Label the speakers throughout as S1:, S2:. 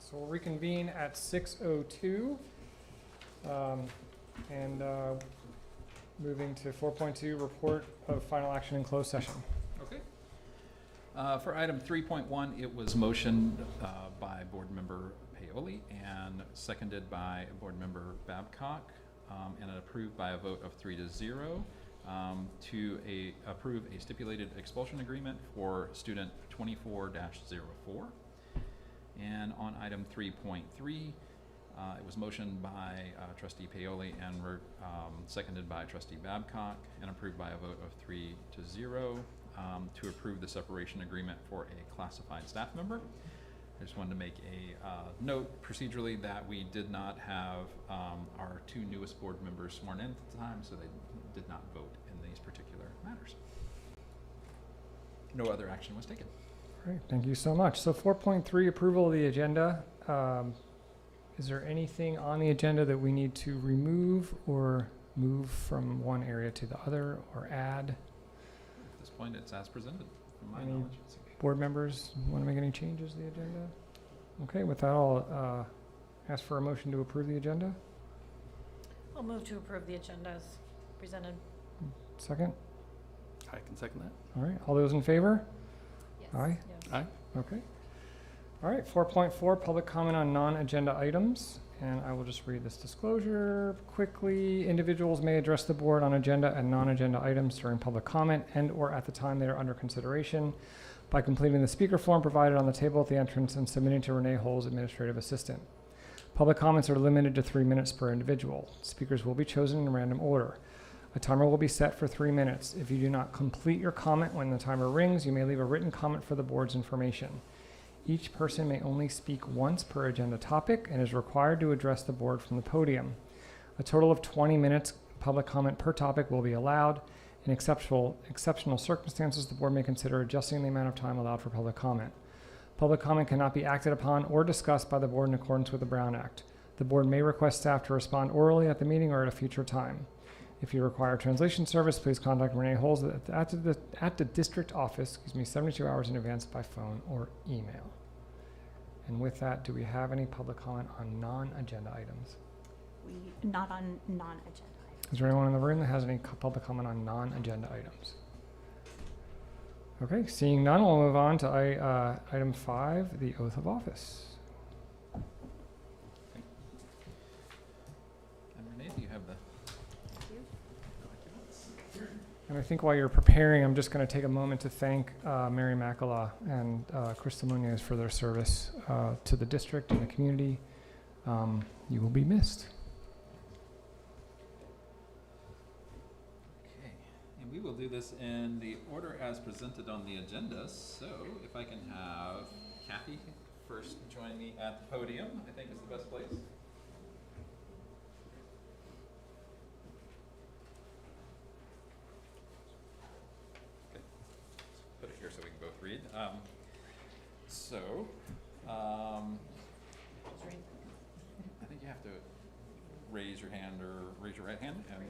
S1: So we'll reconvene at 6:02. And moving to 4.2, report of final action in closed session.
S2: Okay. For item 3.1, it was motioned by Board Member Paoli and seconded by Board Member Babcock, and approved by a vote of 3-0 to approve a stipulated expulsion agreement for student 24-04. And on item 3.3, it was motioned by Trustee Paoli and seconded by Trustee Babcock and approved by a vote of 3-0 to approve the separation agreement for a classified staff member. I just wanted to make a note procedurally that we did not have our two newest board members sworn in at the time, so they did not vote in these particular matters. No other action was taken.
S1: Great, thank you so much. So 4.3, approval of the agenda. Is there anything on the agenda that we need to remove or move from one area to the other or add?
S2: At this point, it's as presented, from my
S1: Any
S2: knowledge.
S1: board members want to make any changes to the agenda? Okay, with that, I'll ask for a motion to approve the agenda.
S3: I'll move to approve the agenda as presented.
S1: Second?
S4: I can second that.
S1: All right, all those in favor?
S3: Yes.
S1: Aye.
S3: Yes.
S4: Aye.
S1: Okay. All right, 4.4, public comment on non-agenda items. And I will just read this disclosure quickly. Individuals may address the board on agenda and non-agenda items during public comment and or at the time they are under consideration by completing the speaker form provided on the table at the entrance and submitting to Renee Holes, administrative assistant. Public comments are limited to 3 minutes per individual. Speakers will be chosen in random order. A timer will be set for 3 minutes. If you do not complete your comment when the timer rings, you may leave a written comment for the board's information. Each person may only speak once per agenda topic and is required to address the board from the podium. A total of 20 minutes public comment per topic will be allowed. In exceptional circumstances, the board may consider adjusting the amount of time allowed for public comment. Public comment cannot be acted upon or discussed by the board in accordance with the Brown Act. The board may request staff to respond orally at the meeting or at a future time. If you require translation service, please contact Renee Holes at the district office, 72 hours in advance by phone or email. And with that, do we have any public comment on non-agenda items?
S5: Not on non-agenda items.
S1: Is there anyone in the room that has any public comment on non-agenda items? Okay, seeing none, we'll move on to item 5, the oath of office.
S2: And Renee, do you have the
S1: And I think while you're preparing, I'm just going to take a moment to thank Mary Makala and Krista Munoz for their service to the district and the community. You will be missed.
S2: Okay, and we will do this in the order as presented on the agenda. So if I can have Kathy first join me at the podium, I think is the best place. Okay, put it here so we can both read. I think you have to raise your hand or raise your right hand. And,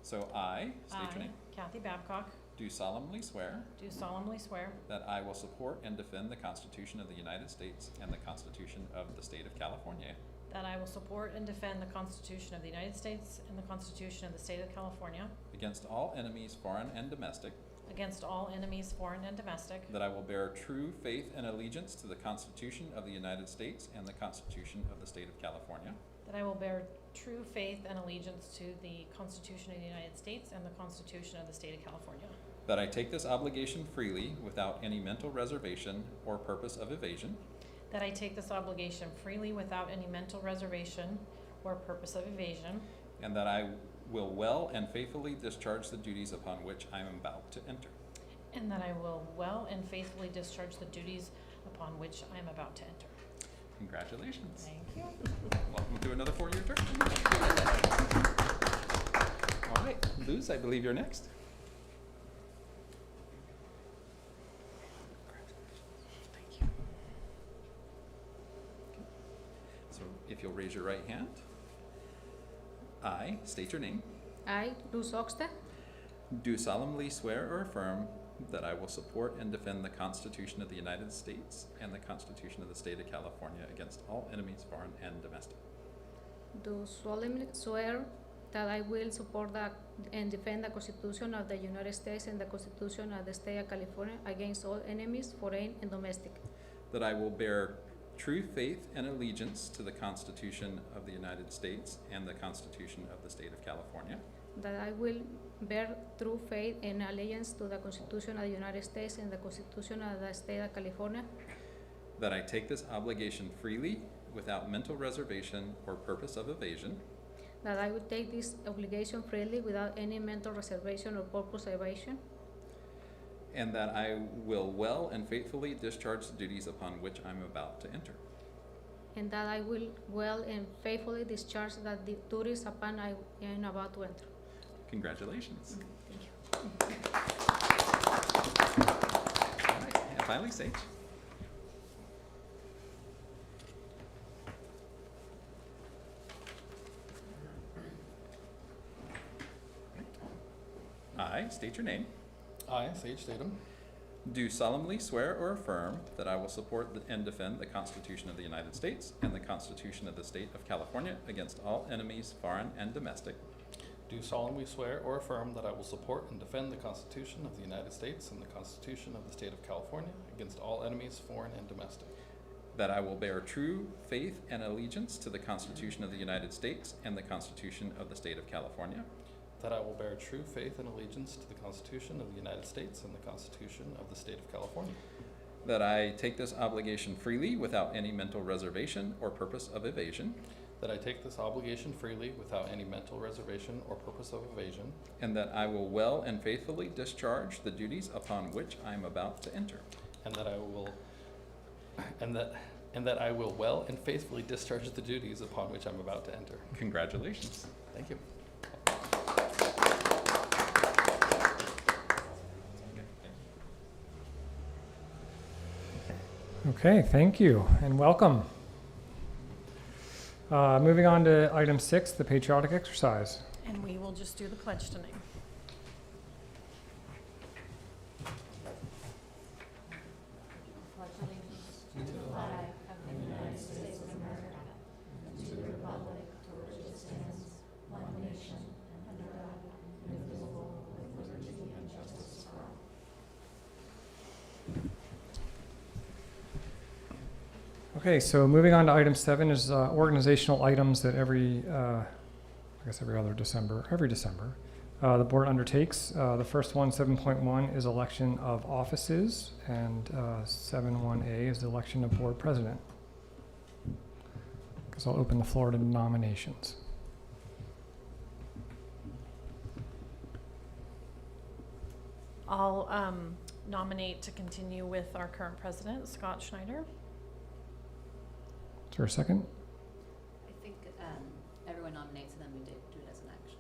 S2: so I, state your name,
S3: Kathy Babcock,
S2: do solemnly swear
S3: do solemnly swear
S2: that I will support and defend the Constitution of the United States and the Constitution of the State of California
S3: that I will support and defend the Constitution of the United States and the Constitution of the State of California
S2: against all enemies, foreign and domestic,
S3: against all enemies, foreign and domestic,
S2: that I will bear true faith and allegiance to the Constitution of the United States and the Constitution of the State of California,
S3: that I will bear true faith and allegiance to the Constitution of the United States and the Constitution of the State of California,
S2: that I take this obligation freely without any mental reservation or purpose of evasion,
S3: that I take this obligation freely without any mental reservation or purpose of evasion,
S2: and that I will well and faithfully discharge the duties upon which I am about to enter.
S3: and that I will well and faithfully discharge the duties upon which I am about to enter.
S2: Congratulations.
S3: Thank you.
S2: Welcome to another 4-year term. All right, Luz, I believe you're next.
S5: Thank you.
S2: So if you'll raise your right hand. I state your name.
S6: I, Luz Oxta,
S2: Do solemnly swear or affirm that I will support and defend the Constitution of the United States and the Constitution of the State of California against all enemies, foreign and domestic.
S6: Do solemnly swear that I will support and defend the Constitution of the United States and the Constitution of the State of California against all enemies, foreign and domestic.
S2: That I will bear true faith and allegiance to the Constitution of the United States and the Constitution of the State of California.
S6: That I will bear true faith and allegiance to the Constitution of the United States and the Constitution of the State of California.
S2: That I take this obligation freely without mental reservation or purpose of evasion.
S6: That I will take this obligation freely without any mental reservation or purpose of evasion.
S2: And that I will well and faithfully discharge the duties upon which I'm about to enter.
S6: And that I will well and faithfully discharge the duties upon I am about to enter.
S2: Congratulations.
S6: Thank you.
S2: All right, and finally, Sage. I state your name.
S4: I, Sage Statham,
S2: Do solemnly swear or affirm that I will support and defend the Constitution of the United States and the Constitution of the State of California against all enemies, foreign and domestic.
S4: do solemnly swear or affirm that I will support and defend the Constitution of the United States and the Constitution of the State of California against all enemies, foreign and domestic.
S2: That I will bear true faith and allegiance to the Constitution of the United States and the Constitution of the State of California.
S4: That I will bear true faith and allegiance to the Constitution of the United States and the Constitution of the State of California.
S2: That I take this obligation freely without any mental reservation or purpose of evasion.
S4: That I take this obligation freely without any mental reservation or purpose of evasion.
S2: And that I will well and faithfully discharge the duties upon which I am about to enter.
S4: And that I will well and faithfully discharge the duties upon which I'm about to enter.
S2: Congratulations.
S4: Thank you.
S1: Okay, thank you and welcome. Moving on to item 6, the patriotic exercise.
S3: And we will just do the pledge tonight.
S1: Okay, so moving on to item 7 is organizational items that every December, the board undertakes. The first one, 7.1, is election of offices, and 7.1a is the election of board president. Because I'll open the floor to nominations.
S3: I'll nominate to continue with our current president, Scott Schneider.
S1: Is there a second?
S7: I think everyone nominates and then we do it as an action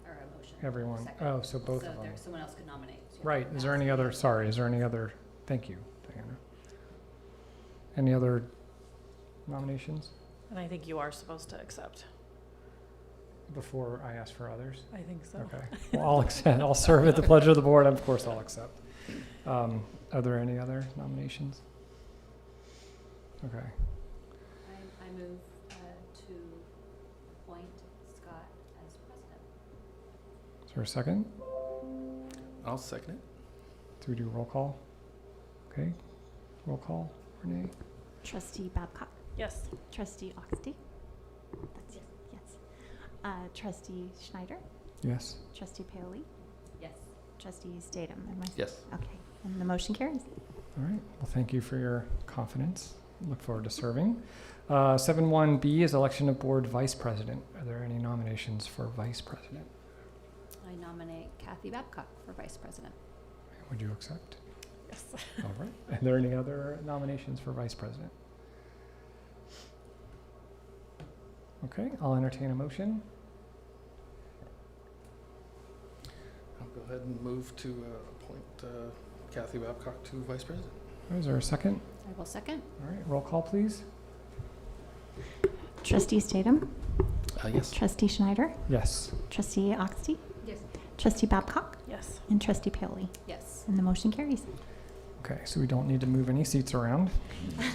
S7: or a motion.
S1: Everyone.
S7: Second.
S1: Oh, so both
S7: So
S1: of them.
S7: there, someone else could nominate. So you
S1: Right.
S7: have to
S1: Is there
S7: pass
S1: any
S7: it.
S1: other, sorry, is there any other, thank you, Diana. Any other nominations
S3: And I think you are supposed to accept.
S1: before I ask for others?
S3: I think so.
S1: Okay. Well, I'll accept, I'll serve at the pleasure of the board. Of course, I'll accept. Are there any other nominations? Okay.
S7: I move to appoint Scott as president.
S1: Is there a second?
S4: I'll second it.
S1: Do we do roll call? Okay. Roll call. Renee?
S5: Trustee Babcock,
S3: Yes.
S5: Trustee Oxty. That's yes. Trustee Schneider,
S1: Yes.
S5: Trustee Paoli,
S7: Yes.
S5: Trustee Statham, and myself.
S4: Yes.
S5: Okay, and the motion carries.
S1: All right. Well, thank you for your confidence. Look forward to serving. 7.1b is election of board vice president. Are there any nominations for vice president?
S7: I nominate Kathy Babcock for vice president.
S1: Would you accept?
S3: Yes.
S1: All right. Are there any other nominations for vice president? Okay, I'll entertain a motion.
S4: I'll go ahead and move to appoint Kathy Babcock to vice president.
S1: Is there a second?
S7: I will second.
S1: All right, roll call, please.
S5: Trustee Statham,
S4: Yes.
S5: Trustee Schneider,
S1: Yes.
S5: Trustee Oxty,
S6: Yes.
S5: Trustee Babcock,
S3: Yes.
S5: and Trustee Paoli.
S7: Yes.
S5: And the motion carries.
S1: Okay, so we don't need to move any seats around.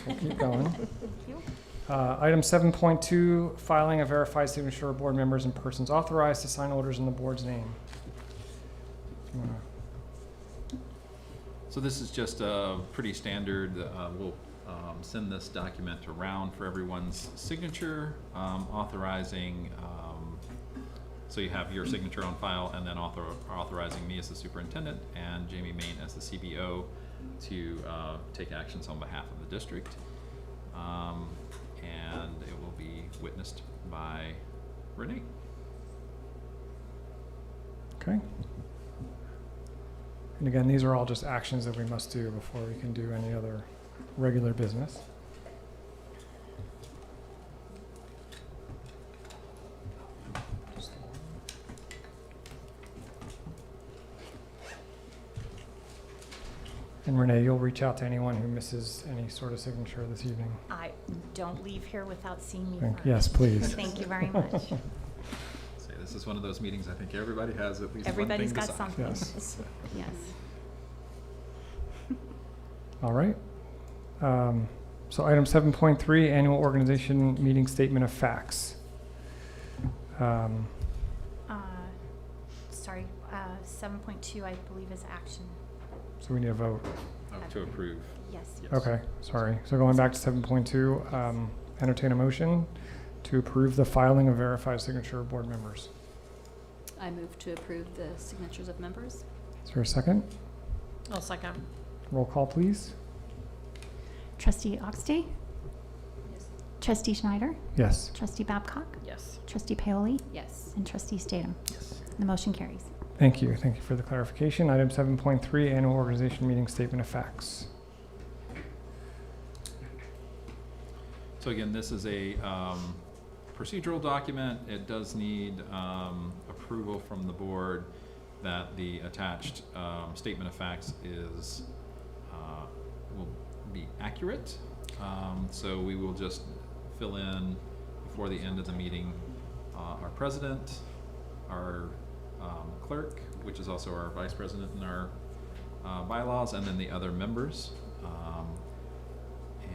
S1: We'll keep going.
S5: Thank you.
S1: Item 7.2, filing a verified signature of board members and persons authorized to sign orders in the board's name. If you wanna-
S2: So this is just a pretty standard, we'll send this document around for everyone's signature, authorizing, so you have your signature on file, and then authorizing me as the superintendent and Jamie Main as the CBO to take actions on behalf of the district. And it will be witnessed by Renee.
S1: Okay. And again, these are all just actions that we must do before we can do any other regular business. And Renee, you'll reach out to anyone who misses any sort of signature this evening.
S5: I don't leave here without seeing you
S1: Thank-
S5: first.
S1: Yes, please.
S5: Thank you very much.
S2: Say, this is one of those meetings, I think everybody has at least one thing
S5: Everybody's
S2: to
S5: got
S2: sign.
S5: something.
S1: Yes.
S5: Yes.
S1: All right. So item 7.3, annual organization meeting statement of facts.
S5: Sorry, 7.2, I believe is action.
S1: So we need a vote.
S2: Oh, to approve.
S5: Yes.
S2: Yes.
S1: Okay, sorry. So going back to 7.2, entertain a motion to approve the filing of verified signature of board members.
S7: I move to approve the signatures of members.
S1: Is there a second?
S3: I'll second.
S1: Roll call, please.
S5: Trustee Oxty?
S7: Yes.
S5: Trustee Schneider?
S1: Yes.
S5: Trustee Babcock?
S3: Yes.
S5: Trustee Paoli?
S7: Yes.
S5: And Trustee Statham?
S2: Yes.
S5: The motion carries.
S1: Thank you. Thank you for the clarification. Item 7.3, annual organization meeting statement of facts.
S2: So again, this is a procedural document. It does need approval from the board that the attached statement of facts is, will be accurate. So we will just fill in before the end of the meeting our president, our clerk, which is also our vice president in our bylaws, and then the other members.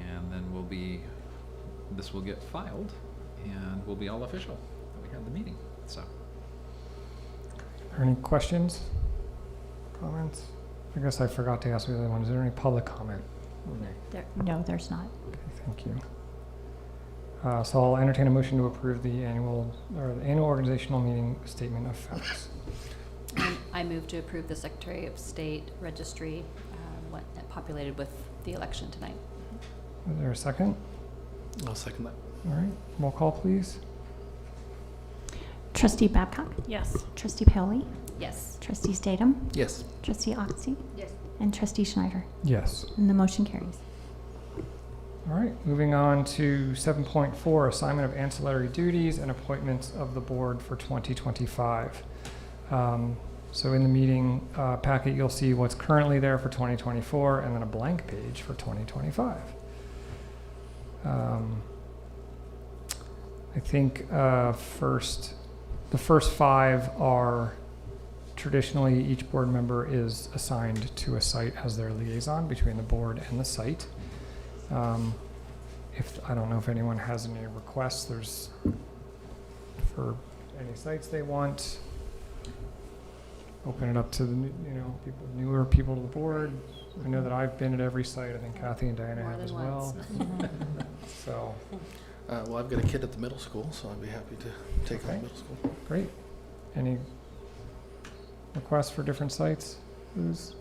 S2: And then this will get filed and we'll be all official that we had the meeting, so.
S1: Are there any questions? Comments? I guess I forgot to ask the other one. Is there any public comment?
S5: No, there's not.
S1: Okay, thank you. So I'll entertain a motion to approve the annual organizational meeting statement of facts.
S7: I move to approve the Secretary of State registry, populated with the election tonight.
S1: Is there a second?
S4: I'll second that.
S1: All right, roll call, please.
S5: Trustee Babcock?
S3: Yes.
S5: Trustee Paoli?
S7: Yes.
S5: Trustee Statham?
S4: Yes.
S5: Trustee Oxty?
S7: Yes.
S5: And Trustee Schneider?
S1: Yes.
S5: And the motion carries.
S1: All right, moving on to 7.4, assignment of ancillary duties and appointments of the board for 2025. So in the meeting packet, you'll see what's currently there for 2024 and then a blank page for 2025. I think the first 5 are traditionally each board member is assigned to a site as their liaison between the board and the site. I don't know if anyone has any requests, there's for any sites they want. Open it up to the newer people to the board. I know that I've been at every site. I think Kathy and Diana
S7: More
S1: have
S7: than
S1: as well.
S7: once.
S1: So
S4: Well, I've got a kid at the middle school, so I'd be happy to take on
S1: Okay.
S4: middle school.
S1: great. Any requests for different sites? Who's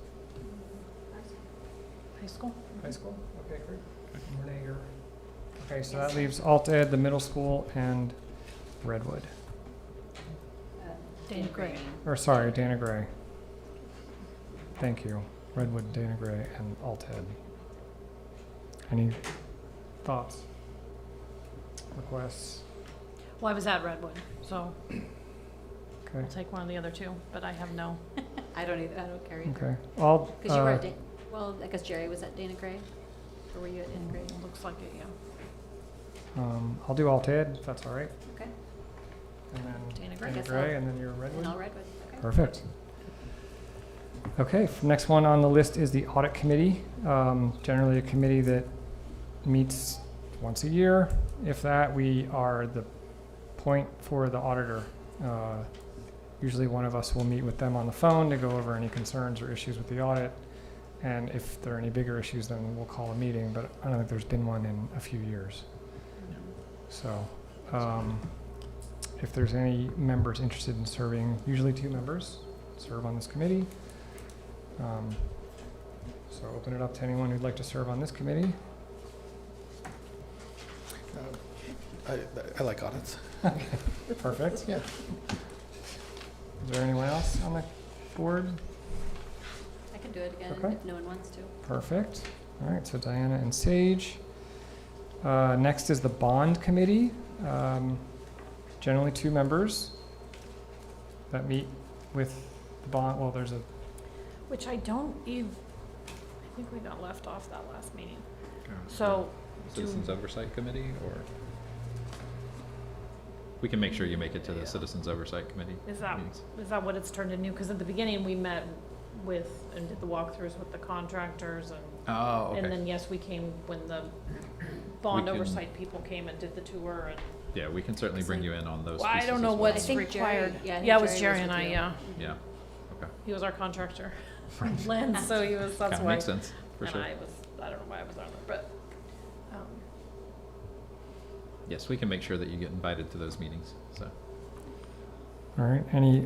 S3: High school?
S1: high school? Okay, great. Renee, you're okay. So that leaves Alt Ed, the middle school, and Redwood.
S3: Dana Gray.
S1: Or sorry, Dana Gray. Thank you. Redwood, Dana Gray, and Alt Ed. Any thoughts? Requests?
S3: Well, I was at Redwood, so
S1: Okay.
S3: I'll take one of the other 2, but I have no.
S7: I don't care either.
S1: Okay. I'll,
S7: Because you were at, well, I guess Jerry was at Dana Gray, or were you at Dana Gray?
S3: Looks like it, yeah.
S1: I'll do Alt Ed, if that's all right.
S7: Okay.
S1: And then
S3: Dana Gray.
S1: Dana
S7: Guess
S1: Gray,
S7: I'll-
S1: and then you're Redwood?
S7: And all Redwood, okay.
S1: Perfect. Okay, next one on the list is the audit committee. Generally a committee that meets once a year. If that, we are the point for the auditor. Usually one of us will meet with them on the phone to go over any concerns or issues with the audit. And if there are any bigger issues, then we'll call a meeting, but I don't think there's been one in a few years. So, if there's any members interested in serving, usually 2 members serve on this committee. So open it up to anyone who'd like to serve on this committee.
S4: I like audits.
S1: Perfect.
S4: Yeah.
S1: Is there anyone else on the board?
S7: I can do it again
S1: Okay.
S7: if no one wants to.
S1: Perfect. All right, so Diana and Sage. Next is the bond committee. Generally 2 members that meet with the bond, well, there's a,
S3: Which I don't even, I think we got left off that last meeting.
S2: Oh,
S3: So,
S2: Citizens Oversight Committee, or? We can make sure you make it to the Citizens Oversight Committee
S3: is that
S2: meetings.
S3: what it's turned into? Because at the beginning, we met with and did the walkthroughs with the contractors and
S2: Oh,
S3: and
S2: okay.
S3: then, yes, we came when the bond
S2: can-
S3: oversight people came and did the tour and.
S2: Yeah, we can certainly bring you in on those
S3: Well, I
S2: pieces
S3: don't know
S2: as well.
S3: what's
S7: I think Jerry-
S3: required.
S7: yeah, I think
S3: Yeah, it was
S7: Jerry
S3: Jerry
S7: was
S3: and
S7: with
S3: I,
S7: you.
S3: yeah.
S2: Yeah, okay.
S3: He was our contractor for Lynn, so he was, that's
S2: Kinda
S3: why.
S2: makes sense, for
S3: And
S2: sure.
S3: I don't know why I was on there, but,
S2: Yes, we can make sure that you get invited to those meetings, so.
S1: all right, any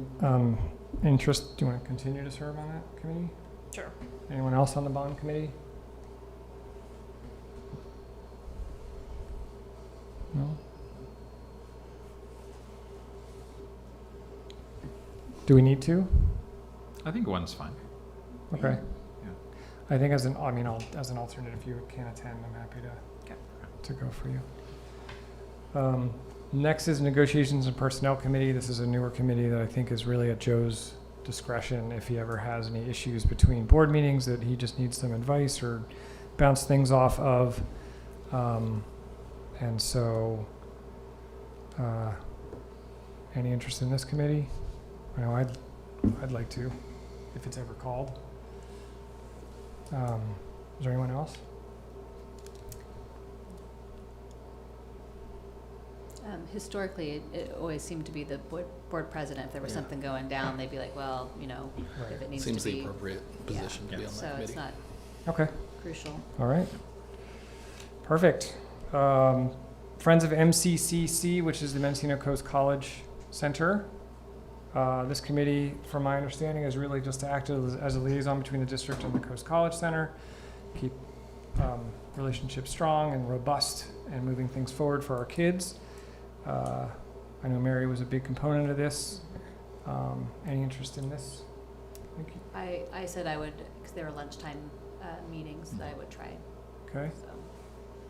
S1: interest, do you want to continue to serve on that committee?
S3: sure.
S1: Anyone else on the bond committee? No? Do we need to?
S2: I think one's fine.
S1: Okay.
S2: Yeah.
S1: I think as an, I mean, as an alternate, if you can't attend, I'm happy
S3: Okay.
S1: to go for you. Next is Negotiations and Personnel Committee. This is a newer committee that I think is really at Joe's discretion if he ever has any issues between board meetings that he just needs some advice or bounce things off of. And so, any interest in this committee? I know I'd like to, if it's ever called. Is there anyone else?
S7: Historically, it always seemed to be the board president. If there was
S4: Yeah.
S7: something going down, they'd be like, well, you know,
S1: Right.
S7: if it needs
S4: Seems
S7: to
S4: the
S7: be.
S4: appropriate position to be
S2: Yeah.
S4: on
S7: So
S4: that
S7: it's
S4: committee.
S7: not
S1: Okay.
S7: crucial.
S1: All right. Perfect. Friends of MCCC, which is the Mendocino Coast College Center. This committee, from my understanding, is really just to act as a liaison between the district and the Coast College Center, keep relationships strong and robust and moving things forward for our kids. I know Mary was a big component of this. Any interest in this? Thank you.
S7: I said I would, because there were lunchtime meetings, that I would try,
S1: Okay.
S7: so.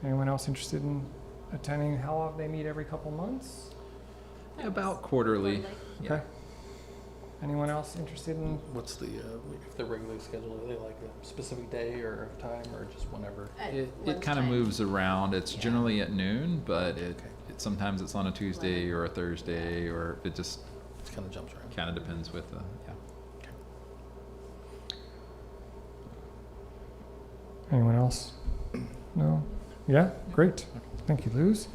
S1: Anyone else interested in attending? How often they meet? Every couple months?
S2: About quarterly. Yeah.
S1: Okay. Anyone else interested in?
S4: What's the, if they're regularly scheduled, are they like a specific day or time or just whenever?
S7: At
S2: It kind of
S7: lunchtime.
S2: moves around. It's
S7: Yeah.
S2: generally at noon, but
S4: Okay.
S2: sometimes it's on a Tuesday or a Thursday, or it just
S4: It kind of jumps around.
S2: kind of depends with, yeah.
S1: Anyone else? No? Yeah? Great. Thank you, Luz.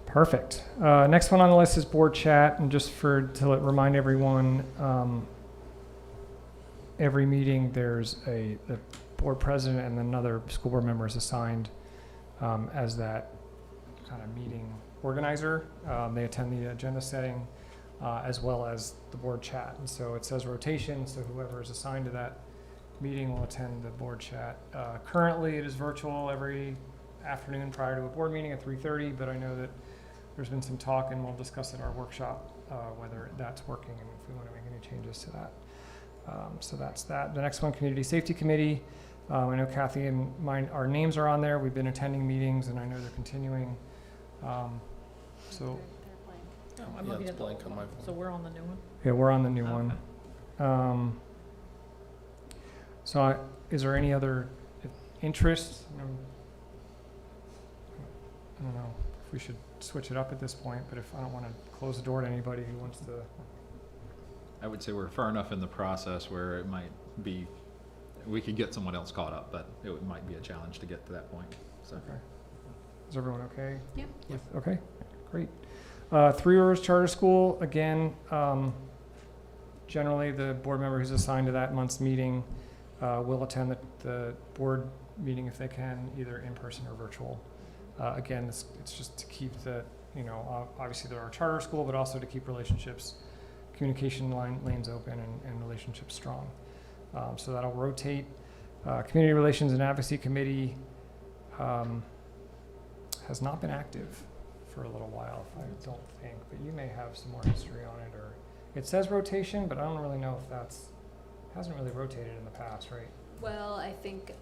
S1: Perfect. Next one on the list is board chat, and just to remind everyone, every meeting there's the board president and another school board member is assigned as that kind of meeting organizer. They attend the agenda setting as well as the board chat, and so it says rotation, so whoever is assigned to that meeting will attend the board chat. Currently, it is virtual every afternoon prior to a board meeting at 3:30, but I know that there's been some talk, and we'll discuss at our workshop whether that's working and if we want to make any changes to that. So that's that. The next one, Community Safety Committee. I know Kathy and our names are on there. We've been attending meetings, and I know they're continuing. So,
S3: Oh, I'm
S4: Yeah,
S3: looking
S4: it's
S3: at the
S4: blank
S3: old
S4: on
S3: one.
S4: my phone.
S3: So we're on the new one?
S1: yeah, we're on the new
S3: Okay.
S1: one. Is there any other interest? I don't know if we should switch it up at this point, but if I don't want to close the door to anybody who wants to
S2: I would say we're far enough in the process where it might be, we could get someone else caught up, but it might be a challenge to get to that point, so.
S1: Okay. Is everyone okay?
S7: Yeah.
S1: Okay, great. Three Rivers Charter School, again, generally the board member who's assigned to that month's meeting will attend the board meeting if they can, either in person or virtual. Again, it's just to keep the, obviously they're our charter school, but also to keep relationships, communication lanes open and relationships strong. So that'll rotate. Community Relations and Advocacy Committee has not been active for a little while, I don't think, but you may have some more history on it, or it says rotation, but I don't really know if hasn't really rotated in the past, right?
S7: Well, I think,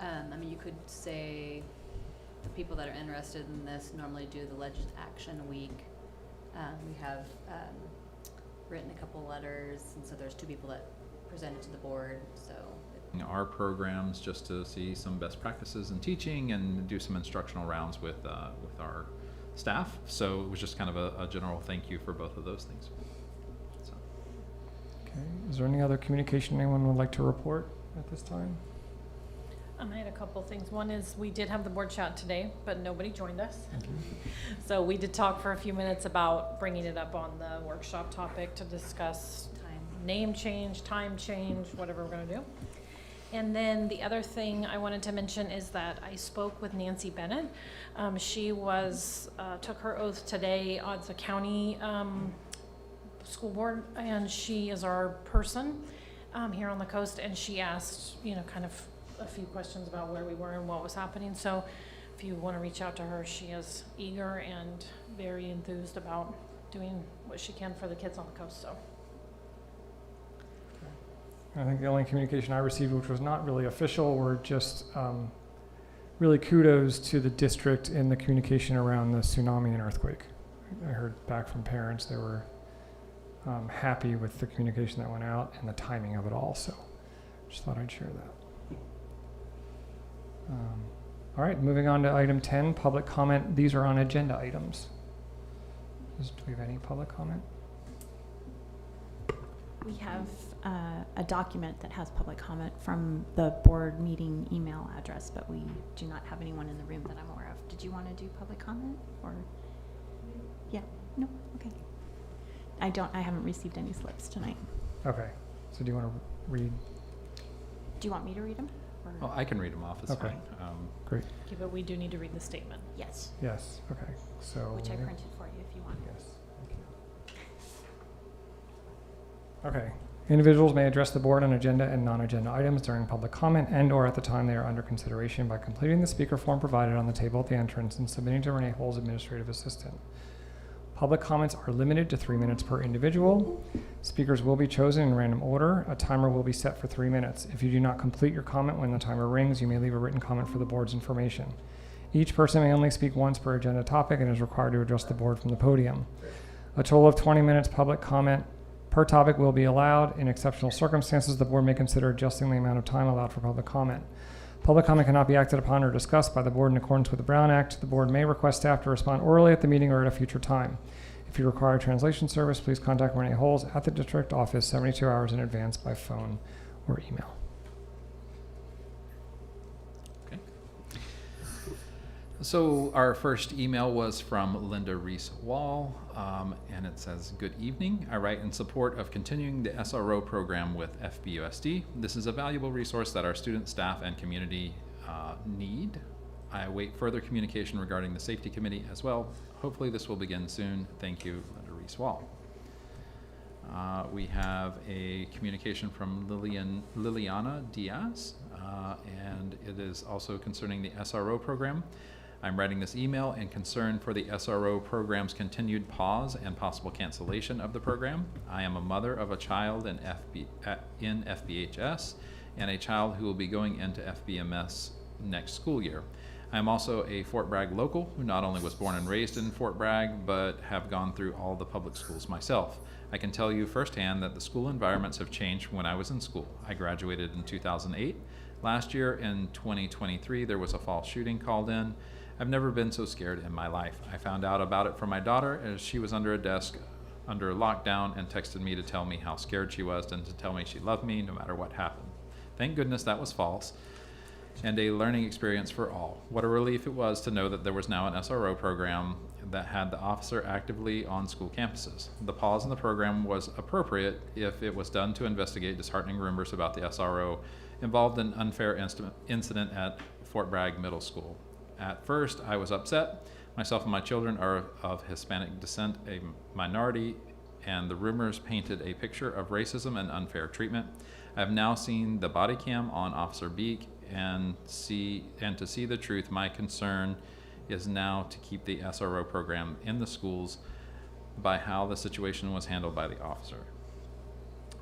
S7: you could say the people that are interested in this normally do the Legend Action Week. We have written a couple letters, and so there's 2 people that presented to the board, so.
S2: Our programs just to see some best practices in teaching and do some instructional rounds with our staff. So it was just kind of a general thank you for both of those things. So.
S1: Okay, is there any other communication anyone would like to report at this time?
S3: I had a couple things. One is we did have the board chat today, but nobody joined us.
S1: Thank you.
S3: So we did talk for a few minutes about bringing it up on the workshop topic to discuss name change, time change, whatever we're going to do. And then the other thing I wanted to mention is that I spoke with Nancy Bennett. She took her oath today on the county school board, and she is our person here on the coast, and she asked, kind of a few questions about where we were and what was happening. So if you want to reach out to her, she is eager and very enthused about doing what she can for the kids on the coast. So.
S1: I think the only communication I received, which was not really official, were just really kudos to the district in the communication around the tsunami and earthquake. I heard back from parents they were happy with the communication that went out and the timing of it all. So just thought I'd share that. All right, moving on to item 10, public comment. These are on agenda items. Do we have any public comment?
S5: We have a document that has public comment from the board meeting email address, but we do not have anyone in the room that I'm aware of. Did you want to do public comment, or? Yeah, no, okay. I haven't received any slips tonight.
S1: Okay, so do you want to read?
S5: Do you want me to read them? Or?
S2: Well, I can read them off, it's
S1: Okay.
S2: fine.
S1: Great.
S3: Okay, but we do need to read the statement.
S5: Yes,
S1: Yes, okay, so.
S5: which I printed for you if you want.
S1: Yes, thank you. Okay. Individuals may address the board on agenda and non-agenda items during public comment and/or at the time they are under consideration by completing the speaker form provided on the table at the entrance and submitting to Renee Holes, administrative assistant. Public comments are limited to 3 minutes per individual. Speakers will be chosen in random order. A timer will be set for 3 minutes. If you do not complete your comment when the timer rings, you may leave a written comment for the board's information. Each person may only speak once per agenda topic and is required to address the board from the podium. A total of 20 minutes public comment per topic will be allowed. In exceptional circumstances, the board may consider adjusting the amount of time allowed for public comment. Public comment cannot be acted upon or discussed by the board in accordance with the Brown Act. The board may request staff to respond orally at the meeting or at a future time. If you require translation service, please contact Renee Holes at the district office 72 hours in advance by phone or email.
S2: Okay. So our first email was from Linda Reese-Wall, and it says, "Good evening. I write in support of continuing the SRO program with FBUSD. This is a valuable resource that our students, staff, and community need. I await further communication regarding the safety committee as well. Hopefully this will begin soon. Thank you, Linda Reese-Wall." We have a communication from Liliana Diaz, and it is also concerning the SRO program. I'm writing this email in concern for the SRO program's continued pause and possible cancellation of the program. I am a mother of a child in FBHS and a child who will be going into FBMS next school year. I am also a Fort Bragg local who not only was born and raised in Fort Bragg, but have gone through all the public schools myself. I can tell you firsthand that the school environments have changed when I was in school. I graduated in 2008. Last year in 2023, there was a fall shooting called in. I've never been so scared in my life. I found out about it from my daughter as she was under a desk under lockdown and texted me to tell me how scared she was and to tell me she loved me no matter what happened. Thank goodness that was false, and a learning experience for all. What a relief it was to know that there was now an SRO program that had the officer actively on school campuses. The pause in the program was appropriate if it was done to investigate disheartening rumors about the SRO involved in unfair incident at Fort Bragg Middle School. At first, I was upset. Myself and my children are of Hispanic descent, a minority, and the rumors painted a picture of racism and unfair treatment. I have now seen the body cam on Officer Beek and to see the truth, my concern is now to keep the SRO program in the schools by how the situation was handled by the officer.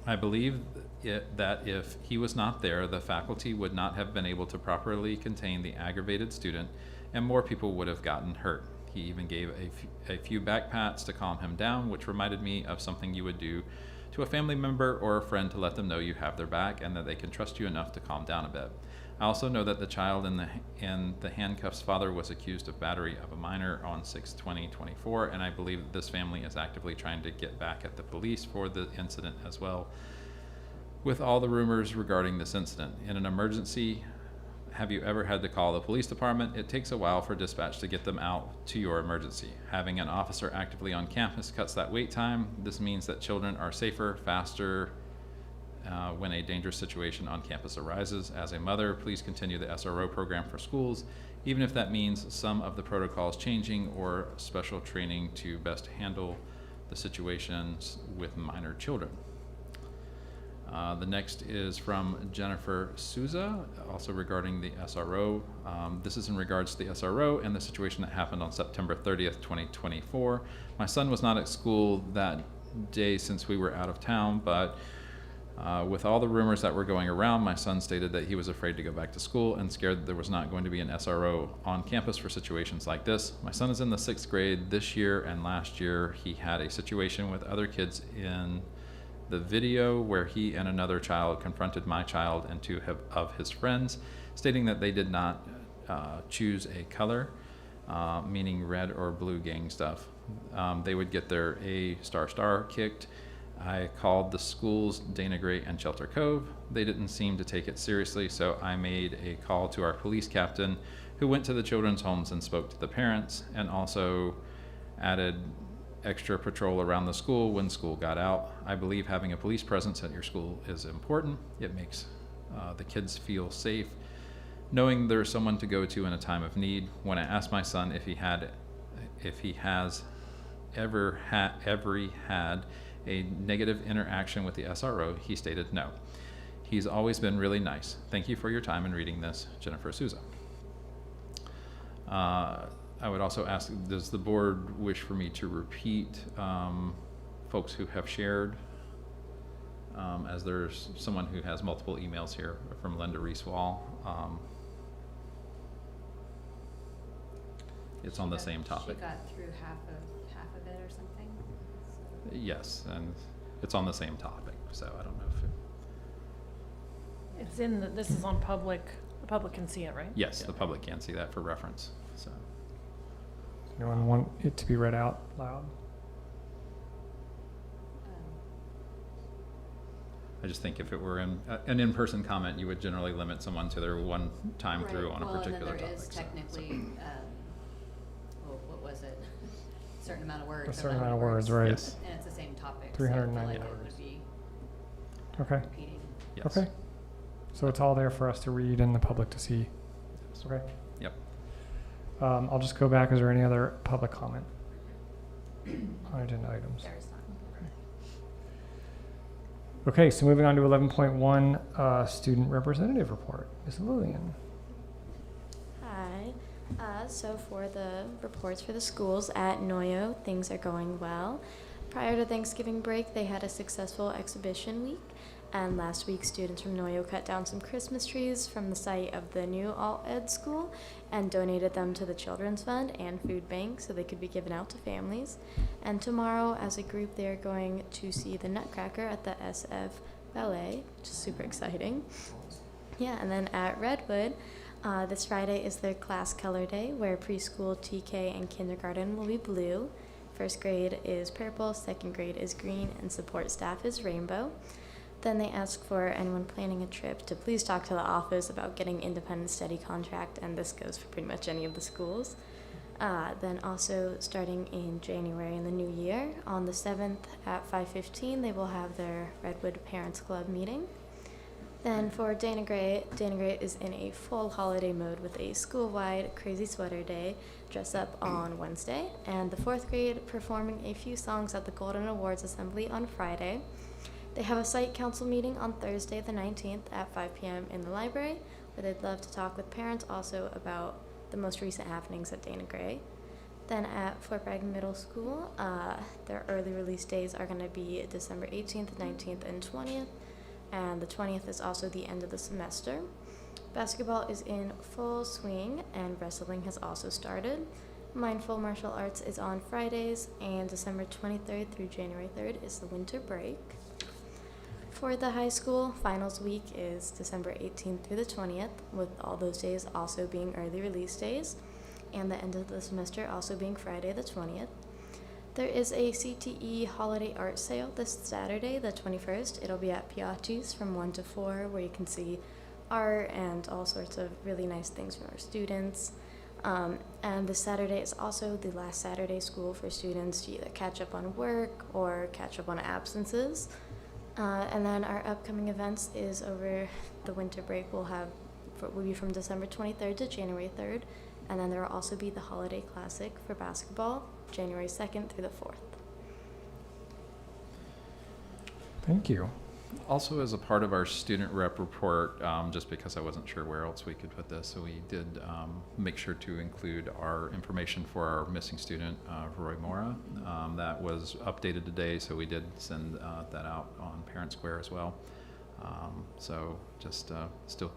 S2: I believe that if he was not there, the faculty would not have been able to properly contain the aggravated student and more people would have gotten hurt. He even gave a few back pats to calm him down, which reminded me of something you would do to a family member or a friend to let them know you have their back and that they can trust you enough to calm down a bit. I also know that the child in the handcuffs' father was accused of battery of a minor on 6/20/24, and I believe that this family is actively trying to get back at the police for the incident as well. With all the rumors regarding this incident, in an emergency, have you ever had to call the police department? It takes a while for dispatch to get them out to your emergency. Having an officer actively on campus cuts that wait time. This means that children are safer, faster, when a dangerous situation on campus arises. As a mother, please continue the SRO program for schools, even if that means some of the protocols changing or special training to best handle the situations with minor children. The next is from Jennifer Souza, also regarding the SRO. This is in regards to the SRO and the situation that happened on September 30th, 2024. My son was not at school that day since we were out of town, but with all the rumors that were going around, my son stated that he was afraid to go back to school and scared that there was not going to be an SRO on campus for situations like this. My son is in the 6th grade this year, and last year he had a situation with other kids in the video where he and another child confronted my child and two of his friends, stating that they did not choose a color, meaning red or blue gang stuff. They would get their A** kicked. I called the schools Dana Gray and Shelter Cove. They didn't seem to take it seriously, so I made a call to our police captain, who went to the children's homes and spoke to the parents, and also added extra patrol around the school when school got out. I believe having a police presence at your school is important. It makes the kids feel safe, knowing there's someone to go to in a time of need. When I asked my son if he has ever had a negative interaction with the SRO, he stated no. He's always been really nice. Thank you for your time in reading this, Jennifer Souza. I would also ask, does the board wish for me to repeat folks who have shared, as there's someone who has multiple emails here from Linda Reeswall. It's on the same topic.
S7: She got through half of it or something? So.
S2: Yes, and it's on the same topic, so I don't know if
S3: It's in this is on public, the public can see it, right?
S2: yes,
S3: Yeah.
S2: the public can see that for reference, so.
S1: Anyone want it to be read out loud?
S2: I just think if it were an in-person comment, you would generally limit someone to their one time
S7: Right.
S2: through on a particular
S7: and then there
S2: topic.
S7: is technically, what was it? A certain amount of words.
S1: A certain amount of words, right.
S2: Yes.
S7: And it's the same topic.
S1: 390
S7: so I feel like
S1: words.
S7: it would be
S1: Okay,
S7: repeating.
S2: Yes.
S1: okay. So it's all there for us to read and the public to see. Okay.
S2: Yep.
S1: I'll just go back. Is there any other public comment on agenda items?
S5: There's not.
S1: Okay, so moving on to 11.1, student representative report. Ms. Lillian.
S8: Hi. So for the reports for the schools at Noyo, things are going well. Prior to Thanksgiving break, they had a successful exhibition week. And last week, students from Noyo cut down some Christmas trees from the site of the new alt-ed school and donated them to the Children's Fund and Food Bank so they could be given out to families. And tomorrow, as a group, they're going to see the Nutcracker at the SF Ballet, which is super exciting. Yeah, and then at Redwood, this Friday is their class color day where preschool, TK, and kindergarten will be blue. First grade is purple, second grade is green, and support staff is rainbow. Then they ask for anyone planning a trip to please talk to the office about getting independent study contract, and this goes for pretty much any of the schools. Then also starting in January in the new year, on the 7th at 5:15, they will have their Redwood Parents Club meeting. Then for Dana Gray is in a full holiday mode with a school-wide crazy sweater day, dress up on Wednesday, and the 4th grade performing a few songs at the Golden Awards Assembly on Friday. They have a site council meeting on Thursday the 19th at 5 p.m. in the library, where they'd love to talk with parents also about the most recent happenings at Dana Gray. Then at Fort Bragg Middle School, their early release days are going to be December 18th, 19th, and 20th. And the 20th is also the end of the semester. Basketball is in full swing, and wrestling has also started. Mindful martial arts is on Fridays, and December 23rd through January 3rd is the winter break. For the high school, finals week is December 18th through the 20th, with all those days also being early release days, and the end of the semester also being Friday the 20th. There is a CTE holiday art sale this Saturday, the 21st. It'll be at Piatti's from 1 to 4, where you can see art and all sorts of really nice things from our students. And this Saturday is also the last Saturday school for students to either catch up on work or catch up on absences. And then our upcoming events is over the winter break. Will be from December 23rd to January 3rd. And then there will also be the Holiday Classic for basketball, January 2nd through the 4th.
S1: Thank you.
S2: Also, as a part of our student rep report, just because I wasn't sure where else we could put this, so we did make sure to include our information for our missing student, Roy Mora. That was updated today, so we did send that out on Parent Square as well. So just still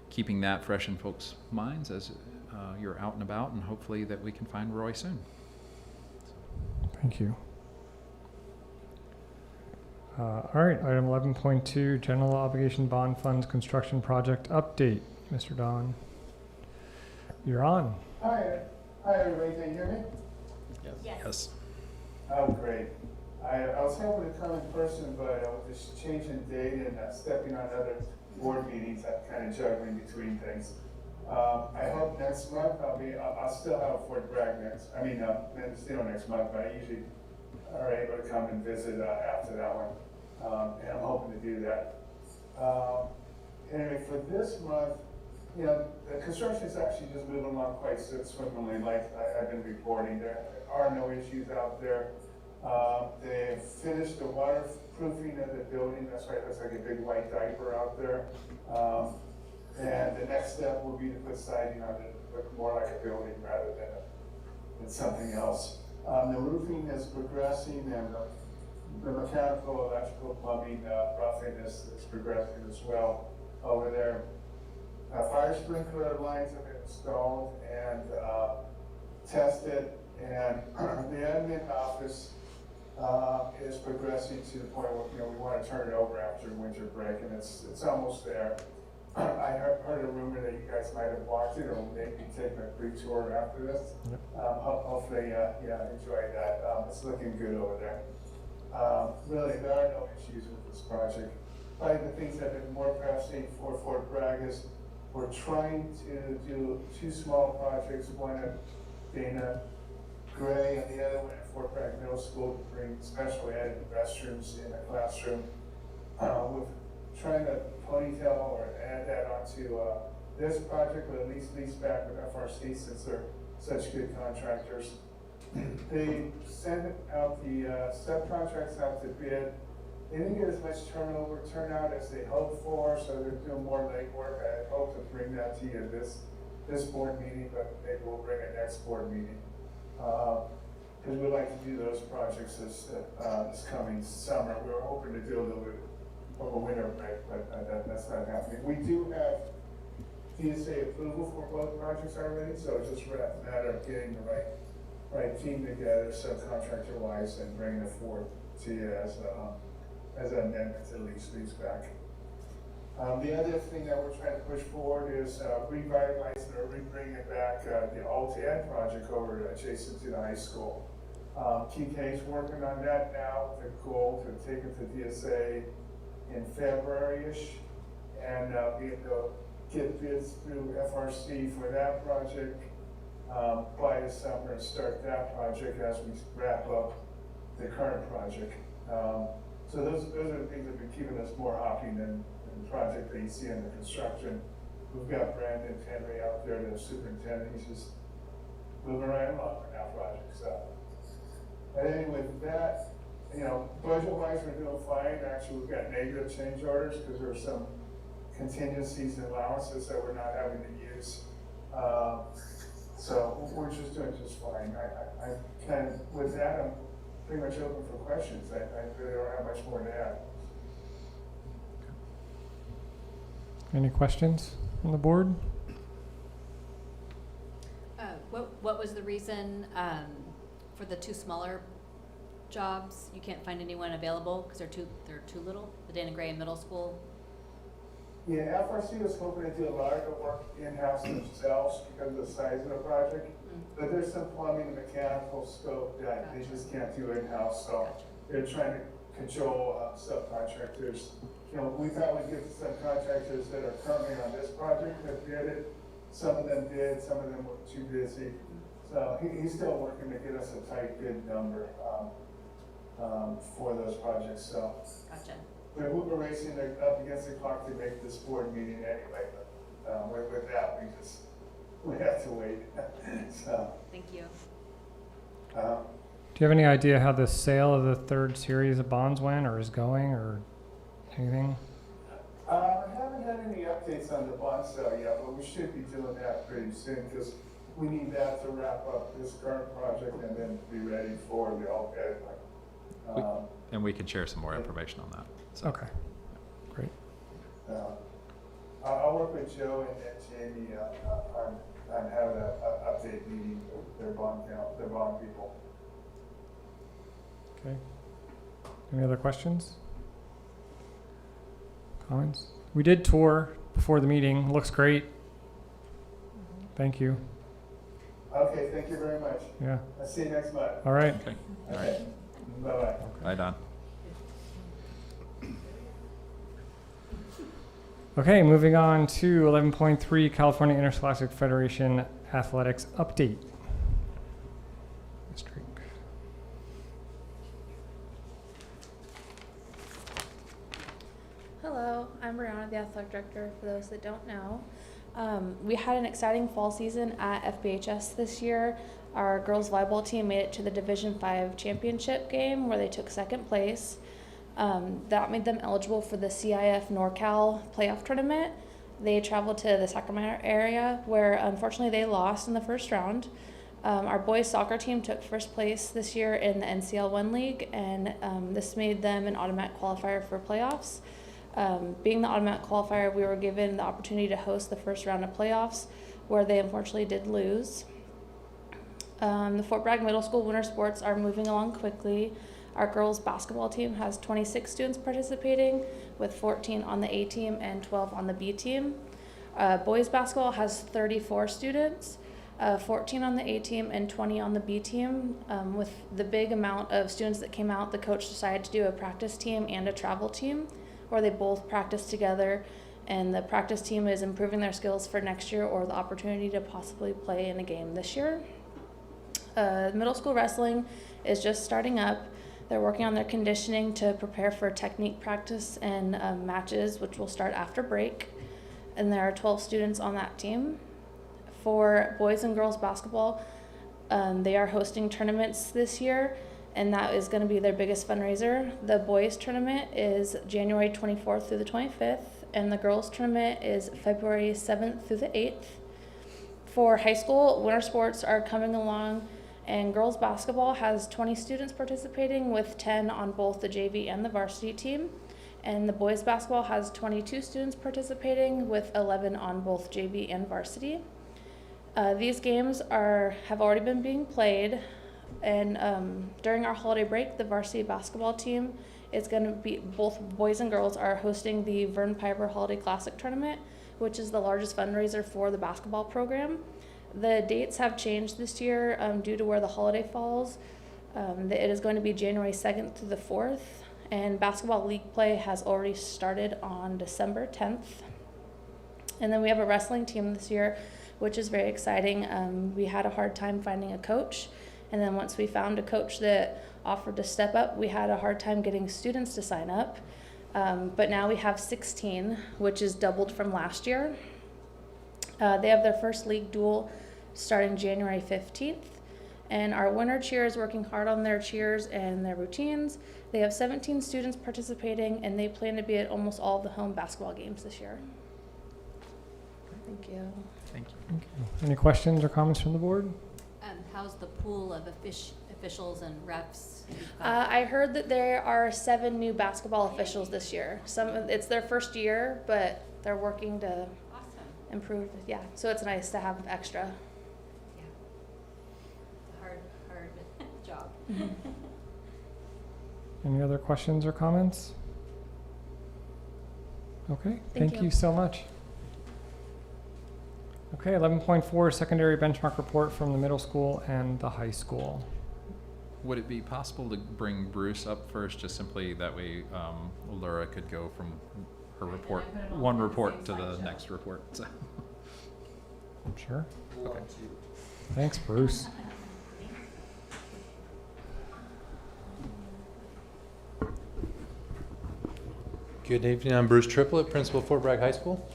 S2: keeping that fresh in folks' minds as you're out and about, and hopefully that we can find Roy soon.
S1: Thank you. All right, item 11.2, general obligation bond funds construction project update. Mr. Don, you're on.
S9: Hi everybody, can you hear me?
S2: Yes.
S9: Oh, great. I was hoping to come in person, but I was just changing date and stepping on other board meetings. I'm kind of juggling between things. I hope next month I'll still have Fort Bragg still next month, but I usually are able to come and visit after that one. And I'm hoping to do that. Anyway, for this month, the construction is actually just moving along quite swimmingly, like I've been reporting. There are no issues out there. They finished the waterproofing of the building. That's why it looks like a big white diaper out there. And the next step will be to put siding on it to look more like a building rather than something else. The roofing is progressing, and the mechanical, electrical, plumbing, roughing is progressing as well over there. Fire sprinkler lines have been installed and tested, and the admin office is progressing to the point where we want to turn it over after winter break, and it's almost there. I heard a rumor that you guys might have walked it, or maybe taken a brief tour after this.
S1: Yep.
S9: Hopefully, enjoy that. It's looking good over there. Really, there are no issues with this project. Probably the things that have been more pressing for Fort Bragg is we're trying to do two small projects, one at Dana Gray and the other one at Fort Bragg Middle School, to bring special ed restrooms in the classroom. We're trying to ponytail or add that onto this project, but at least lease back with FRC since they're such good contractors. They sent out the subcontracts out to bid. They didn't get as much turnout as they hoped for, so they're doing more legwork. I hope to bring that to you this board meeting, but maybe we'll bring it next board meeting. Because we'd like to do those projects this coming summer. We were hoping to do a little bit of a winter break, but that's not happening. We do have TSA approval for both projects already, so it's just a matter of getting the right team together, subcontractor wise, and bringing it forward to you as an amendment to lease back. The other thing that we're trying to push forward is revitalizing or bringing back the Alt-Ed project over adjacent to the high school. TK's working on that now, with the goal to take it to DSA in February-ish, and be able to get bids through FRC for that project by the summer and start that project as we wrap up the current project. So those are the things that have been keeping us more hoppy than the project that you see in the construction. We've got Brandon Henry out there, the superintendent. He's just moving right along on that project. So, and anyway, with that, budget-wise, we're doing fine. Actually, we've got negative change orders because there are some contingencies and allowances that we're not having to use. So we're just doing just fine. I kind of, with that, I'm pretty much open for questions. I really don't have much more to add.
S1: Any questions on the board?
S7: What was the reason for the 2 smaller jobs? You can't find anyone available because they're too little? The Dana Gray Middle School?
S9: Yeah, FRC was hoping to do a lot of the work in-house themselves because of the size of the project. But there's some plumbing and mechanical scope that they just can't do in-house. So they're trying to control subcontractors. We thought we'd get the subcontractors that are currently on this project that did it. Some of them did, some of them were too busy. So he's still working to get us a tight bid number for those projects. So
S7: Gotcha.
S9: we're racing up against the clock to make this board meeting anyway. But with that, we have to wait. So.
S7: Thank you.
S1: Do you have any idea how the sale of the 3rd series of bonds went or is going or anything?
S9: I haven't had any updates on the bond sale yet, but we should be doing that pretty soon because we need that to wrap up this current project and then be ready for the OPED.
S2: And we can share some more information on that. So.
S1: Okay, great.
S9: I'll work with Joe and Jamie on having an update meeting with their bond people.
S1: Okay. Any other questions? Comments? We did tour before the meeting. Looks great. Thank you.
S9: Okay, thank you very much.
S1: Yeah.
S9: I'll see you next month.
S1: All right.
S2: Okay. All
S9: Okay.
S2: right.
S9: Bye-bye.
S2: Bye, Don.
S1: Okay, moving on to 11.3 California Interscholastic Federation Athletics Update.
S10: Hello, I'm Brianna, the athletic director, for those that don't know. We had an exciting fall season at FBHS this year. Our girls volleyball team made it to the Division 5 championship game where they took 2nd place. That made them eligible for the CIF NorCal playoff tournament. They traveled to the Sacramento area where unfortunately they lost in the first round. Our boys soccer team took 1st place this year in the NCL1 League, and this made them an automatic qualifier for playoffs. Being the automatic qualifier, we were given the opportunity to host the first round of playoffs, where they unfortunately did lose. The Fort Bragg Middle School winter sports are moving along quickly. Our girls basketball team has 26 students participating, with 14 on the A team and 12 on the B team. Boys basketball has 34 students, 14 on the A team and 20 on the B team. With the big amount of students that came out, the coach decided to do a practice team and a travel team, where they both practice together, and the practice team is improving their skills for next year or the opportunity to possibly play in a game this year. Middle school wrestling is just starting up. They're working on their conditioning to prepare for technique practice and matches, which will start after break. And there are 12 students on that team. For boys and girls basketball, they are hosting tournaments this year, and that is going to be their biggest fundraiser. The boys tournament is January 24th through the 25th, and the girls tournament is February 7th through the 8th. For high school, winter sports are coming along, and girls basketball has 20 students participating, with 10 on both the JV and the varsity team. And the boys basketball has 22 students participating, with 11 on both JV and varsity. These games have already been being played. And during our holiday break, the varsity basketball team is going to be, both boys and girls are hosting the Vern Piper Holiday Classic Tournament, which is the largest fundraiser for the basketball program. The dates have changed this year due to where the holiday falls. It is going to be January 2nd through the 4th, and basketball league play has already started on December 10th. And then we have a wrestling team this year, which is very exciting. We had a hard time finding a coach, and then once we found a coach that offered to step up, we had a hard time getting students to sign up. But now we have 16, which is doubled from last year. They have their first league duel starting January 15th. And our winter cheer is working hard on their cheers and their routines. They have 17 students participating, and they plan to be at almost all of the home basketball games this year. Thank you.
S2: Thank you.
S1: Okay. Any questions or comments from the board?
S7: How's the pool of officials and refs? You've got?
S10: I heard that there are 7 new basketball officials this year. It's their first year, but they're working to
S7: Awesome.
S10: improve. Yeah, so it's nice to have extra.
S7: Yeah. It's a hard job.
S1: Any other questions or comments? Okay, thank
S10: you.
S1: you so much. Okay, 11.4 secondary benchmark report from the middle school and the high school.
S2: Would it be possible to bring Bruce up first, just simply that way Laura could go from her report, one report to the next report? So.
S1: I'm sure.
S2: Okay.
S1: Thanks, Bruce.
S11: Good evening, I'm Bruce Triplett, principal of Fort Bragg High School.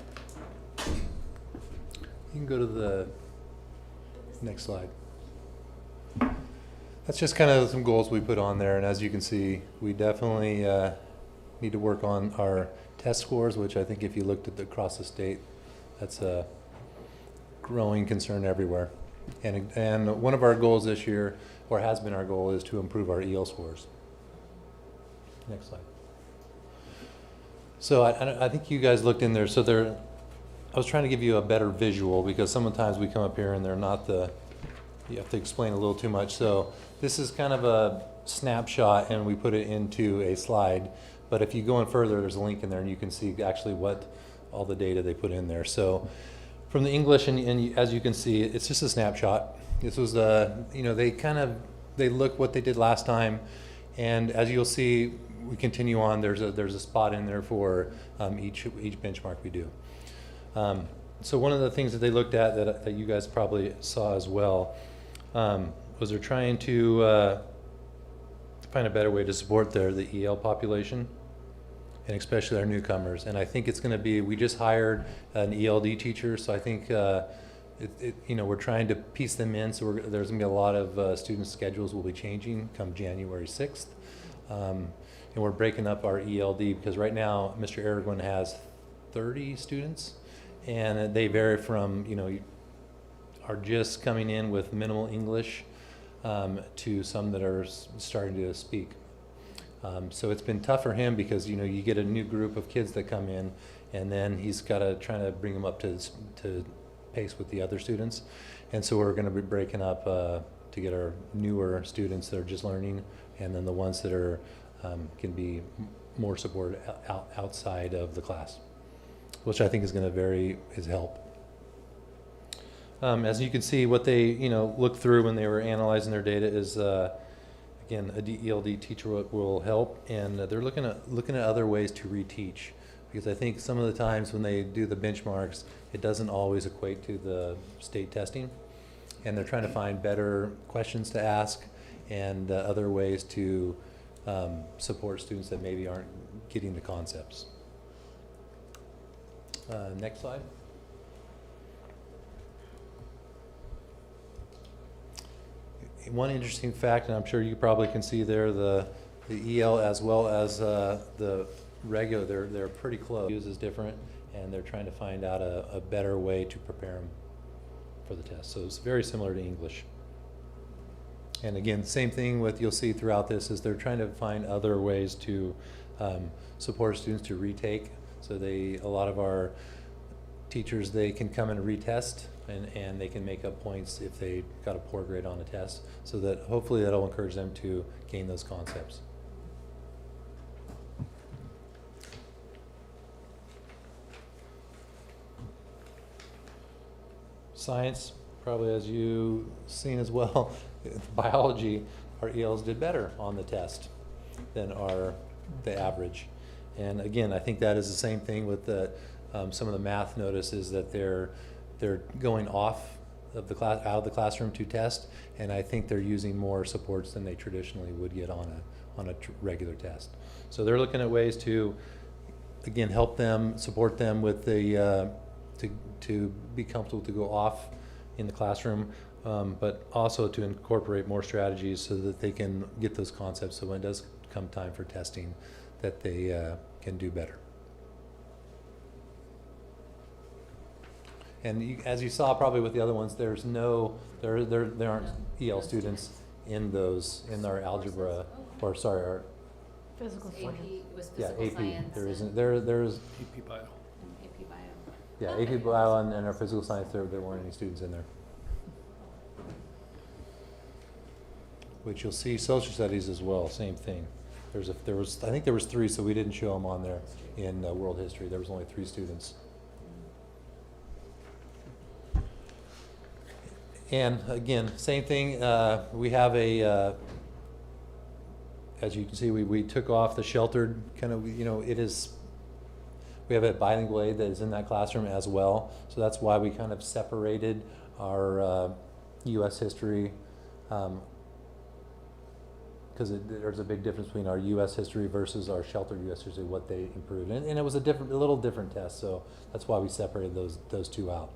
S11: You can go to the next slide. That's just kind of some goals we put on there, and as you can see, we definitely need to work on our test scores, which I think if you looked at across the state, that's a growing concern everywhere. And one of our goals this year, or has been our goal, is to improve our EL scores. Next slide. So I think you guys looked in there. So I was trying to give you a better visual, because sometimes we come up here and they're not you have to explain a little too much. So this is kind of a snapshot, and we put it into a slide. But if you go in further, there's a link in there, and you can see actually what all the data they put in there. So from the English, and as you can see, it's just a snapshot. This was they look what they did last time, and as you'll see, we continue on. There's a spot in there for each benchmark we do. So one of the things that they looked at that you guys probably saw as well was they're trying to find a better way to support the EL population, and especially our newcomers. And I think it's going to be, we just hired an ELD teacher, so I think we're trying to piece them in. So there's going to be a lot of student schedules will be changing come January 6th. And we're breaking up our ELD, because right now Mr. Aragón has 30 students, and they vary from, are just coming in with minimal English to some that are starting to speak. So it's been tough for him, because you get a new group of kids that come in, and then he's got to try to bring them up to pace with the other students. And so we're going to be breaking up to get our newer students that are just learning, and then the ones that are can be more supported outside of the class, which I think is going to help. As you can see, what they looked through when they were analyzing their data is again, a ELD teacher will help, and they're looking at other ways to reteach, because I think some of the times when they do the benchmarks, it doesn't always equate to the state testing, and they're trying to find better questions to ask and other ways to support students that maybe aren't getting the concepts. Next slide. One interesting fact, and I'm sure you probably can see there, the EL as well as the regular, they're pretty close. Use is different, and they're trying to find out a better way to prepare them for the test. So it's very similar to English. And again, same thing you'll see throughout this is they're trying to find other ways to support students to retake. So a lot of our teachers, they can come and retest, and they can make up points if they got a poor grade on a test, so that hopefully that'll encourage them to gain those concepts. Science, probably as you've seen as well, biology, our ELs did better on the test than the average. And again, I think that is the same thing with some of the math notices that they're going off of the class, out of the classroom to test, and I think they're using more supports than they traditionally would get on a regular test. So they're looking at ways to, again, help them, support them with the to be comfortable to go off in the classroom, but also to incorporate more strategies so that they can get those concepts, so when it does come time for testing, that they can do better. And as you saw probably with the other ones, there aren't EL students in our algebra, or sorry, our
S3: Physical
S7: AP
S3: science.
S7: was
S11: yeah,
S7: physical
S11: AP.
S7: science.
S11: There
S7: and-
S11: isn't, there's,
S4: AP Bio.
S7: and AP Bio.
S11: yeah,
S7: Okay.
S11: AP Bio and our physical science, there weren't any students in there. Which you'll see social studies as well, same thing. I think there was 3, so we didn't show them on there in world history. There was only 3 students. And again, same thing, we have as you can see, we took off the sheltered kind of, we have a bilingual aid that is in that classroom as well. So that's why we kind of separated our U.S. history, because there's a big difference between our U.S. history versus our sheltered U.S. history, what they improved. And it was a little different test, so that's why we separated those 2 out.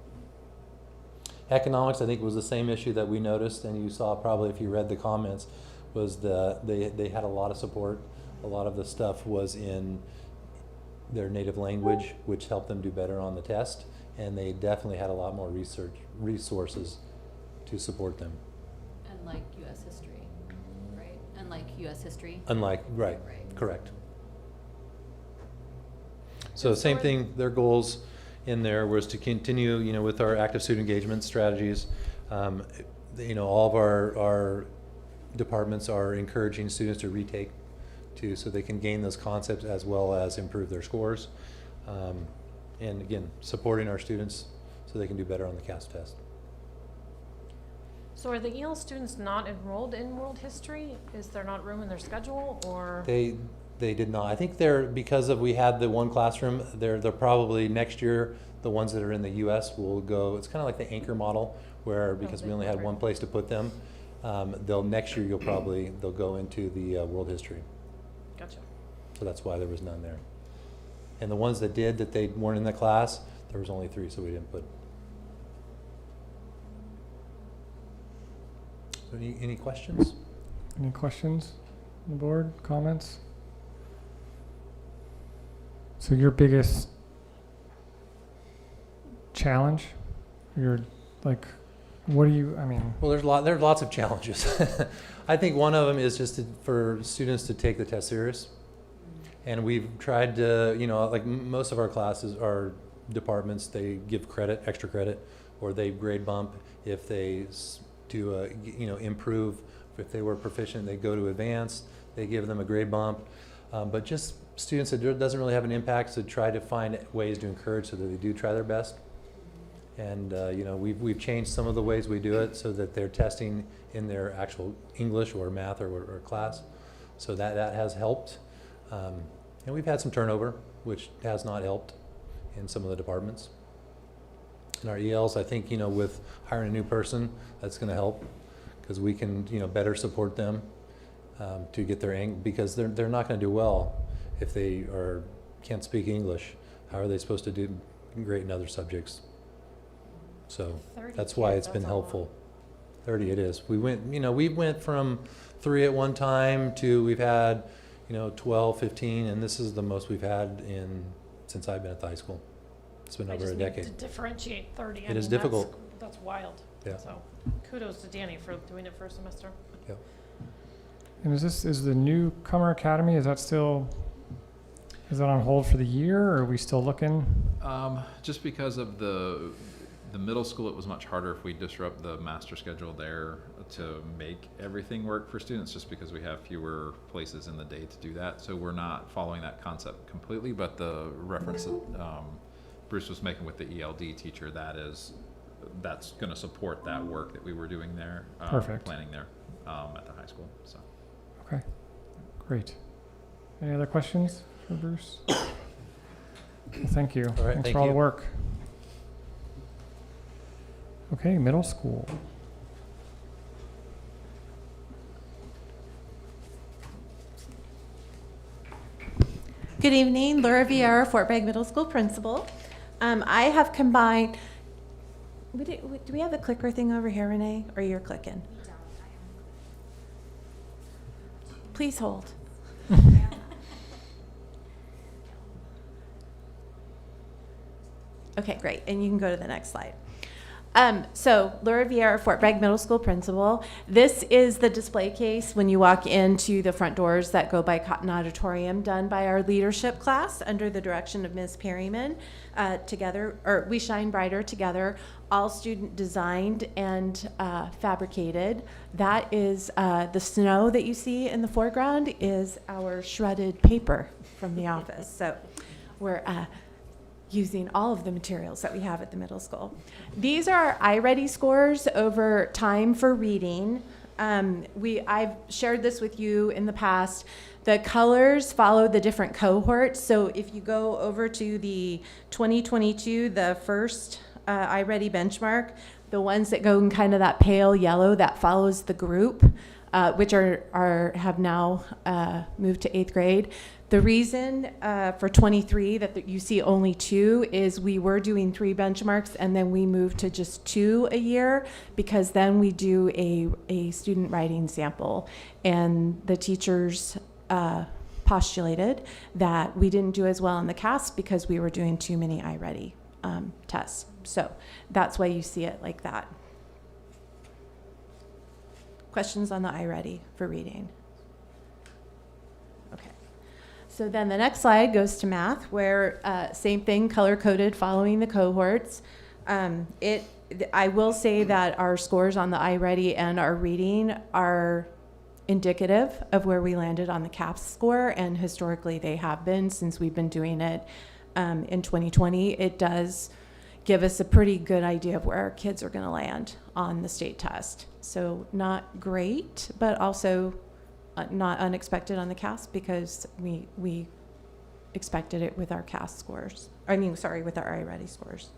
S11: Economics, I think, was the same issue that we noticed, and you saw probably if you read the comments, was they had a lot of support. A lot of the stuff was in their native language, which helped them do better on the test, and they definitely had a lot more resources to support them.
S7: Unlike U.S. history, right? Unlike U.S. history.
S11: Right,
S7: Right.
S11: correct. So
S3: And so
S11: same
S3: are-
S11: thing, their goals in there was to continue, with our active student engagement strategies. All of our departments are encouraging students to retake so they can gain those concepts as well as improve their scores. And again, supporting our students so they can do better on the CAS test.
S3: So are the EL students not enrolled in world history? Is there not room in their schedule, or?
S11: They did not. I think we had the one classroom, they're probably next year, the ones that are in the US will go, it's kind of like the anchor model where, because we only had one place to put them, next year they'll go into the world history.
S3: Gotcha.
S11: So that's why there was none there. And the ones that they weren't in the class, there was only 3, so we didn't put. So any questions?
S1: Any questions on the board, comments? So your biggest challenge, what do you,
S11: Well, there's lots of challenges. I think one of them is just for students to take the test serious. And we've tried to, like most of our classes, our departments, they give extra credit, or they grade bump if they do improve. If they were proficient, they go to advanced, they give them a grade bump. But just students that doesn't really have an impact, so try to find ways to encourage so that they do try their best. And we've changed some of the ways we do it so that they're testing in their actual English or math or class. So that has helped. And we've had some turnover, which has not helped in some of the departments. And our ELs, I think, with hiring a new person, that's going to help because we can, better support them to get because they're not going to do well if they can't speak English. How are they supposed to do great in other subjects? So
S3: 30
S11: that's why
S3: kids,
S11: it's been
S3: that's a lot.
S11: helpful. 30 it is. We went from 3 at one time to we've had, 12, 15, and this is the most we've had since I've been at the high school. It's been over a decade.
S3: To differentiate 30.
S11: It is difficult.
S3: That's wild.
S11: Yeah.
S3: So kudos to Danny for doing it for a semester.
S11: Yep.
S1: and is the newcomer academy, is that on hold for the year, or are we still looking?
S2: Just because of the middle school, it was much harder if we disrupt the master schedule there to make everything work for students, just because we have fewer places in the day to do that. So we're not following that concept completely, but the reference that Bruce was making with the ELD teacher, that's going to support that work that we were doing there,
S1: Perfect.
S2: planning there. at the high school, so.
S1: Okay, great. Any other questions for Bruce? Well, thank you.
S11: All right,
S1: Thanks
S11: thank
S1: for all the
S11: you.
S1: work. Okay, middle school.
S12: Good evening, Laura Vieira, Fort Bragg Middle School principal. I have combined, do we have the clicker thing over here, Renee, or you're clicking? Please hold. Okay, great, and you can go to the next slide. So Laura Vieira, Fort Bragg Middle School principal. This is the display case when you walk into the front doors that go by Cotton Auditorium, done by our leadership class under the direction of Ms. Perryman. We shine brighter together, all student designed and fabricated. That is the snow that you see in the foreground is our shredded paper from the office. So we're using all of the materials that we have at the middle school. These are our iReady scores over time for reading. I've shared this with you in the past. The colors follow the different cohorts. So if you go over to the 2022, the first iReady benchmark, the ones that go in kind of that pale yellow, that follows the group, which have now moved to 8th grade. The reason for 23 that you see only 2 is we were doing 3 benchmarks and then we moved to just 2 a year because then we do a student writing sample. And the teachers postulated that we didn't do as well in the CAS because we were doing too many iReady tests. So that's why you see it like that. Questions on the iReady for reading? Okay. So then the next slide goes to math, where same thing, color-coded, following the cohorts. I will say that our scores on the iReady and our reading are indicative of where we landed on the CAPS score, and historically they have been since we've been doing it in 2020. It does give us a pretty good idea of where our kids are going to land on the state test. So not great, but also not unexpected on the CAS because we expected it with our CAS scores. With our iReady scores.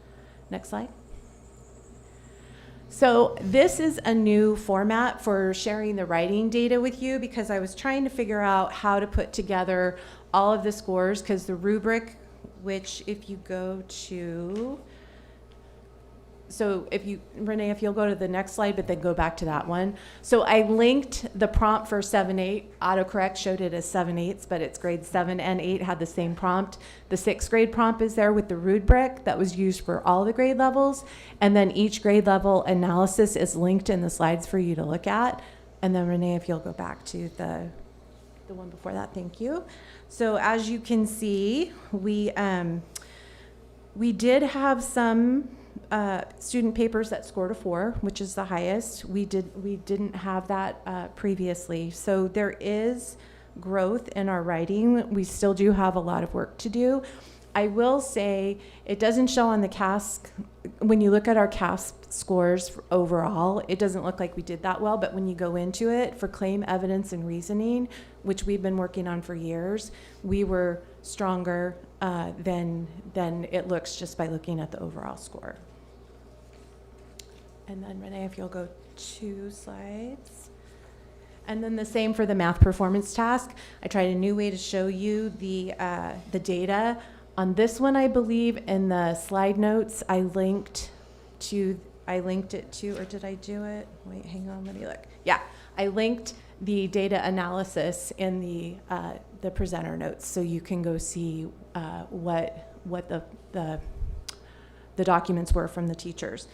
S12: Next slide. So this is a new format for sharing the writing data with you because I was trying to figure out how to put together all of the scores because the rubric, which if you go to, so Renee, if you'll go to the next slide, but then go back to that one. So I linked the prompt for 7-8. Autocorrect showed it as 7/8, but it's grade 7 and 8 had the same prompt. The 6th grade prompt is there with the rubric that was used for all the grade levels. And then each grade level analysis is linked in the slides for you to look at. And then Renee, if you'll go back to the one before that, thank you. So as you can see, we did have some student papers that scored a 4, which is the highest. We didn't have that previously. So there is growth in our writing. We still do have a lot of work to do. I will say it doesn't show on the CAS. When you look at our CAS scores overall, it doesn't look like we did that well, but when you go into it for claim, evidence, and reasoning, which we've been working on for years, we were stronger than it looks just by looking at the overall score. And then Renee, if you'll go 2 slides. And then the same for the math performance task. I tried a new way to show you the data. On this one, I believe in the slide notes, I linked it to, or did I do it? Wait, hang on, let me look. Yeah, I linked the data analysis in the presenter notes, so you can go see what the documents were from the teachers.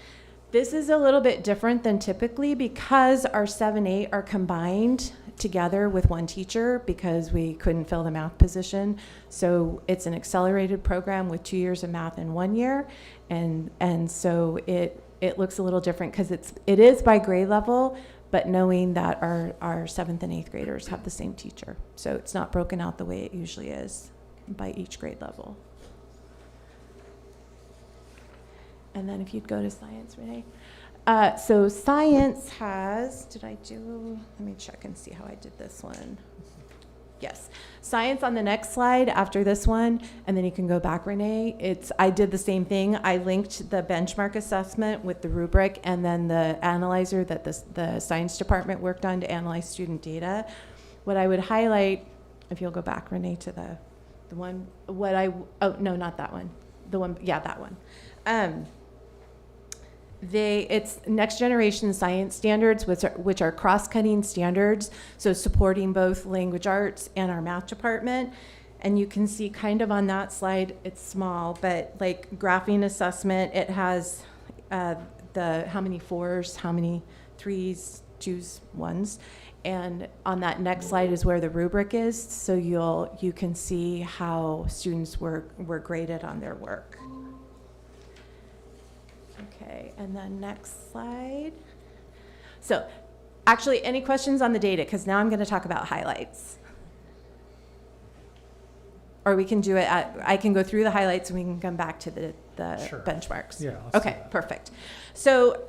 S12: This is a little bit different than typically because our 7-8 are combined together with one teacher because we couldn't fill the math position. So it's an accelerated program with 2 years of math in 1 year. And so it looks a little different because it is by grade level, but knowing that our 7th and 8th graders have the same teacher. So it's not broken out the way it usually is by each grade level. And then if you'd go to science, Renee. So science has, let me check and see how I did this one. Yes, science on the next slide after this one, and then you can go back, Renee. I did the same thing. I linked the benchmark assessment with the rubric and then the analyzer that the science department worked on to analyze student data. What I would highlight, if you'll go back, Renee, to the one, no, not that one. The one, yeah, that one. It's next generation science standards, which are cross-cutting standards, so supporting both language arts and our math department. And you can see kind of on that slide, it's small, but like graphing assessment, it has how many 4s, how many 3s, 2s, 1s. And on that next slide is where the rubric is, so you can see how students were graded on their work. Okay, and then next slide. So actually, any questions on the data? Because now I'm going to talk about highlights. Or we can do it I can go through the highlights and we can come back to the
S1: Sure.
S12: benchmarks.
S1: Yeah, let's do
S12: Okay,
S1: that.
S12: perfect. So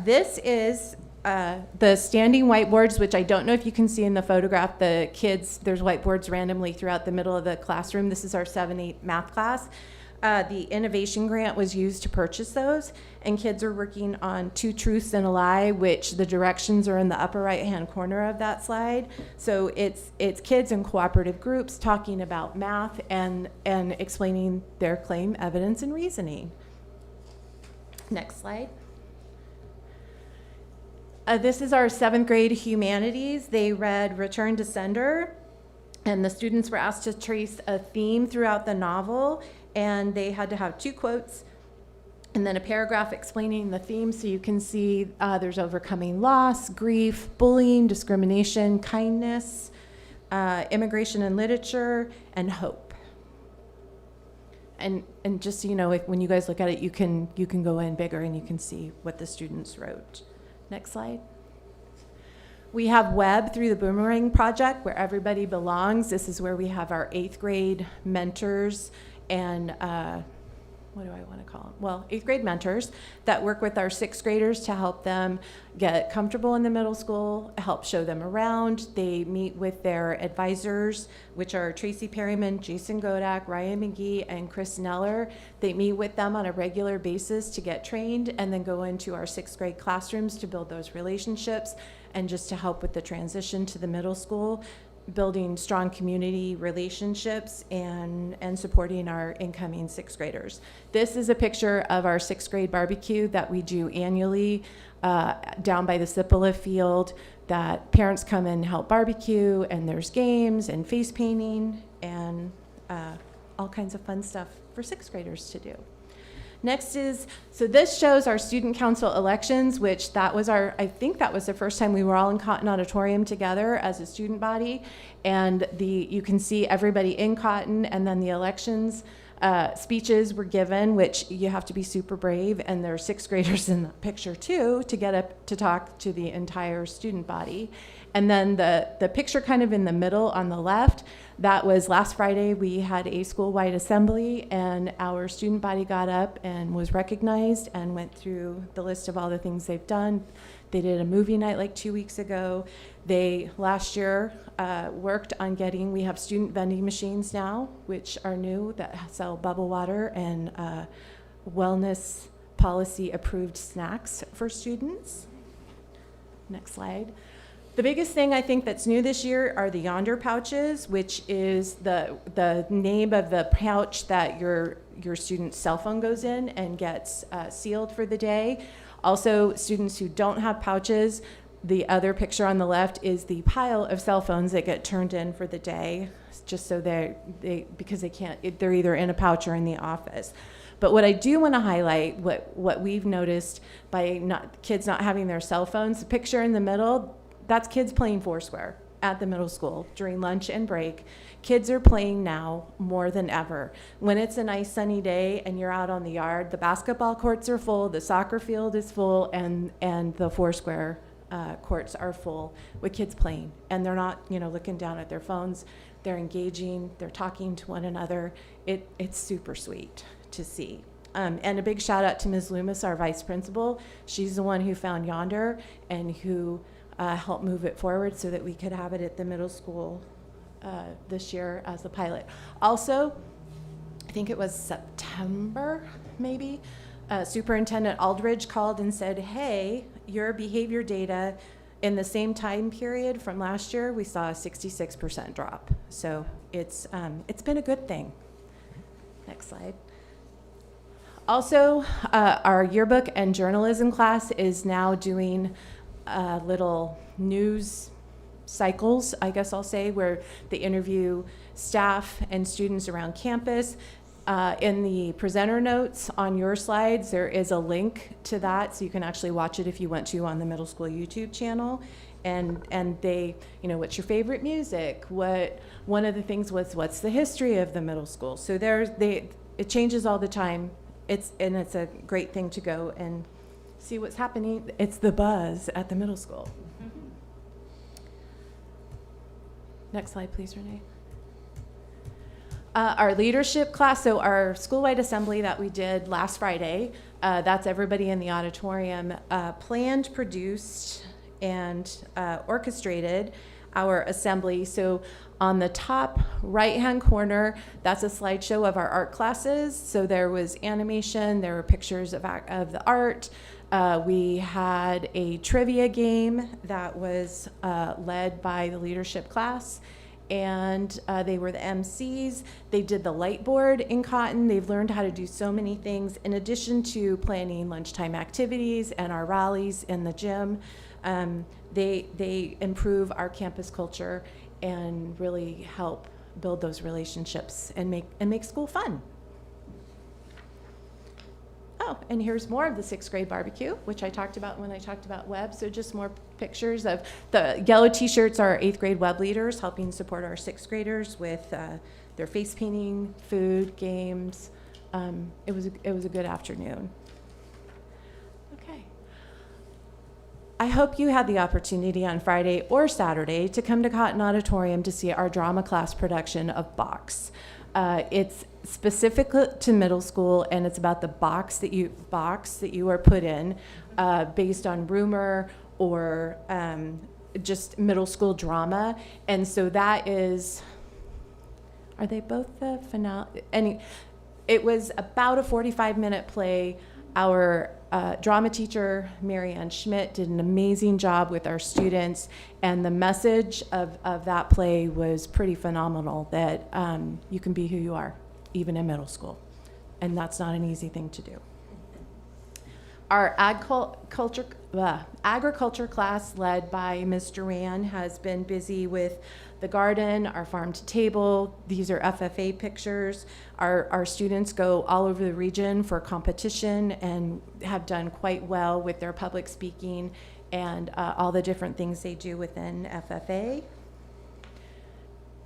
S12: this is the standing whiteboards, which I don't know if you can see in the photograph. The kids, there's whiteboards randomly throughout the middle of the classroom. This is our 7-8 math class. The innovation grant was used to purchase those, and kids are working on 2 truths and a lie, which the directions are in the upper right-hand corner of that slide. So it's kids in cooperative groups talking about math and explaining their claim, evidence, and reasoning. Next slide. This is our 7th grade humanities. They read Return to Sender, and the students were asked to trace a theme throughout the novel, and they had to have 2 quotes and then a paragraph explaining the theme. So you can see there's overcoming loss, grief, bullying, discrimination, kindness, immigration and literature, and hope. And just so you know, when you guys look at it, you can go in bigger and you can see what the students wrote. Next slide. We have Web through the Boomerang Project, where everybody belongs. This is where we have our 8th grade mentors and what do I want to call them? Well, 8th grade mentors that work with our 6th graders to help them get comfortable in the middle school, help show them around. They meet with their advisors, which are Tracy Perryman, Jason Godak, Ryan McGee, and Chris Neller. They meet with them on a regular basis to get trained and then go into our 6th grade classrooms to build those relationships and just to help with the transition to the middle school, building strong community relationships and supporting our incoming 6th graders. This is a picture of our 6th grade barbecue that we do annually down by the Cipolla field, that parents come and help barbecue, and there's games and face painting and all kinds of fun stuff for 6th graders to do. Next is, so this shows our student council elections, which I think that was the first time we were all in Cotton Auditorium together as a student body. And you can see everybody in Cotton, and then the elections speeches were given, which you have to be super brave. And there are 6th graders in the picture too, to get up to talk to the entire student body. And then the picture kind of in the middle on the left, that was last Friday. We had a school-wide assembly, and our student body got up and was recognized and went through the list of all the things they've done. They did a movie night like 2 weeks ago. They, last year, worked on we have student vending machines now, which are new, that sell bubble water and wellness policy approved snacks for students. Next slide. The biggest thing I think that's new this year are the Yonder pouches, which is the name of the pouch that your student's cell phone goes in and gets sealed for the day. Also, students who don't have pouches, the other picture on the left is the pile of cell phones that get turned in for the day, just so because they can't, they're either in a pouch or in the office. But what I do want to highlight, what we've noticed by kids not having their cell phones, the picture in the middle, that's kids playing Foursquare at the middle school during lunch and break. Kids are playing now more than ever. When it's a nice sunny day and you're out on the yard, the basketball courts are full, the soccer field is full, and the Foursquare courts are full with kids playing. And they're not, looking down at their phones. They're engaging, they're talking to one another. It's super sweet to see. And a big shout out to Ms. Loomis, our vice principal. She's the one who found Yonder and who helped move it forward so that we could have it at the middle school this year as a pilot. Also, I think it was September, maybe, Superintendent Aldridge called and said, hey, your behavior data in the same time period from last year, we saw a 66% drop. So it's been a good thing. Next slide. Also, our yearbook and journalism class is now doing little news cycles, I guess I'll say, where they interview staff and students around campus. In the presenter notes on your slides, there is a link to that, so you can actually watch it if you want to on the middle school YouTube channel. And they, you know, what's your favorite music? One of the things was, what's the history of the middle school? So it changes all the time. It's a great thing to go and see what's happening. It's the buzz at the middle school. Next slide, please, Renee. Our leadership class, so our school-wide assembly that we did last Friday, that's everybody in the auditorium, planned, produced, and orchestrated our assembly. So on the top right-hand corner, that's a slideshow of our art classes. So there was animation, there were pictures of the art. We had a trivia game that was led by the leadership class, and they were the MCs. They did the light board in cotton. They've learned how to do so many things in addition to planning lunchtime activities and our rallies in the gym. They improve our campus culture and really help build those relationships and make school fun. Oh, and here's more of the 6th grade barbecue, which I talked about when I talked about web. So just more pictures of the yellow t-shirts are our 8th grade web leaders helping support our 6th graders with their face painting, food, games. It was a good afternoon. Okay. I hope you had the opportunity on Friday or Saturday to come to Cotton Auditorium to see our drama class production of Box. It's specific to middle school, and it's about the box that you are put in based on rumor or just middle school drama. And so that is, are they both the finale? It was about a 45-minute play. Our drama teacher, Mary Ann Schmidt, did an amazing job with our students, and the message of that play was pretty phenomenal, that you can be who you are, even in middle school, and that's not an easy thing to do. Our agriculture class, led by Ms. Duran, has been busy with the garden, our farm to table. These are FFA pictures. Our students go all over the region for competition and have done quite well with their public speaking and all the different things they do within FFA.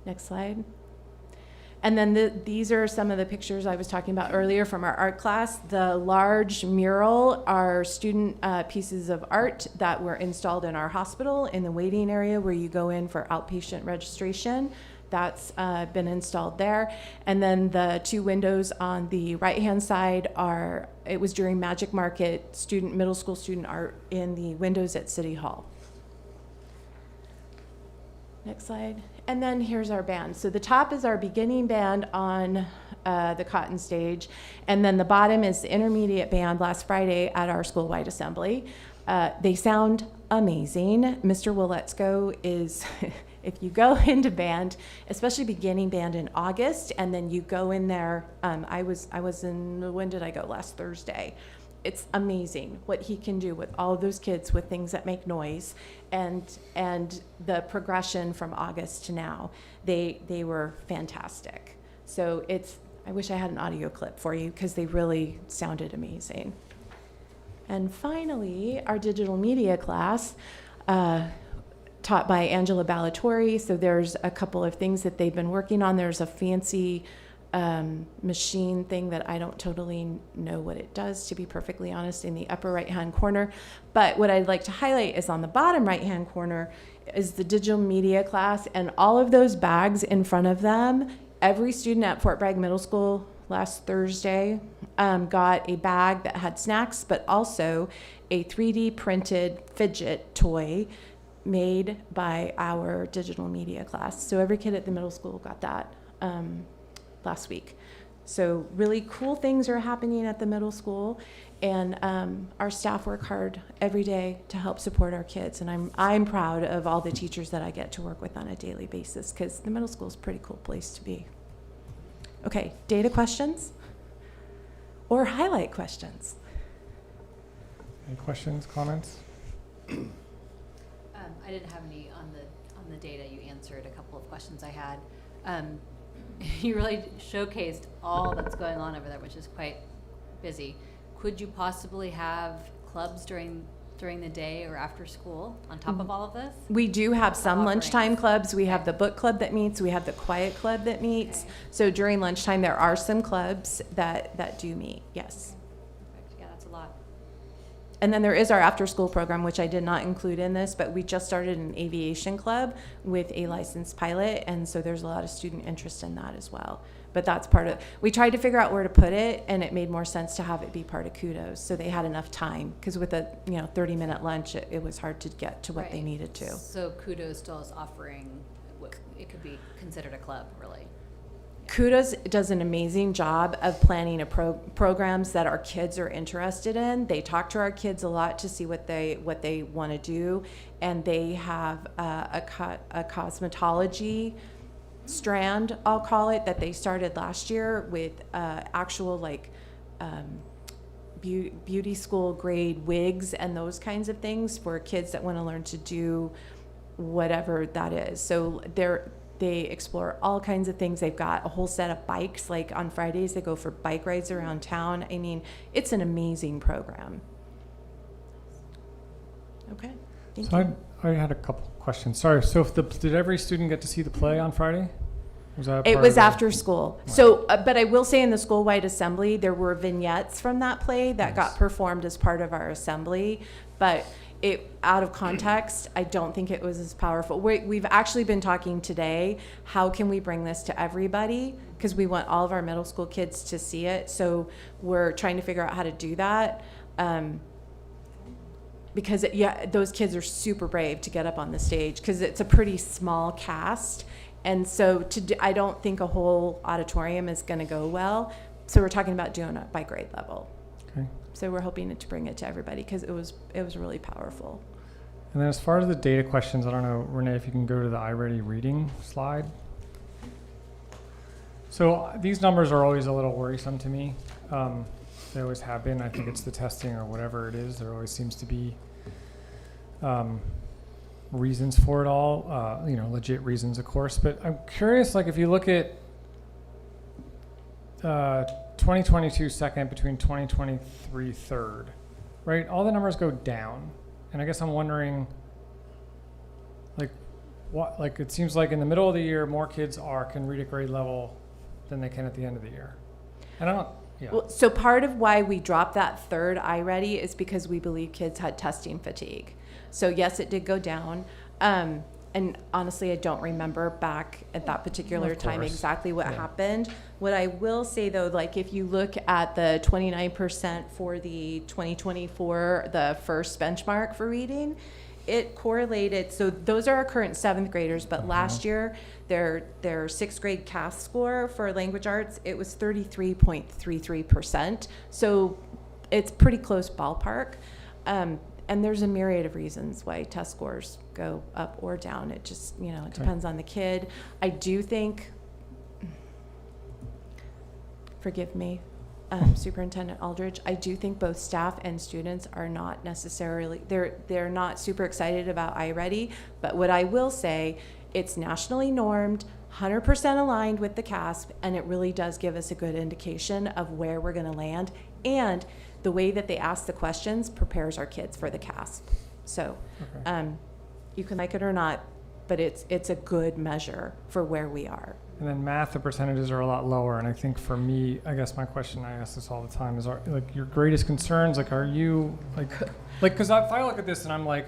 S12: Next slide. And then these are some of the pictures I was talking about earlier from our art class. The large mural are student pieces of art that were installed in our hospital in the waiting area where you go in for outpatient registration. That's been installed there. And then the 2 windows on the right-hand side it was during Magic Market middle school student art in the windows at City Hall. Next slide. And then here's our band. So the top is our beginning band on the Cotton stage, and then the bottom is the intermediate band last Friday at our school-wide assembly. They sound amazing. Mr. Wiletsko is, if you go into band, especially beginning band in August, and then you go in there, when did I go? Last Thursday. It's amazing what he can do with all of those kids with things that make noise, and the progression from August to now. They were fantastic. So I wish I had an audio clip for you because they really sounded amazing. And finally, our digital media class, taught by Angela Ballatori. So there's a couple of things that they've been working on. There's a fancy machine thing that I don't totally know what it does, to be perfectly honest, in the upper right-hand corner. But what I'd like to highlight is on the bottom right-hand corner is the digital media class, and all of those bags in front of them, every student at Fort Bragg Middle School last Thursday, got a bag that had snacks, but also a 3D printed fidget toy made by our digital media class. So every kid at the middle school got that last week. So really cool things are happening at the middle school, and our staff work hard every day to help support our kids. And I'm proud of all the teachers that I get to work with on a daily basis, because the middle school is a pretty cool place to be. Okay, data questions or highlight questions?
S1: Any questions, comments?
S7: I didn't have any on the data. You answered a couple of questions I had. You really showcased all that's going on over there, which is quite busy. Could you possibly have clubs during the day or after school on top of all of this?
S12: We do have some
S7: Offerings.
S12: lunchtime clubs. We have the book club that meets. We have the quiet club that meets.
S7: Okay.
S12: So during lunchtime, there are some clubs that do meet, yes.
S7: Perfect. Yeah, that's a lot.
S12: And then there is our after-school program, which I did not include in this, but we just started an aviation club with a licensed pilot, and so there's a lot of student interest in that as well. But that's part of, we tried to figure out where to put it, and it made more sense to have it be part of Kudos, so they had enough time, because with a 30-minute lunch, it was hard to get to what they
S7: Right.
S12: needed to.
S7: So Kudos still is offering, it could be considered a club, really.
S12: Kudos does an amazing job of planning programs that our kids are interested in. They talk to our kids a lot to see what they want to do, and they have a cosmetology strand, I'll call it, that they started last year with actual beauty school grade wigs and those kinds of things for kids that want to learn to do whatever that is. So they explore all kinds of things. They've got a whole set of bikes. Like on Fridays, they go for bike rides around town. I mean, it's an amazing program. Okay, thank you.
S1: I had a couple questions. Sorry, so did every student get to see the play on Friday? Was that
S12: It
S1: part
S12: was
S1: of the-
S12: after school. So, but I will say in the school-wide assembly, there were vignettes from that play that got performed as part of our assembly, but out of context, I don't think it was as powerful. We've actually been talking today, how can we bring this to everybody? Because we want all of our middle school kids to see it. So we're trying to figure out how to do that. Because those kids are super brave to get up on the stage, because it's a pretty small cast. And so I don't think a whole auditorium is going to go well. So we're talking about doing it by grade level.
S1: Okay.
S12: So we're hoping to bring it to everybody, because it was really powerful.
S1: And then as far as the data questions, I don't know, Renee, if you can go to the iReady reading slide. So these numbers are always a little worrisome to me. They always have been. I think it's the testing or whatever it is. There always seems to be reasons for it all, legit reasons, of course. But I'm curious, if you look at 2022 second between 2023 third, right? All the numbers go down. And I guess I'm wondering, it seems like in the middle of the year, more kids can read at grade level than they can at the end of the year. And I don't, yeah.
S12: Well, so part of why we dropped that third iReady is because we believe kids had testing fatigue. So yes, it did go down. And honestly, I don't remember back at that particular time exactly what happened. What I will say though, if you look at the 29% for the 2024, the first benchmark for reading, it correlated. So those are our current 7th graders, but last year their 6th grade CAS score for language arts, it was 33.33%. So it's pretty close ballpark. And there's a myriad of reasons why test scores go up or down. It just, it depends on the kid. I do think, forgive me, Superintendent Aldridge, I do think both staff and students are not necessarily, they're not super excited about iReady, but what I will say, it's nationally normed, 100% aligned with the CASP, and it really does give us a good indication of where we're gonna land. And the way that they ask the questions prepares our kids for the CASP. So you can like it or not, but it's a good measure for where we are.
S1: And then math, the percentages are a lot lower. And I think for me, I guess my question, I ask this all the time, is your greatest concerns, are you because if I look at this and I'm like,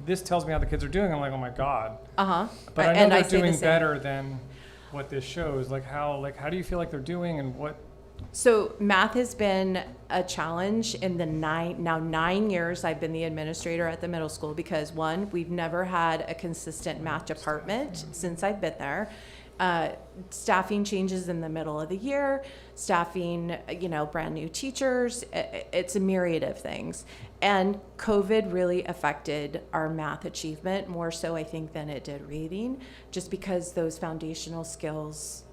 S1: this tells me how the kids are doing. I'm like, oh my God.
S12: Uh-huh.
S1: But I know they're doing better than what this shows. Like how do you feel like they're doing, and what?
S12: So math has been a challenge in the 9 years I've been the administrator at the middle school, because one, we've never had a consistent math department since I've been there. Staffing changes in the middle of the year, staffing, brand new teachers. It's a myriad of things. And COVID really affected our math achievement more so, I think, than it did reading, just because those foundational skills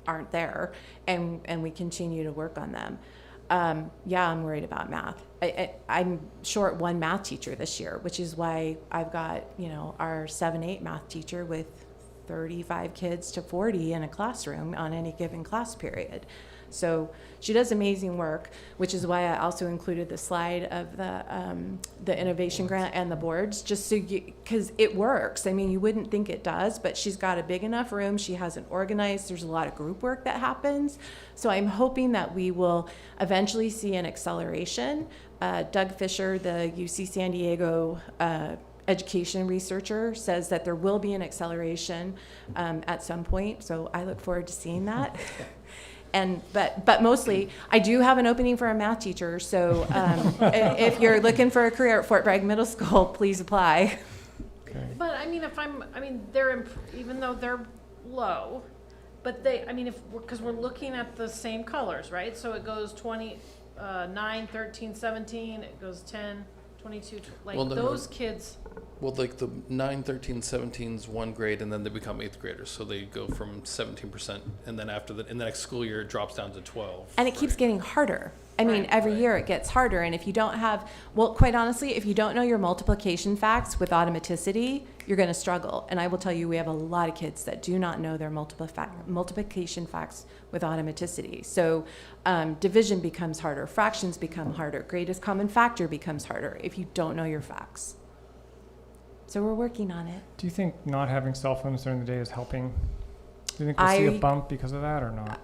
S12: aren't there, and we continue to work on them. Yeah, I'm worried about math. I'm short one math teacher this year, which is why I've got, our 7-8 math teacher with 35 kids to 40 in a classroom on any given class period. So she does amazing work, which is why I also included the slide of the innovation grant and the boards, just so because it works. I mean, you wouldn't think it does, but she's got a big enough room. She has it organized. There's a lot of group work that happens. So I'm hoping that we will eventually see an acceleration. Doug Fisher, the UC San Diego education researcher, says that there will be an acceleration at some point. So I look forward to seeing that. But mostly, I do have an opening for a math teacher. So if you're looking for a career at Fort Bragg Middle School, please apply.
S1: Okay.
S3: But they're even though they're low, but because we're looking at the same colors, right? So it goes 20, 9, 13, 17, it goes 10, 22, those kids.
S4: Well, like the 9, 13, 17's one grade, and then they become 8th graders. So they go from 17%, and then in the next school year, it drops down to 12.
S12: And it keeps getting harder. I mean, every year it gets harder. And if you don't have, quite honestly, if you don't know your multiplication facts with automaticity, you're going to struggle. And I will tell you, we have a lot of kids that do not know their multiplication facts with automaticity. So division becomes harder, fractions become harder, greatest common factor becomes harder if you don't know your facts. So we're working on it.
S1: Do you think not having cell phones during the day is helping? Do you think we'll see a bump because of that or not?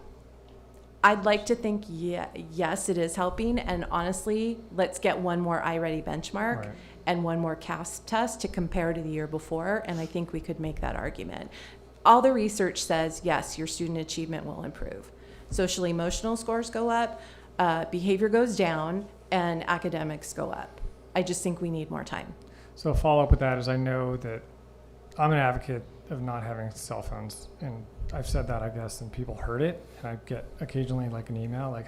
S12: I'd like to think, yes, it is helping. And honestly, let's get one more iReady benchmark and one more CASP test to compare to the year before. And I think we could make that argument. All the research says, yes, your student achievement will improve. Social emotional scores go up, behavior goes down, and academics go up. I just think we need more time.
S1: So a follow-up with that is I know that I'm an advocate of not having cell phones, and I've said that, I guess, and people heard it, and I get occasionally like an email like,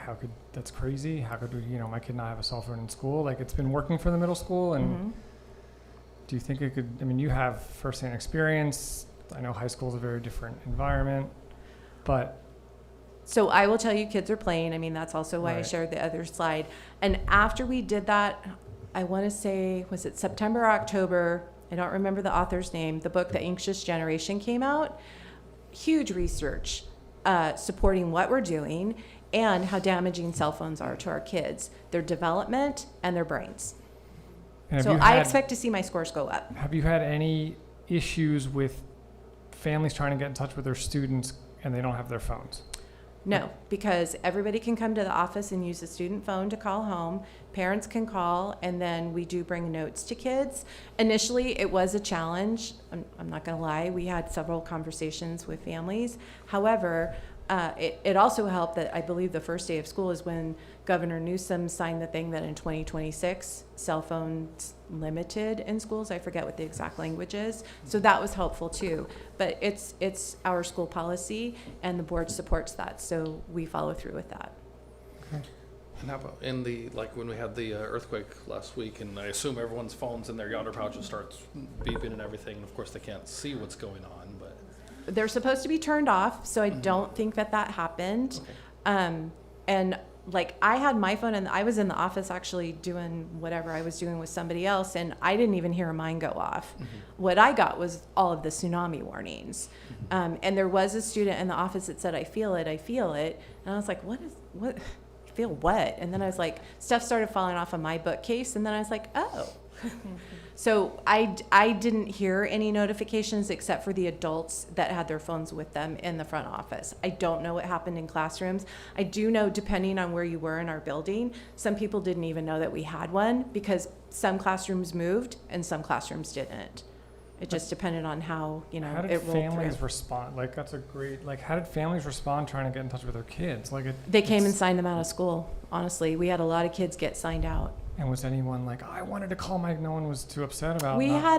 S1: that's crazy, how could we, my kid not have a cell phone in school? Like, it's been working for the middle school, and do you think it could, you have firsthand experience. I know high school is a very different environment, but.
S12: So I will tell you, kids are playing. That's also why I shared the other slide. And after we did that, I want to say, was it September or October? I don't remember the author's name. The book, The Anxious Generation, came out. Huge research supporting what we're doing and how damaging cell phones are to our kids, their development and their brains.
S1: And
S12: so I expect to see my scores go up.
S1: Have you had any issues with families trying to get in touch with their students and they don't have their phones?
S12: No, because everybody can come to the office and use a student phone to call home. Parents can call, and then we do bring notes to kids. Initially, it was a challenge. I'm not going to lie. We had several conversations with families. However, it also helped that I believe the first day of school is when Governor Newsom signed the thing that in 2026, cell phones limited in schools. I forget what the exact language is. So that was helpful too. But it's our school policy, and the board supports that. So we follow through with that.
S1: Okay.
S4: And how about when we had the earthquake last week, and I assume everyone's phones in their yonder pouches starts beeping and everything, and of course they can't see what's going on, but.
S12: They're supposed to be turned off, so I don't think that happened.
S4: Okay.
S12: And I had my phone, and I was in the office actually doing whatever I was doing with somebody else, and I didn't even hear mine go off. What I got was all of the tsunami warnings. And there was a student in the office that said, I feel it. And I was like, what? Feel what? And then I was like, stuff started falling off of my bookcase, and then I was like, oh. So I didn't hear any notifications except for the adults that had their phones with them in the front office. I don't know what happened in classrooms. I do know, depending on where you were in our building, some people didn't even know that we had one because some classrooms moved and some classrooms didn't. It just depended on how, you know,
S1: How did
S12: it rolled
S1: families
S12: through.
S1: respond? Like, that's a great, like, how did families respond trying to get in touch with their kids? Like,
S12: They came and
S1: it's-
S12: signed them out of school, honestly. We had a lot of kids get signed out.
S1: And was anyone like, I wanted to call Mike, no one was too upset about
S12: We
S1: not-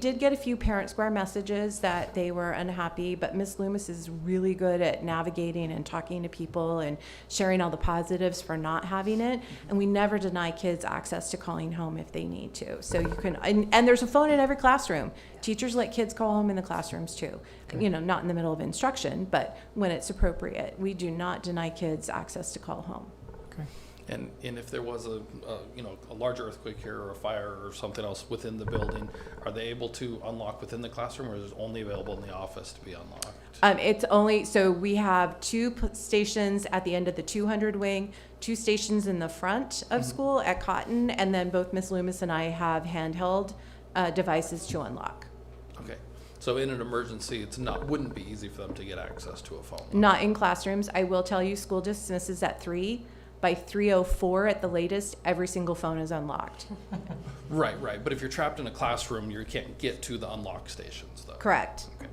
S12: did get a few Parent Square messages that they were unhappy, but Miss Loomis is really good at navigating and talking to people and sharing all the positives for not having it. And we never deny kids access to calling home if they need to. So you can, and there's a phone in every classroom. Teachers let kids call home in the classrooms too. You know, not in the middle of instruction, but when it's appropriate. We do not deny kids access to call home.
S1: Okay.
S4: And if there was a larger earthquake here or a fire or something else within the building, are they able to unlock within the classroom, or is it only available in the office to be unlocked?
S12: It's only, so we have two stations at the end of the 200 wing, 2 stations in the front of school at Cotton, and then both Miss Loomis and I have handheld devices to unlock.
S4: Okay, so in an emergency, wouldn't be easy for them to get access to a phone.
S12: Not in classrooms. I will tell you, school dismisses at 3. By 3:04 at the latest, every single phone is unlocked.
S4: Right. But if you're trapped in a classroom, you can't get to the unlock stations, though.
S12: Correct.
S4: Okay.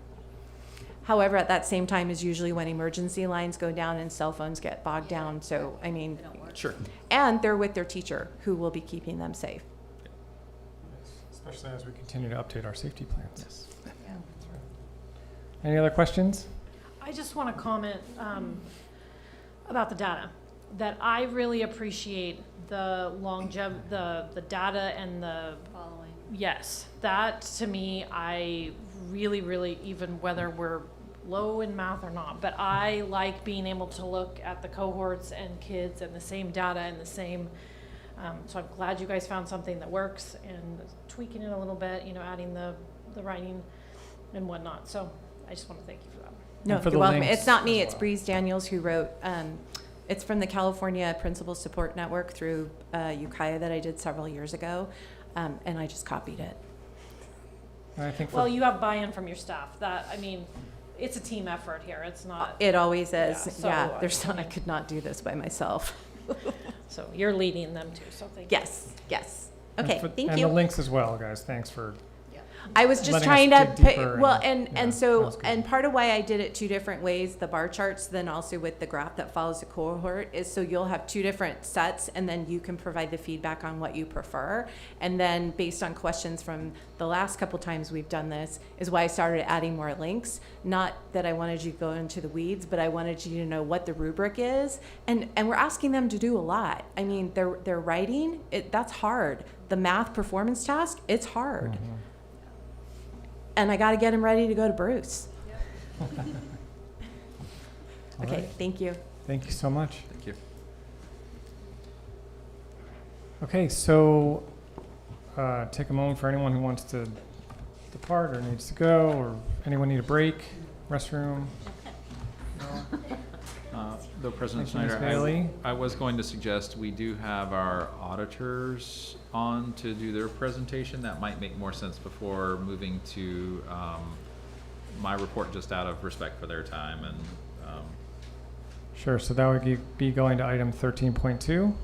S12: However, at that same time is usually when emergency lines go down and cell phones get bogged down. So, I mean,
S7: They don't work.
S4: Sure.
S12: and they're with their teacher who will be keeping them safe.
S1: Especially as we continue to update our safety plans.
S4: Yes.
S1: Any other questions?
S3: I just want to comment about the data, that I really appreciate the longevity, the data and the,
S7: Following.
S3: yes, that to me, I really, really, even whether we're low in math or not, but I like being able to look at the cohorts and kids and the same data and the same, so I'm glad you guys found something that works and tweaking it a little bit, you know, adding the writing and whatnot. So I just want to thank you for that.
S12: No,
S1: And for
S12: you're
S1: the
S12: welcome.
S1: links
S12: It's not me,
S1: as
S12: it's
S1: well.
S12: Breeze Daniels who wrote, it's from the California Principal Support Network through Ukiah that I did several years ago, and I just copied it.
S1: I think for
S3: Well, you have buy-in from your staff. That, I mean, it's a team effort here. It's not,
S12: It always
S3: Yeah,
S12: is.
S3: so,
S12: Yeah,
S3: I
S12: there's not, I
S3: mean-
S12: could not do this by myself.
S3: so you're leading them too, so thank you.
S12: Yes.
S1: and
S12: Okay,
S1: for-
S12: thank
S1: And
S12: you.
S1: the links as well, guys. Thanks for,
S12: I was just
S1: letting
S12: trying
S1: us
S12: to
S1: dig
S12: put,
S1: deeper
S12: well,
S1: and- yeah,
S12: and
S1: that
S12: so,
S1: was good.
S12: and part of why I did it 2 different ways, the bar charts, then also with the graph that follows the cohort, is so you'll have 2 different sets, and then you can provide the feedback on what you prefer. And then based on questions from the last couple times we've done this, is why I started adding more links. Not that I wanted you to go into the weeds, but I wanted you to know what the rubric is. And we're asking them to do a lot. I mean, they're writing, that's hard. The math performance task, it's hard.
S1: Mhm.
S12: And I got to get him ready to go to Bruce.
S1: All
S12: Okay,
S1: right.
S12: thank you.
S1: Thank you so much.
S2: Thank you.
S1: Okay, so take a moment for anyone who wants to depart or needs to go, or anyone need a break, restroom.
S2: Though President
S1: Thank you, Ms.
S2: Schneider,
S1: Bailey.
S2: I was going to suggest we do have our auditors on to do their presentation. That might make more sense before moving to my report, just out of respect for their time. And
S1: Sure, so that would be going to item 13.2.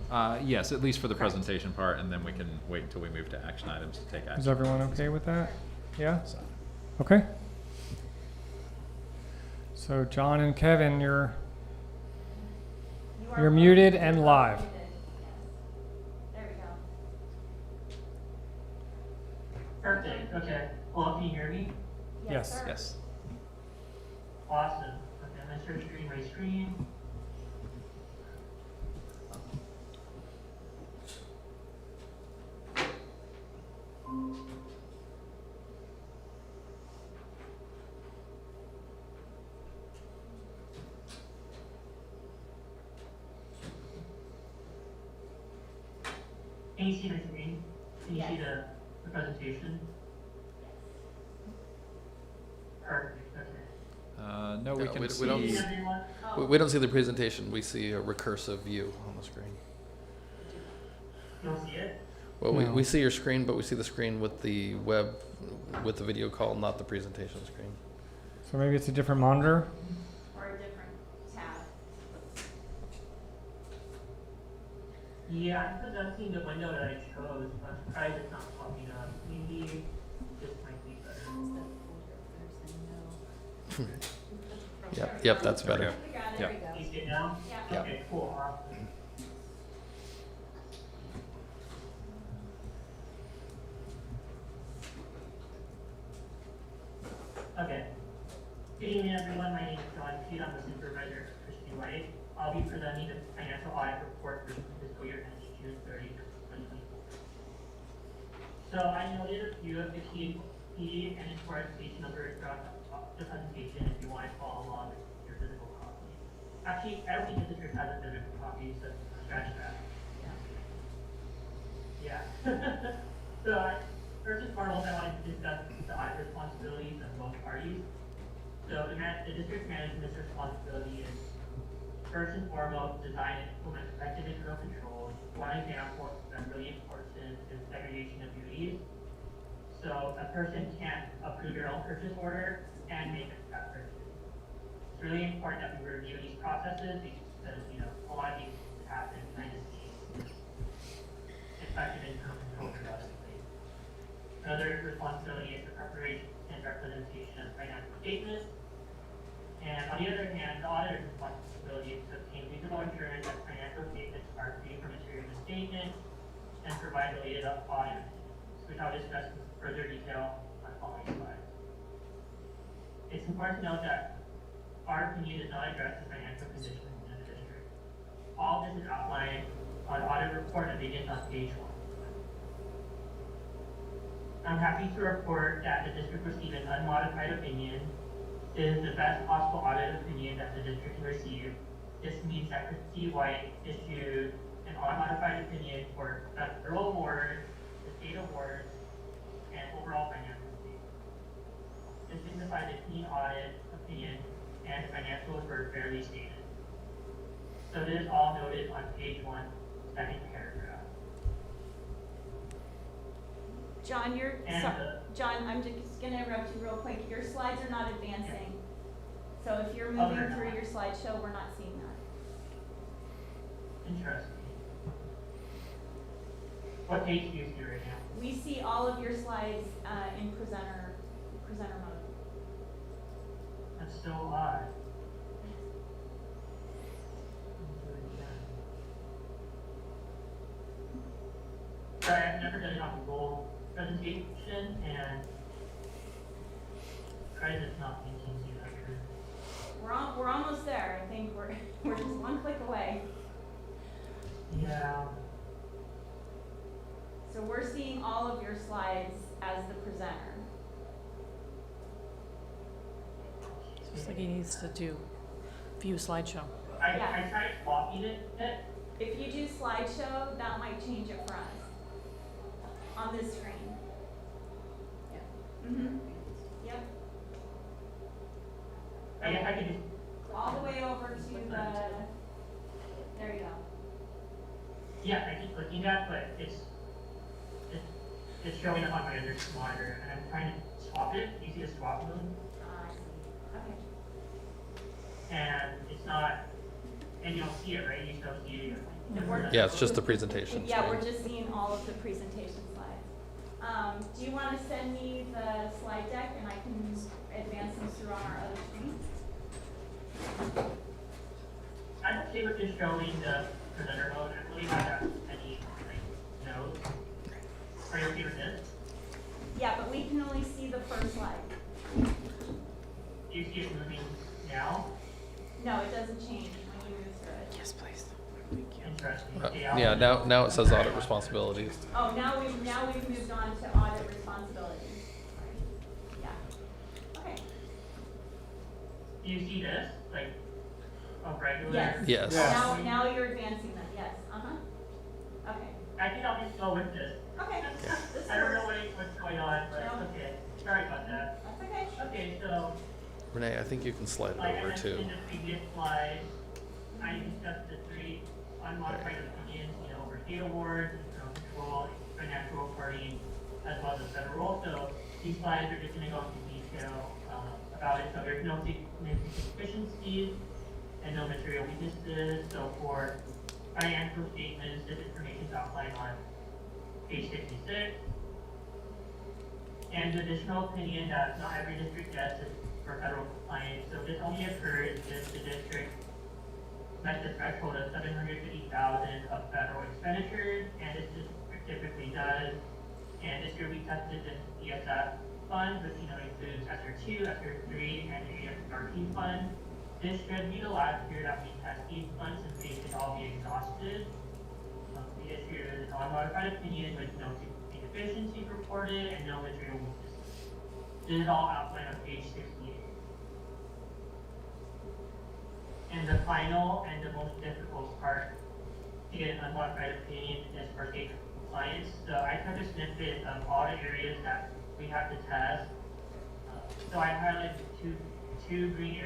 S2: yes, at least for the
S12: Correct.
S2: presentation part, and then we can wait until we move to action items to take action.
S1: Is everyone okay with that? Yeah? Okay. So John and Kevin, you're muted and live.
S12: There we go.
S13: Perfect, okay. Well, can you hear me?
S1: Yes.
S2: Yes.
S13: Awesome. Okay, I'm gonna start sharing my screen. Can you see my screen? Can you see the presentation? Perfect, okay.
S2: No, we
S4: Yeah,
S2: can
S4: we
S2: see.
S4: don't-
S13: Can everyone?
S4: We don't see the presentation, we see a recursive view on the screen.
S13: You don't see it?
S4: Well,
S1: No.
S4: we see your screen, but we see the screen with the with the video call, not the presentation screen.
S1: So maybe it's a different monitor?
S12: Or a different tab.
S13: Yeah, I'm presenting the window that I chose, but I'm surprised it's not popping up. Maybe this might be better.
S4: Yep, that's
S2: There we
S4: better.
S2: go.
S7: There we go.
S13: You see it now?
S4: Yeah.
S13: Okay, cool, awesome. Okay. Good evening, everyone. My name is John Pete. I'm the supervisor at Christie White. I'll be presenting the financial audit report for fiscal year ending June 30, 2024. So I noted a few of the key and important page numbers throughout the presentation if you want to follow along with your physical copy. Actually, I don't think the district has a physical copy, so scratch that. Yeah. So first and foremost, I wanted to discuss the audit responsibilities of both parties. So the district management's responsibility is first and foremost design and implement effective internal controls. One example that's really important is segregation of duties. So a person can't approve their own purchase order and make that purchase. It's really important that we review these processes because a lot of these happen behind the scenes. Effective internal control drastically. Another responsibility is the preparation and representation of financial statements. And on the other hand, the auditor's responsibility is to obtain reasonable assurance that financial statements are free from material misstatement and provide related audit, which I'll discuss in further detail on the following slides. It's important to note that our opinion does not address the financial condition in the district. All this is outlined on audit report that begins on page 1. I'm happy to report that the district received an unmodified opinion. It is the best possible audit opinion that the district can receive. This means that Christie White issued an unmodified opinion for the federal award, the state awards, and overall financial statement. This signifies a clean audit opinion and the financials were fairly stated. So this is all noted on page 1, second paragraph.
S5: John,
S13: And
S5: John, I'm just gonna interrupt you real quick. Your slides are not advancing. So if you're moving
S13: Okay.
S5: through your slideshow, we're not seeing that.
S13: interesting. What page do you see right now?
S5: We see all of your slides in presenter mode.
S13: That's so odd. Sorry, I've never done it on Google presentation and try this not thinking see if I can.
S5: We're almost there. I think we're just one click away.
S13: Yeah.
S5: So we're seeing all of your slides as the presenter.
S3: Looks like he needs to do view slideshow.
S13: I
S5: Yeah.
S13: tried copying it.
S5: If you do slideshow, that might change it for us on this screen. Mm-hmm. Yep.
S13: I guess I could just.
S5: All the way over to the. There you go.
S13: Yeah, I keep clicking that, but it's showing up on my other monitor, and I'm trying to swap it. You see the swap mode?
S5: I see. Okay.
S13: And it's not, and you don't see it, right? You still see it.
S4: Yeah, it's just the presentation.
S5: Yeah, we're just seeing all of the presentation slides. Do you want to send me the slide deck and I can advance them through on our other screen?
S13: I'm okay with just showing the presenter mode. I really don't have any notes. Are you okay with this?
S5: Yeah, but we can only see the first slide.
S13: Do you see it moving now?
S5: No, it doesn't change when you move through it.
S3: Yes, please.
S13: Interesting. Okay, I'll-
S4: Yeah, now it says audit responsibilities.
S5: Oh, now we've moved on to audit responsibilities. Yeah. Okay.
S13: Do you see this? Like a regular?
S5: Yes.
S4: Yes.
S5: Now you're advancing them. Yes. Okay.
S13: I think I'll just go with this.
S5: Okay. This
S13: I don't
S5: works.
S13: know what's going on, but
S5: No.
S13: okay. Sorry about that.
S5: That's okay.
S13: Okay, so
S4: Renee, I think you can slide it
S13: like I
S4: over
S13: mentioned
S4: too.
S13: in the previous slide, I discussed the 3 unmodified opinions, over state awards, internal control, financial reporting, as well as the federal. So these slides are just going to go into detail about it. So there's no significant deficiencies and no material weaknesses. So for financial statements, this information is outlined on page 66. And the additional opinion that not every district gets is for federal compliance. So this only occurs if the district met the threshold of 750,000 of federal expenditures, and this district typically does. And this year we tested the ESF fund, which includes ESSER 2, ESSER 3, and the AFRT fund. This should be the last year that we test these funds since they should all be exhausted. This year is a non-modified opinion with no deficiencies reported and no material weaknesses. This is all outlined on page 68. And the final and the most difficult part to get an unmodified opinion is for state compliance. So I took a snippet of all the areas that we have to test. So I highlighted two green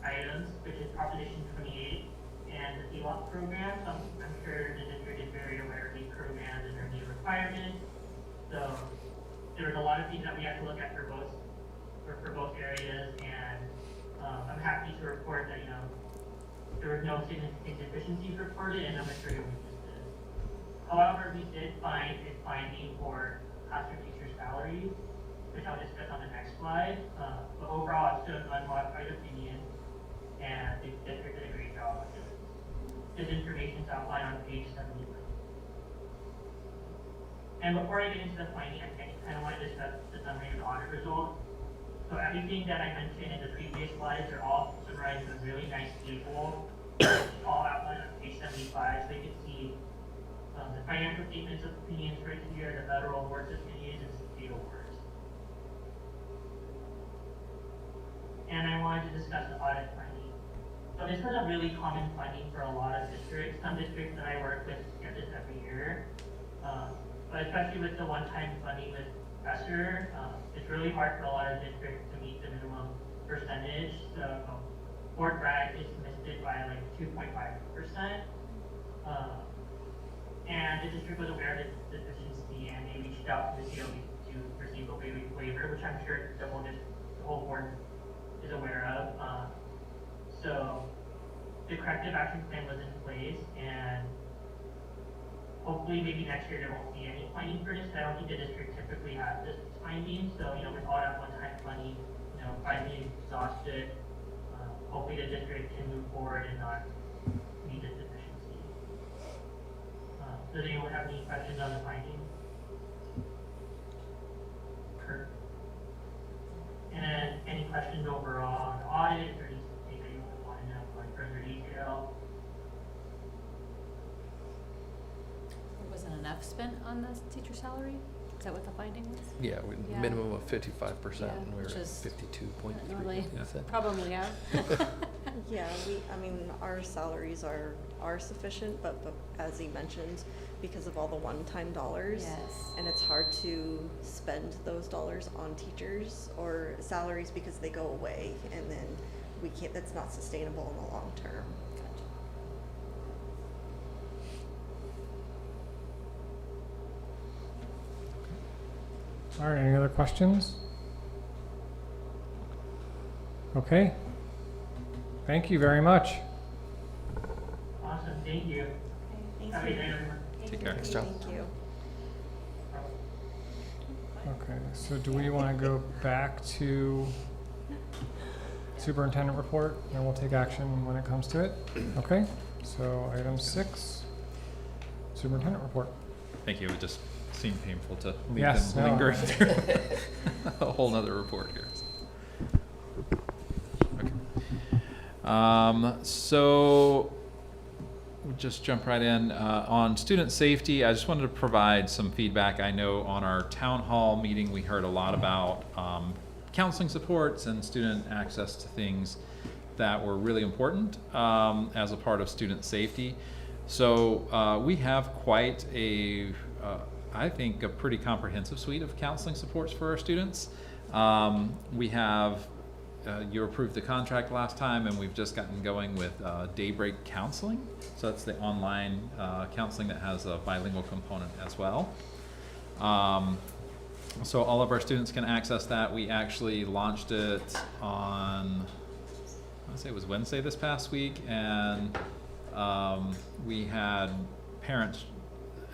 S13: items, which is Proposition 28 and the CELOC program. So I'm sure the district is very aware of these programs and their new requirements. So there was a lot of things that we have to look at for both areas, and I'm happy to report that there were no significant deficiencies reported and no material weaknesses. However, we did find a finding for classroom teacher salaries, which I'll discuss on the next slide. But overall, it's still an unmodified opinion, and the district did a great job with it. This information is outlined on page 71. And before I get into the finding, I kind of want to discuss the summary of the audit results. So everything that I mentioned in the previous slides are all summarized in a really nice table, all outlined on page 75, so you can see the financial statements of opinions right here, the federal awards opinions, and state awards. And I wanted to discuss the audit finding. So this is a really common finding for a lot of districts. Some districts that I work with get this every year. But especially with the one-time funding with ESSER, it's really hard for a lot of districts to meet the minimum percentage. So Fort Bragg is missed it by like 2.5%. And the district was aware of the deficiency, and they reached out to the COE to receive a waiver, which I'm sure the whole board is aware of. So the corrective action plan was in place, and hopefully maybe next year there won't be any finding for this. I don't think the district typically has this finding. So with all that one-time money, finally exhausted, hopefully the district can move forward and not meet this deficiency. Does anyone have any questions on the finding? Kurt? And then any questions overall on the audit, or just anything you want to know in further detail?
S7: Wasn't enough spent on the teacher salary? Is that what the finding was?
S4: Yeah,
S7: Yeah.
S4: minimum of 55%,
S7: Yeah,
S4: and we were
S7: which
S4: at
S7: is
S4: 52.3.
S7: Normally,
S4: Yeah.
S7: probably have.
S14: Yeah, our salaries are sufficient, but as he mentioned, because of all the one-time dollars.
S7: Yes.
S14: And it's hard to spend those dollars on teachers or salaries because they go away, and then that's not sustainable in the long term.
S1: All right, any other questions? Okay. Thank you very much.
S13: Awesome, thank you.
S14: Thank
S13: Have a
S14: you.
S13: good day, everyone.
S2: Take care.
S4: Thanks, John.
S14: Thank you.
S1: Okay, so do we want to go back to superintendent report, and we'll take action when it comes to it? Okay, so item 6, superintendent report.
S2: Thank you. It just seemed painful to leave
S1: Yes,
S2: them
S1: no.
S2: lingering through a whole nother report here. Okay. So we'll just jump right in on student safety. I just wanted to provide some feedback. I know on our town hall meeting we heard a lot about counseling supports and student access to things that were really important as a part of student safety. So we have quite a I think a pretty comprehensive suite of counseling supports for our students. We have, you approved the contract last time, and we've just gotten going with Daybreak Counseling. So that's the online counseling that has a bilingual component as well. So all of our students can access that. We actually launched it on, I want to say it was Wednesday this past week, and we had parents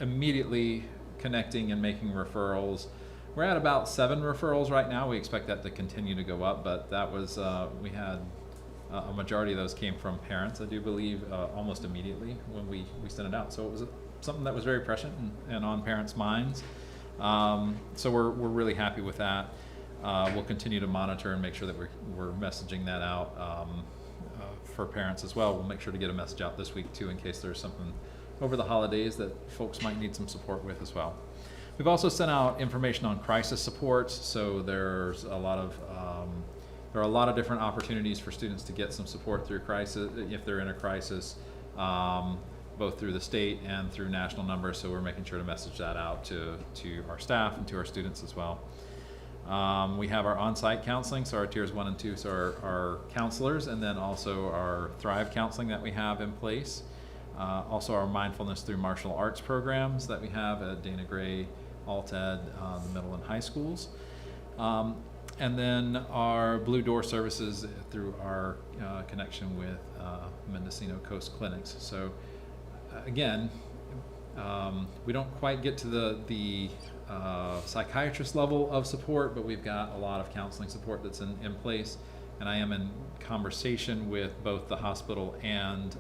S2: immediately connecting and making referrals. We're at about 7 referrals right now. We expect that to continue to go up, but that was, we had a majority of those came from parents, I do believe, almost immediately when we sent it out. So it was something that was very prescient and on parents' minds. So we're really happy with that. We'll continue to monitor and make sure that we're messaging that out for parents as well. We'll make sure to get a message out this week too, in case there's something over the holidays that folks might need some support with as well. We've also sent out information on crisis supports. So there's a lot of there are a lot of different opportunities for students to get some support through crisis if they're in a crisis, both through the state and through national numbers. So we're making sure to message that out to our staff and to our students as well. We have our on-site counseling, so our tiers 1 and 2, so our counselors, and then also our Thrive counseling that we have in place. Also our mindfulness through martial arts programs that we have at Dana Gray, Alted, the middle and high schools. And then our Blue Door services through our connection with Mendocino Coast Clinics. So again, we don't quite get to the psychiatrist level of support, but we've got a lot of counseling support that's in place. And I am in conversation with both the hospital and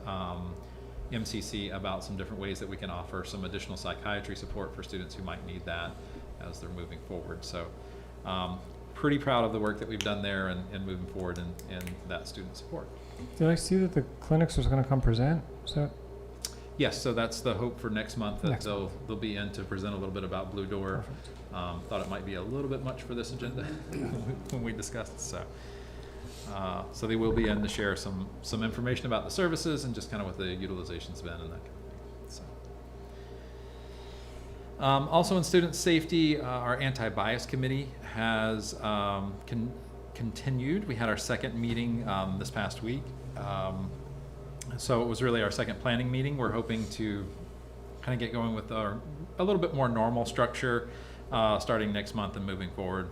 S2: MCC about some different ways that we can offer some additional psychiatry support for students who might need that as they're moving forward. So pretty proud of the work that we've done there and moving forward in that student support.
S1: Did I see that the clinics was going to come present? So
S2: Yes, so that's the hope for next month, that they'll be in to present a little bit about Blue Door. Thought it might be a little bit much for this agenda when we discussed, so they will be in to share some information about the services and just kind of what the utilization's been and that kind of thing. So. Also in student safety, our anti-bias committee has continued. We had our second meeting this past week. So it was really our second planning meeting. We're hoping to kind of get going with a little bit more normal structure starting next month and moving forward.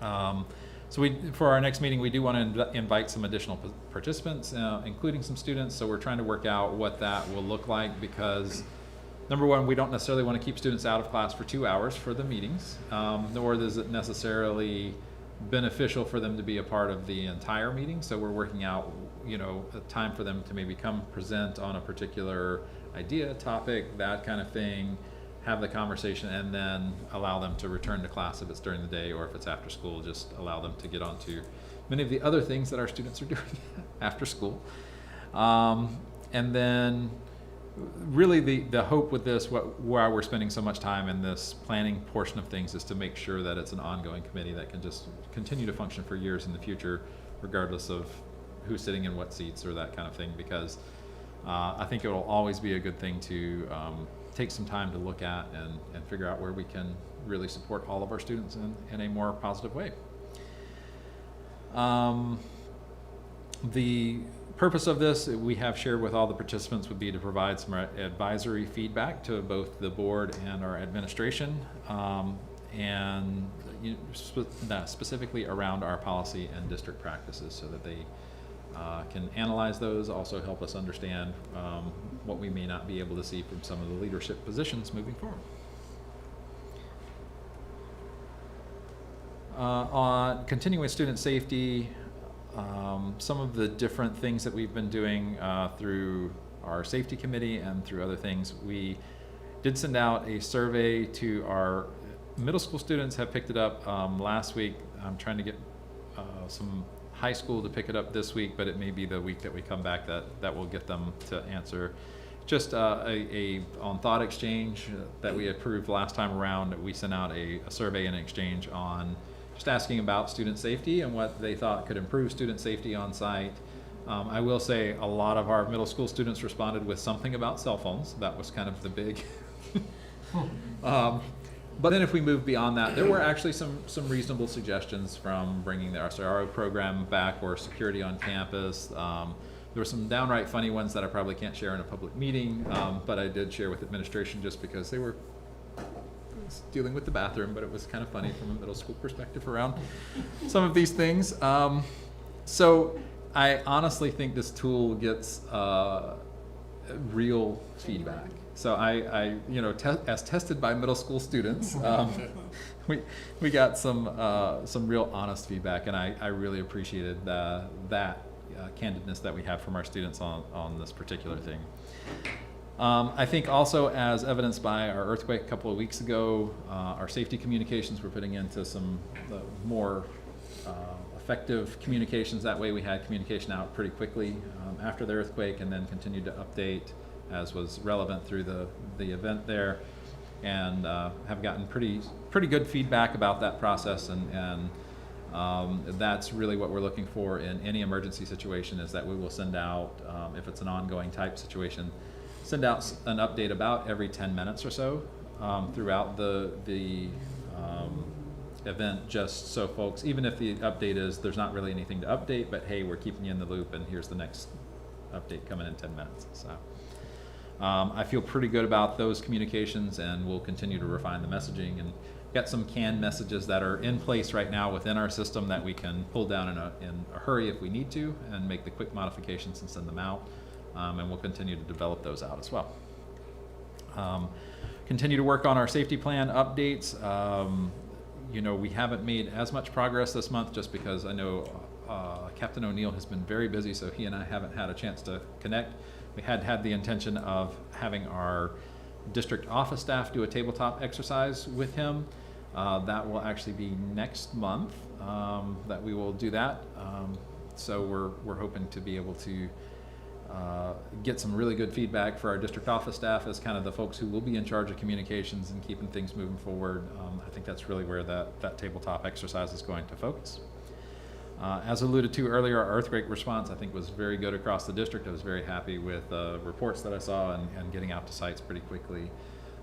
S2: So for our next meeting, we do want to invite some additional participants, including some students. So we're trying to work out what that will look like, because number one, we don't necessarily want to keep students out of class for 2 hours for the meetings, nor is it necessarily beneficial for them to be a part of the entire meeting. So we're working out, a time for them to maybe come present on a particular idea, topic, that kind of thing, have the conversation, and then allow them to return to class if it's during the day, or if it's after school, just allow them to get on to many of the other things that our students are doing after school. And then really the hope with this, why we're spending so much time in this planning portion of things, is to make sure that it's an ongoing committee that can just continue to function for years in the future, regardless of who's sitting in what seats or that kind of thing, because I think it will always be a good thing to take some time to look at and figure out where we can really support all of our students in a more positive way. The purpose of this, we have shared with all the participants, would be to provide some advisory feedback to both the board and our administration, and specifically around our policy and district practices, so that they can analyze those, also help us understand what we may not be able to see from some of the leadership positions moving forward. On continuing student safety, some of the different things that we've been doing through our safety committee and through other things, we did send out a survey to our middle school students. Have picked it up last week. I'm trying to get some high school to pick it up this week, but it may be the week that we come back that will get them to answer. Just a on thought exchange that we approved last time around. We sent out a survey and exchange on just asking about student safety and what they thought could improve student safety on site. I will say a lot of our middle school students responded with something about cell phones. That was kind of the big but then if we move beyond that, there were actually some reasonable suggestions, from bringing the SRO program back or security on campus. There were some downright funny ones that I probably can't share in a public meeting, but I did share with administration just because they were dealing with the bathroom, but it was kind of funny from a middle school perspective around some of these things. So I honestly think this tool gets real feedback. So I you know, as tested by middle school students, we got some real honest feedback, and I really appreciated that candidness that we have from our students on this particular thing. I think also, as evidenced by our earthquake a couple of weeks ago, our safety communications we're putting into some more effective communications. That way we had communication out pretty quickly after the earthquake, and then continued to update as was relevant through the event there, and have gotten pretty good feedback about that process, and that's really what we're looking for in any emergency situation, is that we will send out, if it's an ongoing type situation, send out an update about every 10 minutes or so throughout the event, just so folks, even if the update is there's not really anything to update, but hey, we're keeping you in the loop, and here's the next update coming in 10 minutes. So I feel pretty good about those communications, and we'll continue to refine the messaging, and got some canned messages that are in place right now within our system that we can pull down in a hurry if we need to, and make the quick modifications and send them out. And we'll continue to develop those out as well. Continue to work on our safety plan updates. You know, we haven't made as much progress this month, just because I know Captain O'Neill has been very busy, so he and I haven't had a chance to connect. We had the intention of having our district office staff do a tabletop exercise with him. That will actually be next month that we will do that. So we're hoping to be able to get some really good feedback for our district office staff as kind of the folks who will be in charge of communications and keeping things moving forward. I think that's really where that tabletop exercise is going to focus. As alluded to earlier, our earthquake response, I think, was very good across the district. I was very happy with reports that I saw and getting out to sites pretty quickly.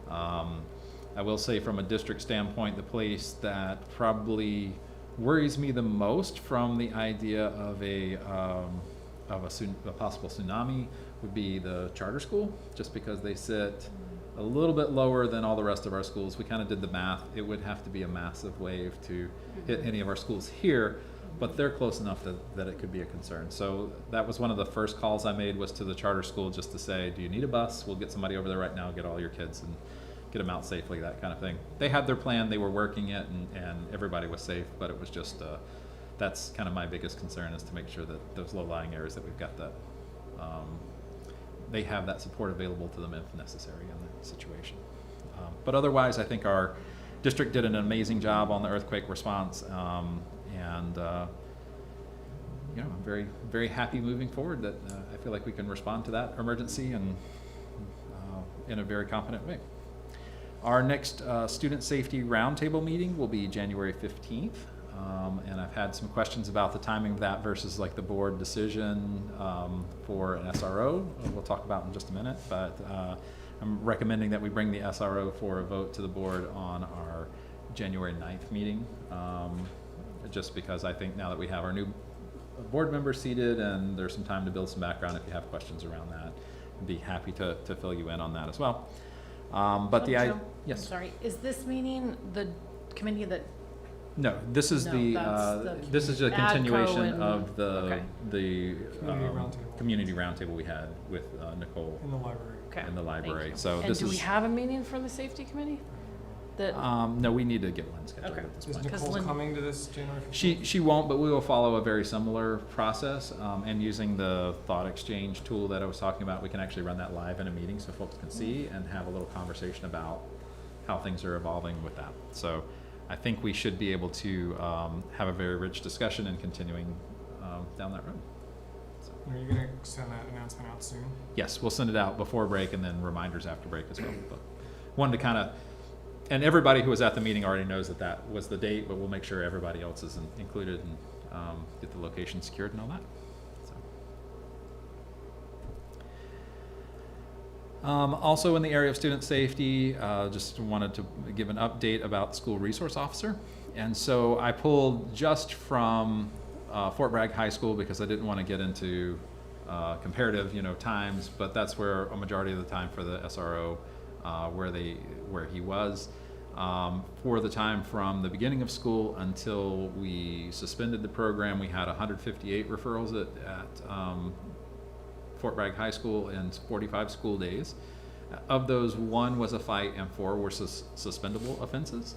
S2: I will say, from a district standpoint, the place that probably worries me the most from the idea of a possible tsunami would be the charter school, just because they sit a little bit lower than all the rest of our schools. We kind of did the math. It would have to be a massive wave to hit any of our schools here, but they're close enough that it could be a concern. So that was one of the first calls I made, was to the charter school, just to say, do you need a bus? We'll get somebody over there right now, get all your kids and get them out safely, that kind of thing. They had their plan, they were working it, and everybody was safe, but it was just, that's kind of my biggest concern, is to make sure that those low-lying areas that we've got, that they have that support available to them if necessary in that situation. But otherwise, I think our district did an amazing job on the earthquake response, and you know, I'm very, very happy moving forward that I feel like we can respond to that emergency and in a very competent way. Our next student safety roundtable meeting will be January 15th. And I've had some questions about the timing of that versus like the board decision for an SRO. We'll talk about in just a minute, but I'm recommending that we bring the SRO for a vote to the board on our January 9th meeting, just because I think now that we have our new board members seated and there's some time to build some background, if you have questions around that, I'd be happy to fill you in on that as well. But
S3: Yes.
S12: I'm sorry, is this meening the committee that?
S2: No, this is this is a continuation of the community roundtable we had with Nicole
S1: In the library.
S3: Okay,
S2: in the
S3: thank
S2: library.
S3: you.
S2: So
S3: And
S2: this
S3: do we
S2: is
S3: have a meeting for the safety committee? That,
S2: no, we need to get one scheduled
S3: Okay.
S2: at this
S1: Is
S2: point.
S1: Nicole
S3: Lynn-
S1: coming to this January 15th?
S2: She won't, but we will follow a very similar process, and using the thought exchange tool that I was talking about, we can actually run that live in a meeting so folks can see and have a little conversation about how things are evolving with that. So I think we should be able to have a very rich discussion and continuing down that road. So,
S1: Are you going to send that announcement out soon?
S2: yes, we'll send it out before break and then reminders after break as well. But wanted to kind of, and everybody who was at the meeting already knows that that was the date, but we'll make sure everybody else is included and get the location secured and all that. So. Also in the area of student safety, just wanted to give an update about the school resource officer. And so I pulled just from Fort Bragg High School because I didn't want to get into comparative, times, but that's where a majority of the time for the SRO, where he was. For the time from the beginning of school until we suspended the program, we had 158 referrals at Fort Bragg High School in 45 school days. Of those, 1 was a fight and 4 were suspendable offenses.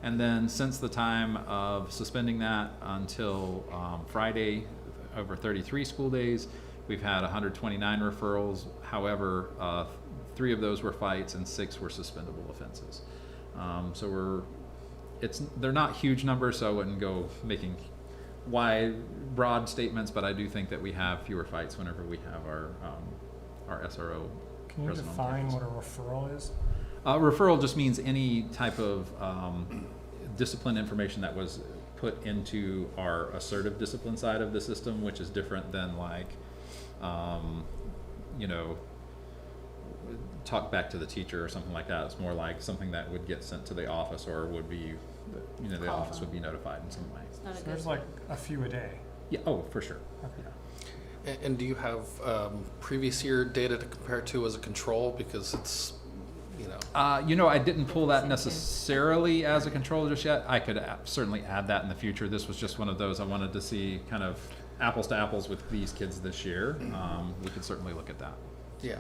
S2: And then since the time of suspending that until Friday, over 33 school days, we've had 129 referrals. However, 3 of those were fights and 6 were suspendable offenses. So they're not huge numbers, so I wouldn't go making broad statements, but I do think that we have fewer fights whenever we have our SRO.
S1: Can you
S2: present on
S1: define
S2: campus.
S1: what a referral is?
S2: Referral just means any type of discipline information that was put into our assertive discipline side of the system, which is different than like, talk back to the teacher or something like that. It's more like something that would get sent to the office or would be, the office would be notified in some way.
S3: Not a
S1: So
S3: good
S1: there's like a few a day.
S2: Yeah, oh, for sure.
S1: Okay.
S4: And do you have previous year data to compare to as a control? Because it's,
S2: I didn't pull that necessarily as a control just yet. I could certainly add that in the future. This was just one of those I wanted to see kind of apples to apples with these kids this year. We could certainly look at that.
S4: yeah,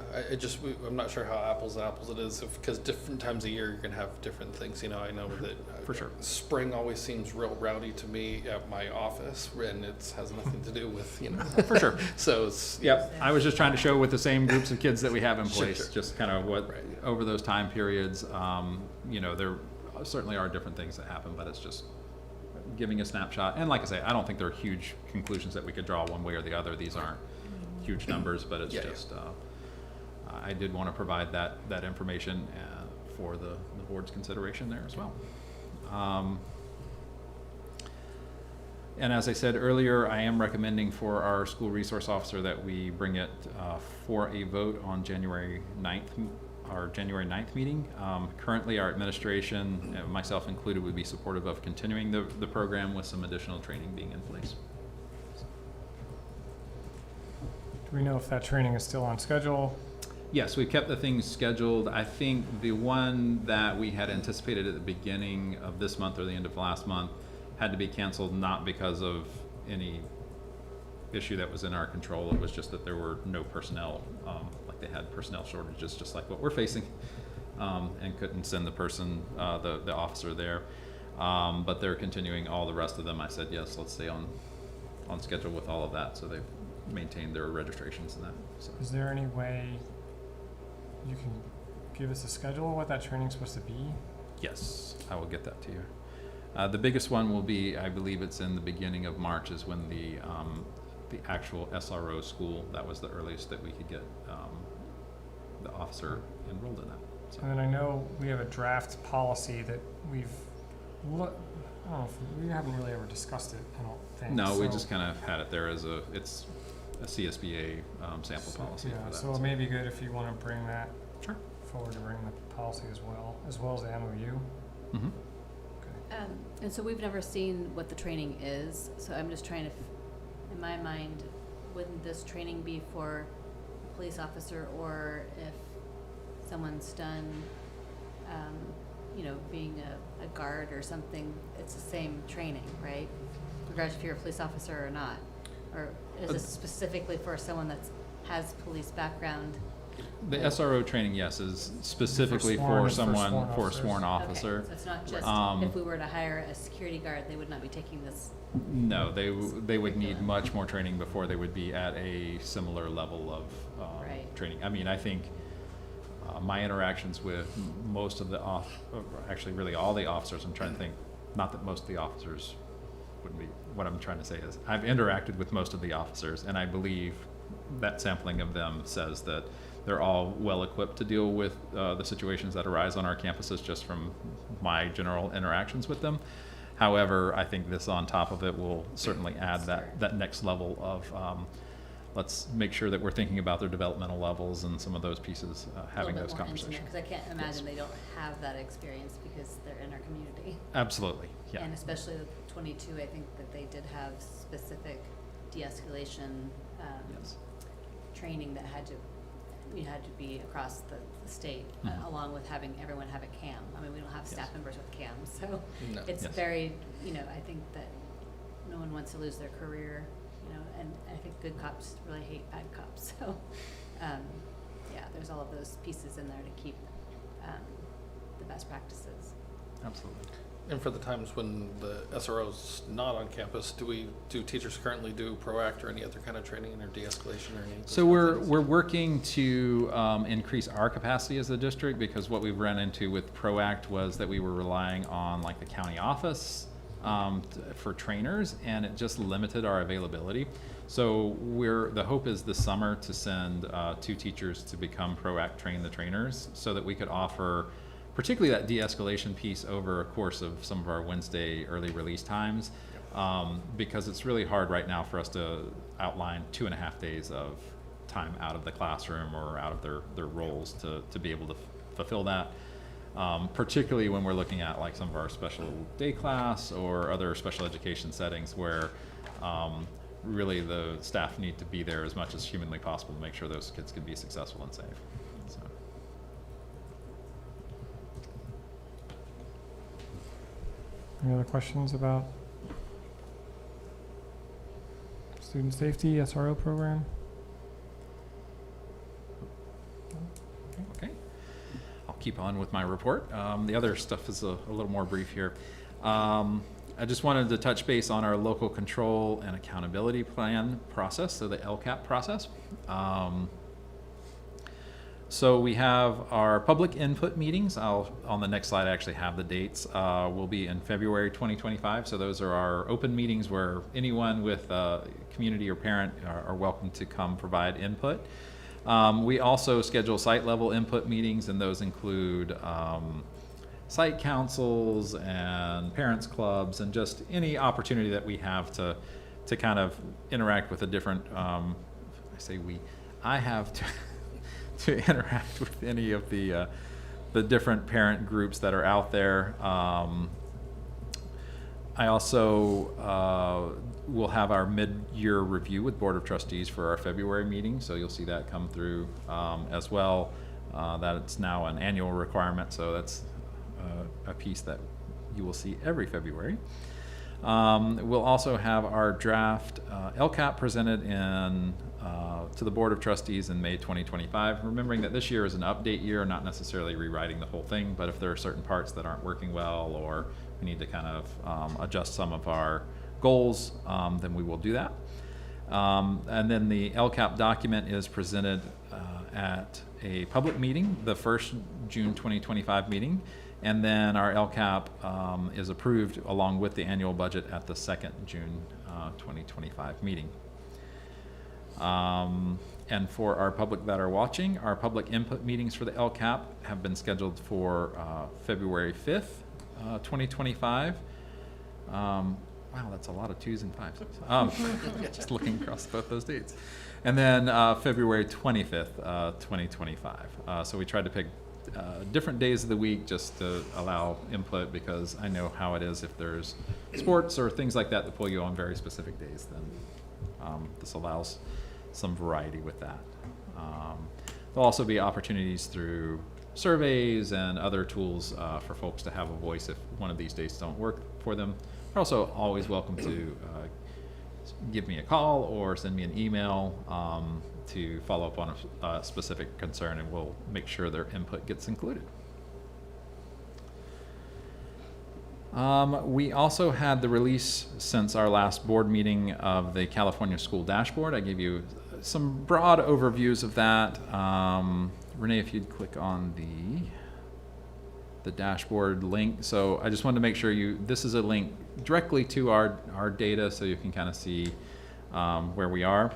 S4: I'm not sure how apples to apples it is, because different times of year you're going to have different things. I know that
S2: For sure.
S4: spring always seems real rowdy to me at my office, and it has nothing to do with,
S2: For sure.
S4: So it's,
S2: Yep, I was just trying to show with the same groups of kids that we have in
S4: Sure,
S2: place,
S4: sure.
S2: just kind of what,
S4: Right.
S2: over those time periods, there certainly are different things that happen, but it's just giving a snapshot. And like I say, I don't think there are huge conclusions that we could draw one way or the other. These aren't huge numbers, but it's
S4: Yeah,
S2: just, I did want to provide that information for the board's consideration there as well. And as I said earlier, I am recommending for our school resource officer that we bring it for a vote on January 9th, our January 9th meeting. Currently, our administration, myself included, would be supportive of continuing the program with some additional training being in place.
S1: Do we know if that training is still on schedule?
S2: Yes, we kept the things scheduled. I think the one that we had anticipated at the beginning of this month or the end of last month had to be canceled, not because of any issue that was in our control. It was just that there were no personnel, like they had personnel shortages, just like what we're facing, and couldn't send the person, the officer there. But they're continuing all the rest of them. I said, yes, let's stay on schedule with all of that. So they've maintained their registrations and that. So.
S1: Is there any way you can give us a schedule of what that training's supposed to be?
S2: Yes, I will get that to you. The biggest one will be, I believe it's in the beginning of March, is when the actual SRO school, that was the earliest that we could get the officer enrolled in that. So.
S1: And then I know we have a draft policy that I don't know if we haven't really ever discussed it, I don't think.
S2: No, we
S1: So-
S2: just kind of had it there as it's a CSBA sample policy
S1: Yeah,
S2: for that.
S1: so it may be good if you want to bring that
S2: Sure.
S1: forward to bring the policy as well as the MOU.
S2: Mm-hmm.
S7: And so we've never seen what the training is, so I'm just trying to, in my mind, wouldn't this training be for a police officer, or if someone's done, being a guard or something, it's the same training, right? Regardless if you're a police officer or not? Or is this specifically for someone that has police background?
S2: The SRO training, yes, is specifically
S1: For
S2: for
S1: sworn
S2: someone, for a
S1: officers.
S2: sworn officer.
S7: Okay, so it's not just, if we were to hire a security guard, they would not be taking this.
S2: No, they would need much more training before they would be at a similar level of
S7: Right.
S2: training. I mean, I think my interactions with most of the actually really all the officers, I'm trying to think, not that most of the officers wouldn't be, what I'm trying to say is I've interacted with most of the officers, and I believe that sampling of them says that they're all well equipped to deal with the situations that arise on our campuses, just from my general interactions with them. However, I think this on top of it will certainly add that next level of let's make sure that we're thinking about their developmental levels and some of those pieces, having those conversations.
S7: Because I can't imagine they don't have that experience because they're in our community.
S2: Absolutely, yeah.
S7: And especially the 22, I think that they did have specific de-escalation
S2: Yes.
S7: training that had to be across the state,
S2: Mhm.
S7: along with having everyone have a cam. I mean, we don't have staff
S2: Yes.
S7: members with cams, so
S4: No.
S7: it's
S2: Yes.
S7: very, I think that no one wants to lose their career you know, and I think good cops really hate bad cops. So, yeah, there's all of those pieces in there to keep the best practices.
S2: Absolutely.
S4: And for the times when the SRO's not on campus, do teachers currently do PROACT or any other kind of training or de-escalation or anything?
S2: So we're working to increase our capacity as a district, because what we've run into with PROACT was that we were relying on like the county office for trainers, and it just limited our availability. So the hope is this summer to send 2 teachers to become PROACT train the trainers, so that we could offer particularly that de-escalation piece over a course of some of our Wednesday early release times, because it's really hard right now for us to outline 2.5 days of time out of the classroom or out of their roles to be able to fulfill that, particularly when we're looking at like some of our special day class or other special education settings where really the staff need to be there as much as humanly possible to make sure those kids can be successful and safe. So.
S1: Any other questions about student safety SRO program?
S2: Okay, I'll keep on with my report. The other stuff is a little more brief here. I just wanted to touch base on our local control and accountability plan process, so the LCAP process. So we have our public input meetings. On the next slide I actually have the dates. Will be in February 2025. So those are our open meetings where anyone with community or parent are welcome to come provide input. We also schedule site level input meetings, and those include site councils and parents clubs and just any opportunity that we have to kind of interact with a different, I have to interact with any of the different parent groups that are out there. I also will have our mid-year review with Board of Trustees for our February meeting, so you'll see that come through as well. That it's now an annual requirement, so that's a piece that you will see every February. We'll also have our draft LCAP presented to the Board of Trustees in May 2025, remembering that this year is an update year, not necessarily rewriting the whole thing, but if there are certain parts that aren't working well or we need to kind of adjust some of our goals, then we will do that. And then the LCAP document is presented at a public meeting, the first June 2025 meeting, and then our LCAP is approved along with the annual budget at the second June 2025 meeting. And for our public that are watching, our public input meetings for the LCAP have been scheduled for February 5th, 2025, wow, that's a lot of 2s and 5s. Just looking across both those dates. And then February 25th, 2025. So we tried to pick different days of the week just to allow input, because I know how it is if there's sports or things like that pull you on very specific days, then this allows some variety with that. There'll also be opportunities through surveys and other tools for folks to have a voice if one of these days don't work for them. They're also always welcome to give me a call or send me an email to follow up on a specific concern, and we'll make sure their input gets included. We also had the release since our last board meeting of the California School Dashboard. I gave you some broad overviews of that. Renee, if you'd click on the dashboard link. So I just wanted to make sure this is a link directly to our data, so you can kind of see where we are.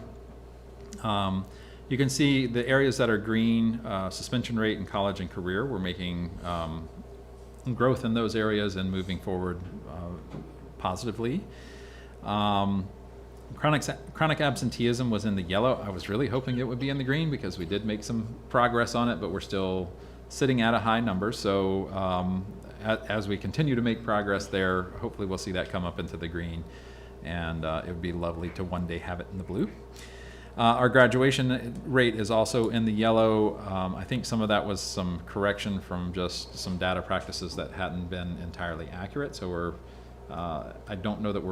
S2: You can see the areas that are green, suspension rate in college and career. We're making growth in those areas and moving forward positively. Chronic absenteeism was in the yellow. I was really hoping it would be in the green, because we did make some progress on it, but we're still sitting at a high number. So as we continue to make progress there, hopefully we'll see that come up into the green, and it would be lovely to one day have it in the blue. Our graduation rate is also in the yellow. I think some of that was some correction from just some data practices that hadn't been entirely accurate. So I don't know that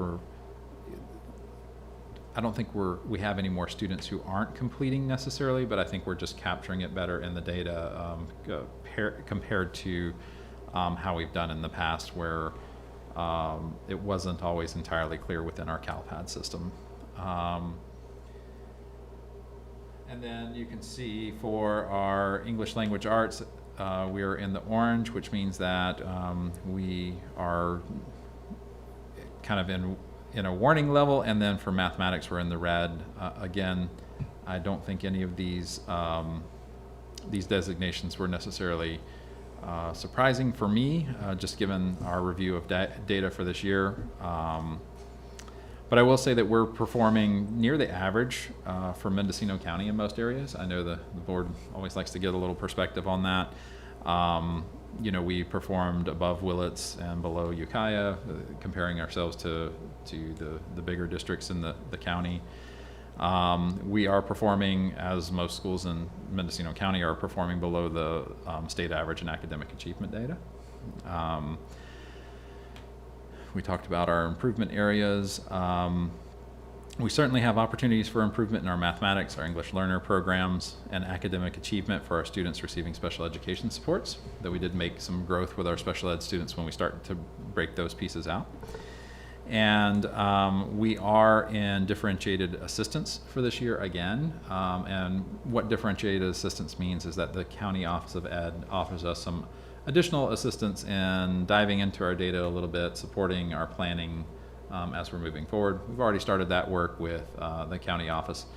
S2: I don't think we have any more students who aren't completing necessarily, but I think we're just capturing it better in the data compared to how we've done in the past, where it wasn't always entirely clear within our CalPad system. And then you can see for our English language arts, we are in the orange, which means that we are kind of in a warning level, and then for mathematics we're in the red. Again, I don't think any of these designations were necessarily surprising for me, just given our review of data for this year. But I will say that we're performing near the average for Mendocino County in most areas. I know the board always likes to get a little perspective on that. You know, we performed above Willits and below Ukiah, comparing ourselves to the bigger districts in the county. We are performing, as most schools in Mendocino County are performing, below the state average in academic achievement data. We talked about our improvement areas. We certainly have opportunities for improvement in our mathematics, our English learner programs, and academic achievement for our students receiving special education supports, that we did make some growth with our special ed students when we started to break those pieces out. And we are in differentiated assistance for this year again. And what differentiated assistance means is that the County Office of Ed offers us some additional assistance in diving into our data a little bit, supporting our planning as we're moving forward. We've already started that work with the county office,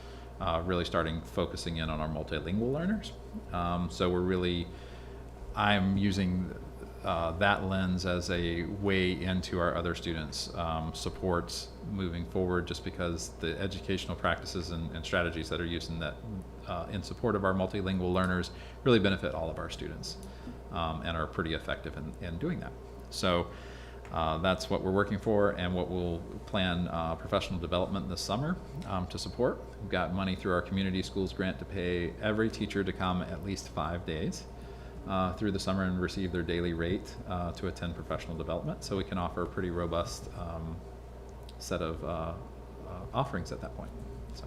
S2: really focusing in on our multilingual learners. So I'm using that lens as a way into our other students' supports moving forward, just because the educational practices and strategies that are used in support of our multilingual learners really benefit all of our students and are pretty effective in doing that. So that's what we're working for, and what we'll plan professional development this summer to support. We've got money through our community schools grant to pay every teacher to come at least 5 days through the summer and receive their daily rate to attend professional development, so we can offer a pretty robust set of offerings at that point. So,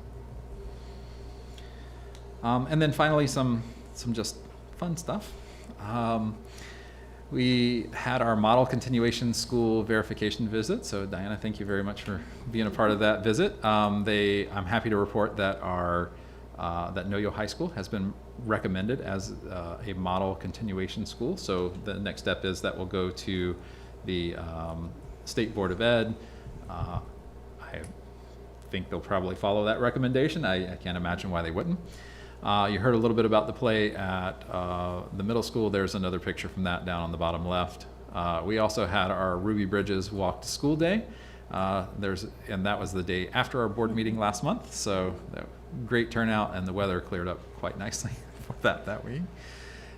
S2: and then finally, some just fun stuff. We had our model continuation school verification visit. So Diana, thank you very much for being a part of that visit. I'm happy to report that that Noyo High School has been recommended as a model continuation school. So the next step is that we'll go to the State Board of Ed. I think they'll probably follow that recommendation. I can't imagine why they wouldn't. You heard a little bit about the play at the middle school. There's another picture from that down on the bottom left. We also had our Ruby Bridges Walk to School Day. And that was the day after our board meeting last month. So great turnout, and the weather cleared up quite nicely for that week.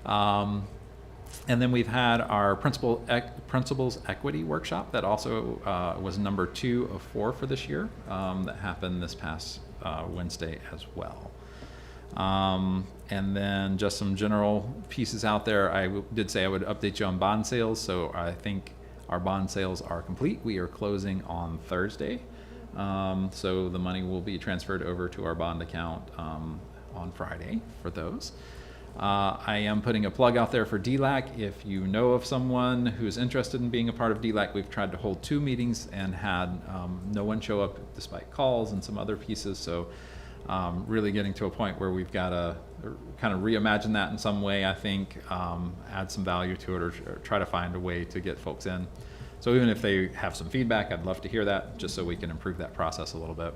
S2: And then we've had our Principals Equity Workshop that also was number 2 of 4 for this year. That happened this past Wednesday as well. And then just some general pieces out there. I did say I would update you on bond sales. So I think our bond sales are complete. We are closing on Thursday. So the money will be transferred over to our bond account on Friday for those. I am putting a plug out there for DLAC. If you know of someone who's interested in being a part of DLAC, we've tried to hold 2 meetings and had no one show up despite calls and some other pieces. So really getting to a point where we've got to kind of reimagine that in some way, I think, add some value to it, or try to find a way to get folks in. So even if they have some feedback, I'd love to hear that, just so we can improve that process a little bit.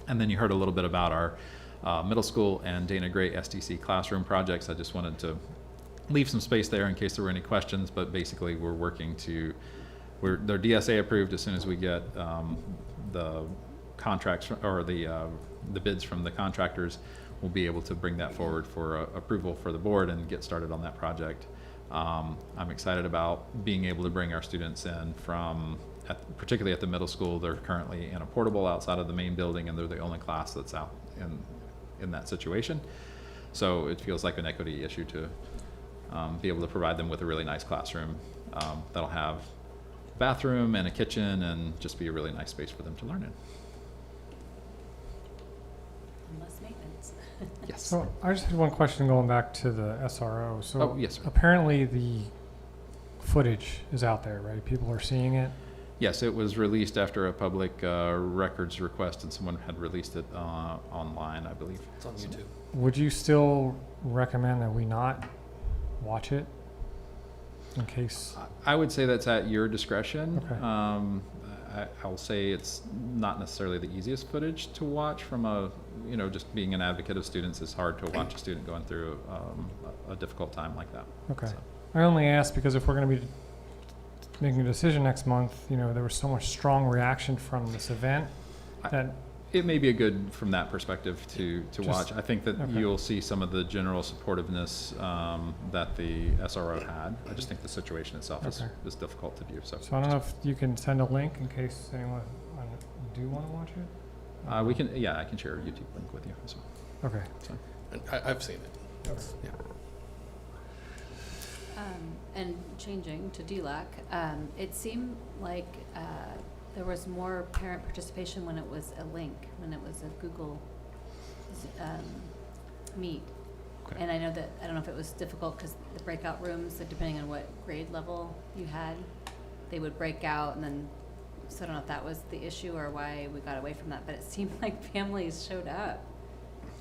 S2: And then you heard a little bit about our middle school and Dana Gray STC classroom projects. I just wanted to leave some space there in case there were any questions, but basically we're working they're DSA approved. As soon as we get the contracts or the bids from the contractors, we'll be able to bring that forward for approval for the board and get started on that project. I'm excited about being able to bring our students in particularly at the middle school. They're currently in a portable outside of the main building, and they're the only class that's out in that situation. So it feels like an equity issue to be able to provide them with a really nice classroom that'll have a bathroom and a kitchen and just be a really nice space for them to learn in.
S7: less maintenance.
S2: Yes.
S1: So I just had one question going back to the SRO. So
S2: Oh, yes, sir.
S1: apparently the footage is out there, right? People are seeing it.
S2: Yes, it was released after a public records request, and someone had released it online, I believe.
S4: It's on YouTube.
S1: Would you still recommend that we not watch it in case?
S2: I would say that's at your discretion.
S1: Okay.
S2: I'll say it's not necessarily the easiest footage to watch from just being an advocate of students. It's hard to watch a student going through a difficult time like that.
S1: Okay.
S2: So,
S1: I only ask because if we're going to be making a decision next month, there was so much strong reaction from this event that
S2: it may be good from that perspective to
S1: Just-
S2: watch. I think that
S1: okay.
S2: you'll see some of the general supportiveness that the SRO had. I just think the situation itself
S1: Okay.
S2: is difficult to view. So
S1: So I don't know if you can send a link in case anyone do want to watch it.
S2: we can, I can share a YouTube link with you as well.
S1: Okay.
S2: So.
S4: And I've seen it. Yeah.
S7: And changing to DLAC, it seemed like there was more parent participation when it was a link, when it was a Google Meet.
S2: Okay.
S7: And I know that, I don't know if it was difficult because the breakout rooms, like depending on what grade level you had, they would break out and then, so I don't know if that was the issue or why we got away from that, but it seemed like families showed up.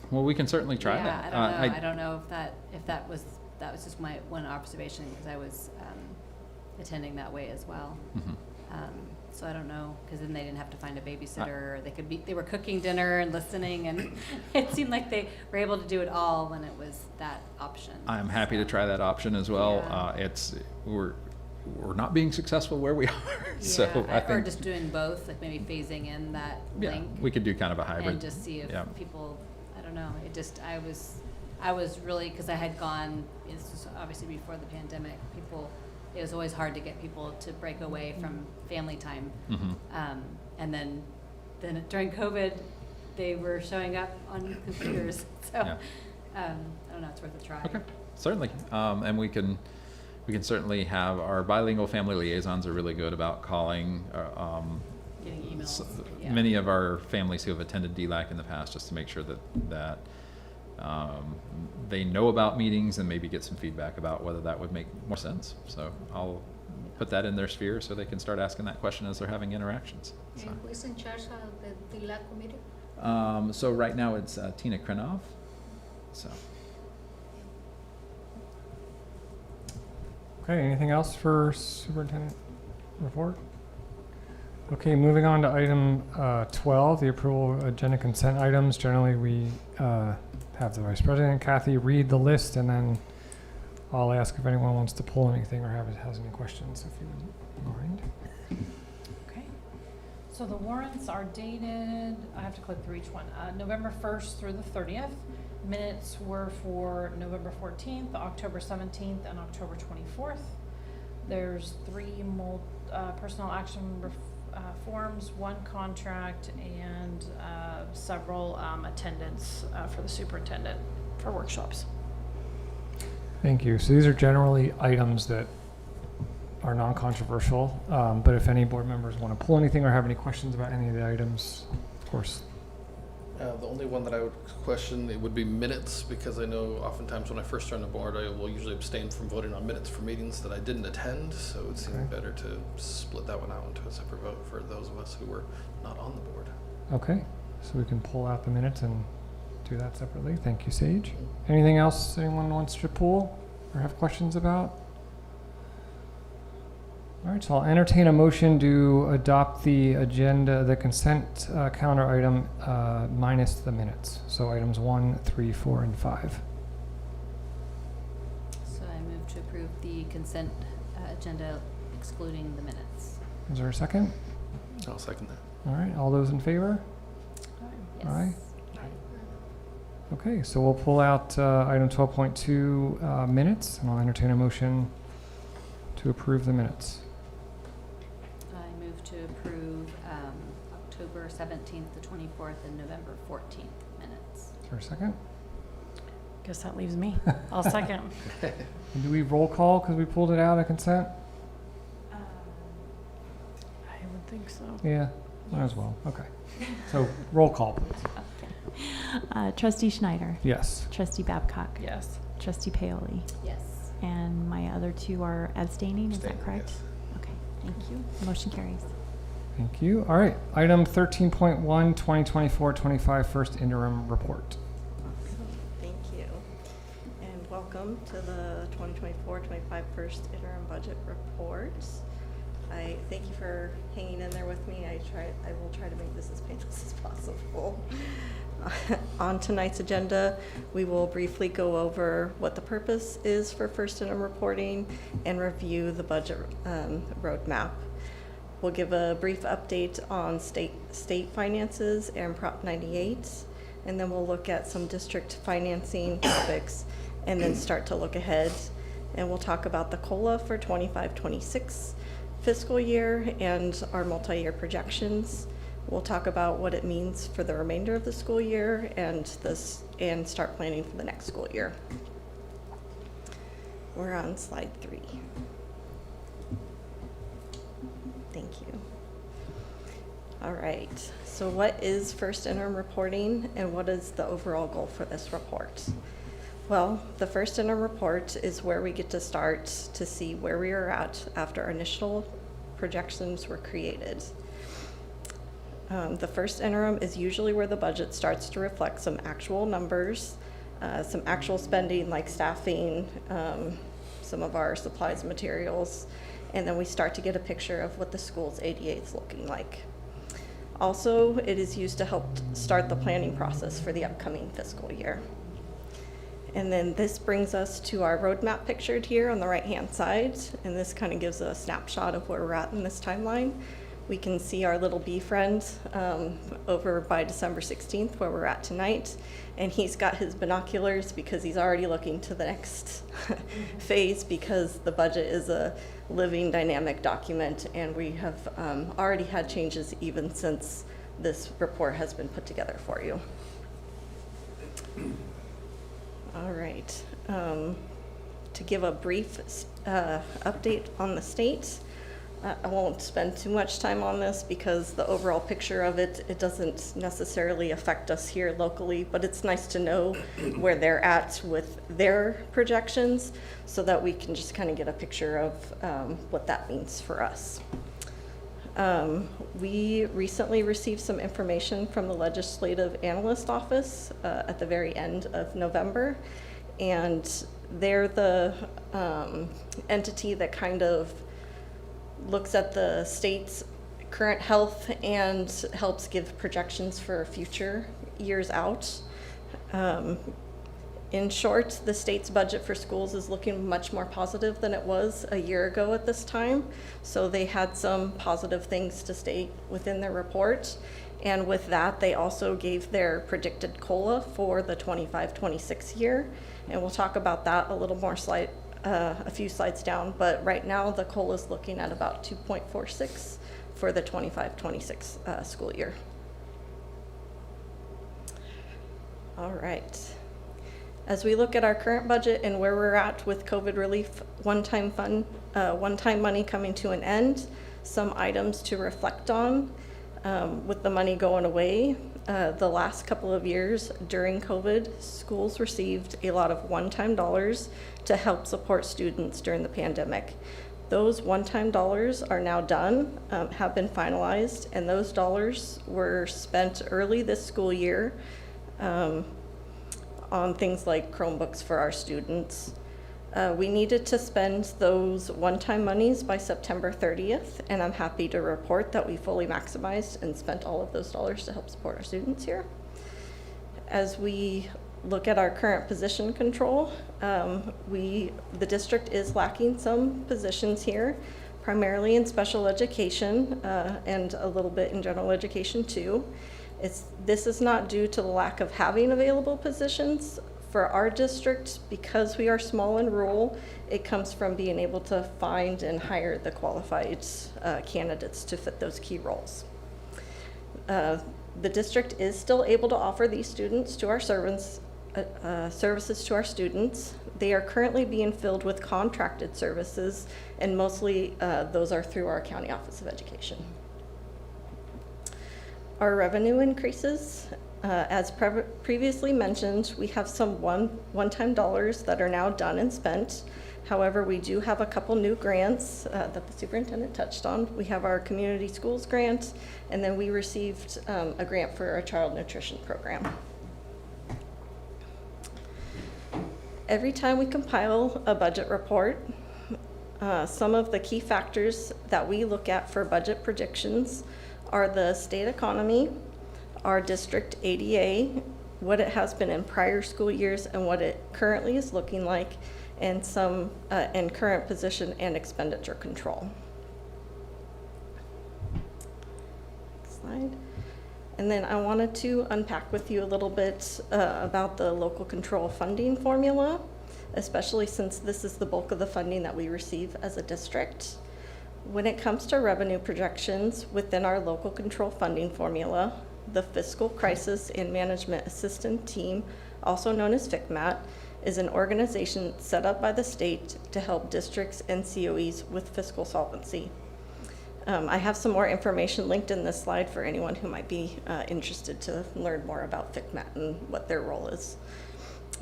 S2: Well, we can certainly try
S7: Yeah,
S2: that.
S7: I don't know. I don't know if that was just my one observation because I was attending that way as well.
S2: Mhm.
S7: So I don't know, because then they didn't have to find a babysitter, or they were cooking dinner and listening, and it seemed like they were able to do it all when it was that option.
S2: I'm happy to try that option as well.
S7: Yeah.
S2: We're not being successful where we are, so I think
S7: or just doing both, like maybe phasing in that link.
S2: we could do kind of a hybrid.
S7: And just see if
S2: Yeah.
S7: people, I don't know, I was really, because I had gone, this was obviously before the pandemic, it was always hard to get people to break away from family time.
S2: Mhm.
S7: And then during COVID, they were showing up on computers, so,
S2: Yeah.
S7: I don't know, it's worth a try.
S2: Okay, certainly. And we can certainly have our bilingual family liaisons are really good about calling.
S7: Getting emails, yeah.
S2: Many of our families who have attended DLAC in the past, just to make sure that they know about meetings and maybe get some feedback about whether that would make more sense. So I'll put that in their sphere so they can start asking that question as they're having interactions. So,
S6: And who is in charge of the DLAC committee?
S2: so right now it's Tina Krenov. So.
S1: Okay, anything else for superintendent report? Okay, moving on to item 12, the approval of agenda consent items. Generally, we have the vice president, Kathy, read the list, and then I'll ask if anyone wants to pull anything or has any questions, if you wouldn't mind.
S3: Okay. So the warrants are dated, I have to click through each one, November 1st through the 30th. Minutes were for November 14th, October 17th, and October 24th. There's 3 personal action forms, 1 contract, and several attendance for the superintendent for workshops.
S1: Thank you. So these are generally items that are non-controversial, but if any board members want to pull anything or have any questions about any of the items, of course.
S4: The only one that I would question, it would be minutes, because I know oftentimes when I first join the board, I will usually abstain from voting on minutes for meetings that I didn't attend, so it would seem
S1: Okay.
S4: better to split that one out into a separate vote for those of us who were not on the board.
S1: Okay, so we can pull out the minutes and do that separately. Thank you, Sage. Anything else anyone wants to pull or have questions about? All right, so I'll entertain a motion to adopt the agenda, the consent calendar item minus the minutes. So items 1, 3, 4, and 5.
S7: So I move to approve the consent agenda excluding the minutes.
S1: Is there a second?
S4: I'll second that.
S1: All right, all those in favor?
S7: Yes.
S1: Aye. Okay, so we'll pull out item 12.2 minutes, and I'll entertain a motion to approve the minutes.
S7: I move to approve October 17th, the 24th, and November 14th minutes.
S1: Is there a second?
S3: Guess that leaves me. I'll second.
S1: And do we roll call because we pulled it out of consent?
S3: I would think so.
S1: Yeah, might as well. Okay. So roll call, please.
S5: Trustee Schneider.
S1: Yes.
S5: Trustee Babcock.
S3: Yes.
S5: Trustee Paoli.
S7: Yes.
S5: And my other two are abstaining, is that
S4: Abstaining,
S5: correct?
S4: yes.
S5: Okay, thank you. Motion carries.
S1: Thank you. All right. Item 13.1, 2024-25 first interim report.
S14: Thank you. And welcome to the 2024-25 first interim budget report. I thank you for hanging in there with me. I will try to make this as painless as possible. On tonight's agenda, we will briefly go over what the purpose is for first interim reporting and review the budget roadmap. We'll give a brief update on state finances and Prop 98, and then we'll look at some district financing topics and then start to look ahead. And we'll talk about the COLA for 25-26 fiscal year and our multi-year projections. We'll talk about what it means for the remainder of the school year and start planning for the next school year. We're on slide 3. Thank you. All right, so what is first interim reporting and what is the overall goal for this report? Well, the first interim report is where we get to start to see where we are at after our initial projections were created. The first interim is usually where the budget starts to reflect some actual numbers, some actual spending like staffing, some of our supplies and materials, and then we start to get a picture of what the school's ADA is looking like. Also, it is used to help start the planning process for the upcoming fiscal year. And then this brings us to our roadmap pictured here on the right-hand side, and this kind of gives a snapshot of where we're at in this timeline. We can see our little bee friend over by December 16th, where we're at tonight, and he's got his binoculars because he's already looking to the next phase, because the budget is a living, dynamic document, and we have already had changes even since this report has been put together for you. All right, to give a brief update on the state, I won't spend too much time on this because the overall picture of it doesn't necessarily affect us here locally, but it's nice to know where they're at with their projections so that we can just kind of get a picture of what that means for us. We recently received some information from the Legislative Analyst Office at the very end of November, and they're the entity that kind of looks at the state's current health and helps give projections for future years out. In short, the state's budget for schools is looking much more positive than it was a year ago at this time. So they had some positive things to state within their report. And with that, they also gave their predicted COLA for the 25-26 year. And we'll talk about that a little more a few slides down. But right now, the COLA is looking at about 2.46 for the 25-26 school year. All right. As we look at our current budget and where we're at with COVID relief one-time money coming to an end, some items to reflect on with the money going away. The last couple of years during COVID, schools received a lot of one-time dollars to help support students during the pandemic. Those one-time dollars are now done, have been finalized, and those dollars were spent early this school year on things like Chromebooks for our students. We needed to spend those one-time monies by September 30th, and I'm happy to report that we fully maximized and spent all of those dollars to help support our students here. As we look at our current position control, the district is lacking some positions here, primarily in special education and a little bit in general education too. This is not due to the lack of having available positions. For our district, because we are small and rural, it comes from being able to find and hire the qualified candidates to fit those key roles. The district is still able to offer these students to our services to our students. They are currently being filled with contracted services, and mostly those are through our County Office of Education. Our revenue increases As previously mentioned, we have some one-time dollars that are now done and spent. However, we do have a couple new grants that the superintendent touched on. We have our community schools grant, and then we received a grant for our child nutrition program. Every time we compile a budget report, some of the key factors that we look at for budget predictions are the state economy, our district ADA, what it has been in prior school years and what it currently is looking like, and some and current position and expenditure control. Next slide. And then I wanted to unpack with you a little bit about the local control funding formula, especially since this is the bulk of the funding that we receive as a district. When it comes to revenue projections within our local control funding formula, the Fiscal Crisis and Management Assistance Team, also known as FCMAT, is an organization set up by the state to help districts and COEs with fiscal solvency. I have some more information linked in this slide for anyone who might be interested to learn more about FCMAT and what their role is.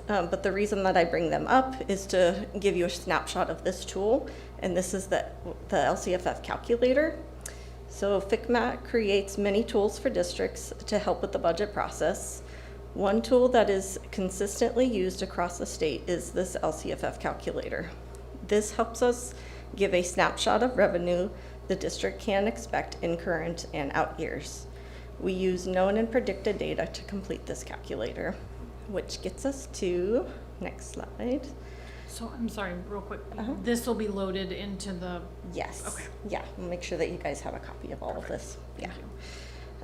S14: But the reason that I bring them up is to give you a snapshot of this tool, and this is the LCFF calculator. So FCMAT creates many tools for districts to help with the budget process. One tool that is consistently used across the state is this LCFF calculator. This helps us give a snapshot of revenue the district can expect in current and out years. We use known and predicted data to complete this calculator, which gets us to, next slide.
S3: So I'm sorry, real quick.
S14: Uh-huh.
S3: This will be loaded into the.
S14: Yes.
S3: Okay.
S14: Yeah, we'll make sure that you guys have a copy of all of this.
S3: Thank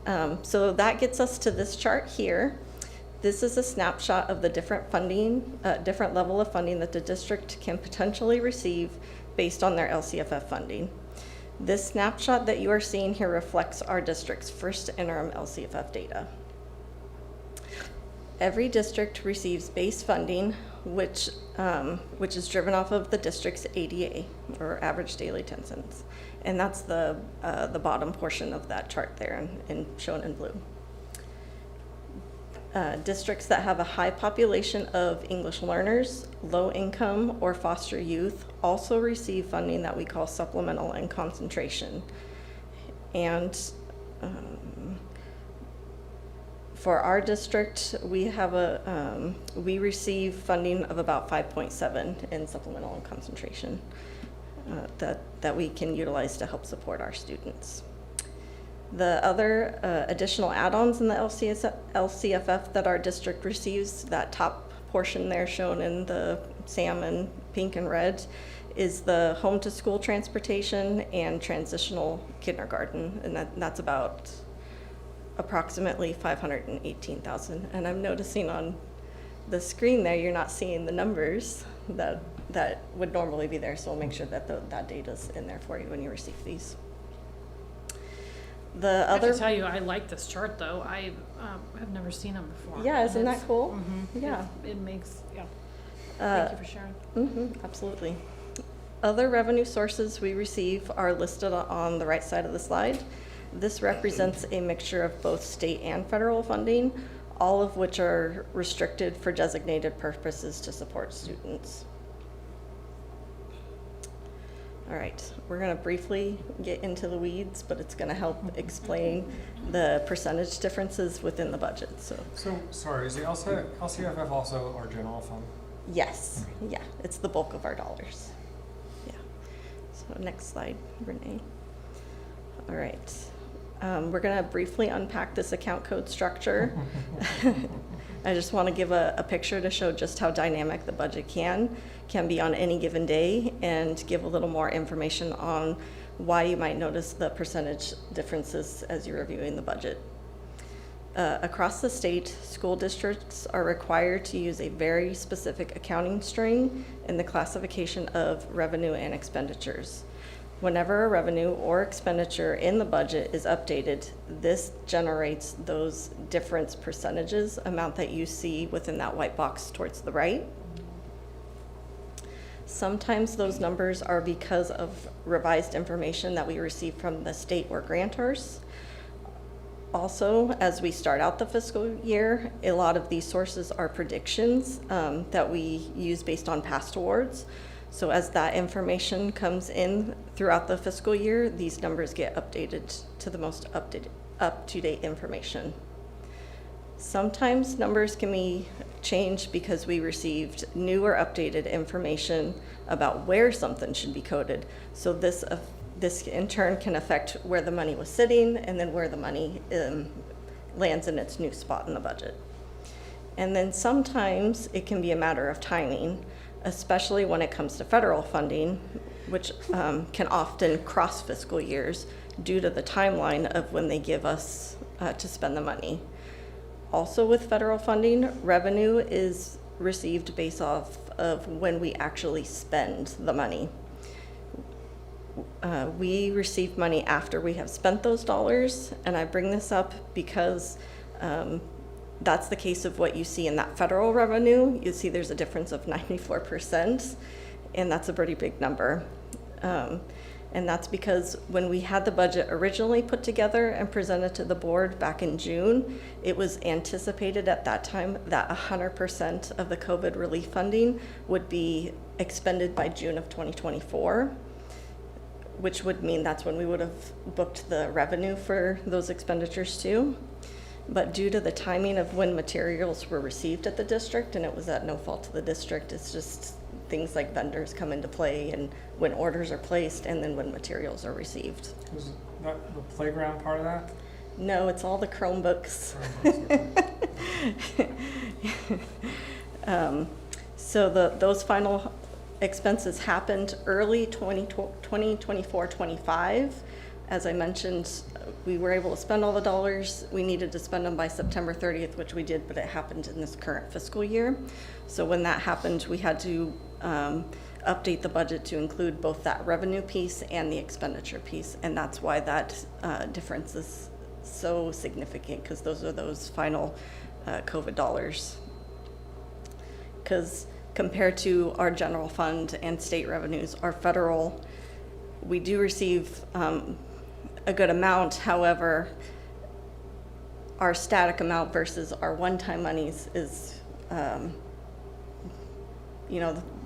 S14: Yeah.
S3: you.
S14: So that gets us to this chart here. This is a snapshot of the different funding, different level of funding that the district can potentially receive based on their LCFF funding. This snapshot that you are seeing here reflects our district's first interim LCFF data. Every district receives base funding, which is driven off of the district's ADA, or average daily attendance, and that's the bottom portion of that chart there, and shown in blue. Districts that have a high population of English learners, low income, or foster youth also receive funding that we call supplemental and concentration. And for our district, we have we receive funding of about 5.7 in supplemental and concentration that we can utilize to help support our students. The other additional add-ons in the LCFF that our district receives, that top portion there shown in the salmon, pink, and red, is the home to school transportation and transitional kindergarten, and that's about approximately $518,000. And I'm noticing on the screen there, you're not seeing the numbers that would normally be there, so we'll make sure that that data's in there for you when you receive these.
S3: I have to tell you, I like this chart though. I have never seen them before.
S14: Yeah, isn't that cool?
S3: Mm-hmm.
S14: Yeah.
S3: It makes, yeah. Thank you for sharing.
S14: Mm-hmm, absolutely. Other revenue sources we receive are listed on the right side of the slide. This represents a mixture of both state and federal funding, all of which are restricted for designated purposes to support students. All right, we're going to briefly get into the weeds, but it's going to help explain the percentage differences within the budget. So
S1: sorry, is the LCFF also our general fund?
S14: Yes, yeah, it's the bulk of our dollars. Yeah. So next slide, Renee. All right, we're going to briefly unpack this account code structure. I just want to give a picture to show just how dynamic the budget can be on any given day, and give a little more information on why you might notice the percentage differences as you're reviewing the budget. Across the state, school districts are required to use a very specific accounting string in the classification of revenue and expenditures. Whenever a revenue or expenditure in the budget is updated, this generates those difference percentages amount that you see within that white box towards the right. Sometimes those numbers are because of revised information that we receive from the state or grantors. Also, as we start out the fiscal year, a lot of these sources are predictions that we use based on past awards. So as that information comes in throughout the fiscal year, these numbers get updated to the most up-to-date information. Sometimes numbers can be changed because we received new or updated information about where something should be coded. So this in turn can affect where the money was sitting and then where the money lands in its new spot in the budget. And then sometimes it can be a matter of timing, especially when it comes to federal funding, which can often cross fiscal years due to the timeline of when they give us to spend the money. Also with federal funding, revenue is received based off of when we actually spend the money. We receive money after we have spent those dollars, and I bring this up because that's the case of what you see in that federal revenue. You see there's a difference of 94%, and that's a pretty big number. And that's because when we had the budget originally put together and presented to the board back in June, it was anticipated at that time that 100% of the COVID relief funding would be expended by June of 2024, which would mean that's when we would have booked the revenue for those expenditures too. But due to the timing of when materials were received at the district, and it was at no fault of the district, it's just things like vendors come into play and when orders are placed and then when materials are received.
S1: Was that the playground part of that?
S14: No, it's all the Chromebooks. So those final expenses happened early 2024-25. As I mentioned, we were able to spend all the dollars. We needed to spend them by September 30th, which we did, but it happened in this current fiscal year. So when that happened, we had to update the budget to include both that revenue piece and the expenditure piece. And that's why that difference is so significant, because those are those final COVID dollars. Because compared to our general fund and state revenues, our federal, we do receive a good amount. However, our static amount versus our one-time monies is,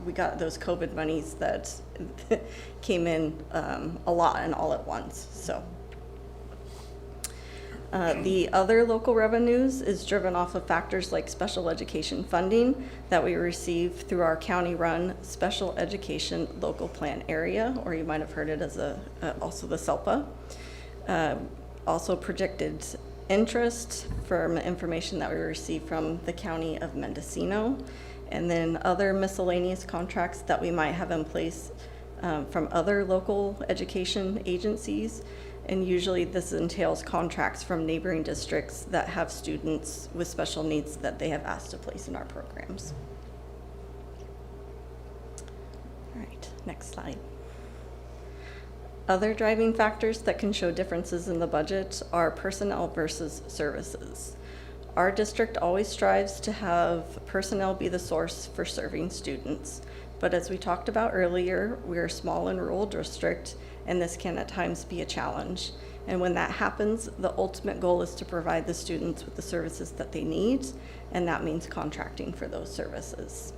S14: we got those COVID monies that came in a lot and all at once. So the other local revenues is driven off of factors like special education funding that we receive through our county-run special education local plan area, or you might have heard it as also the SELPA. Also projected interest from information that we receive from the County of Mendocino, and then other miscellaneous contracts that we might have in place from other local education agencies. And usually this entails contracts from neighboring districts that have students with special needs that they have asked to place in our programs. All right, next slide. Other driving factors that can show differences in the budget are personnel versus services. Our district always strives to have personnel be the source for serving students. But as we talked about earlier, we're a small and rural district, and this can at times be a challenge. And when that happens, the ultimate goal is to provide the students with the services that they need, and that means contracting for those services.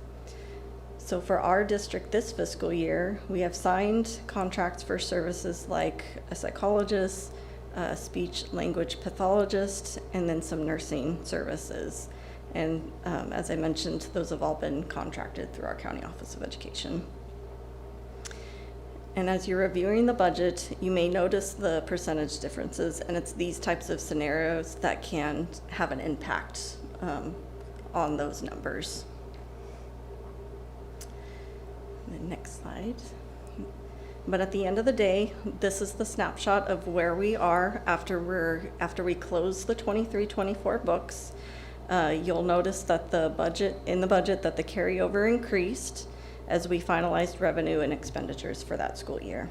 S14: So for our district this fiscal year, we have signed contracts for services like a psychologist, a speech language pathologist, and then some nursing services. And as I mentioned, those have all been contracted through our County Office of Education. And as you're reviewing the budget, you may notice the percentage differences, and it's these types of scenarios that can have an impact on those numbers. The next slide. But at the end of the day, this is the snapshot of where we are after we close the 23-24 books. You'll notice that the budget that the carryover increased as we finalized revenue and expenditures for that school year.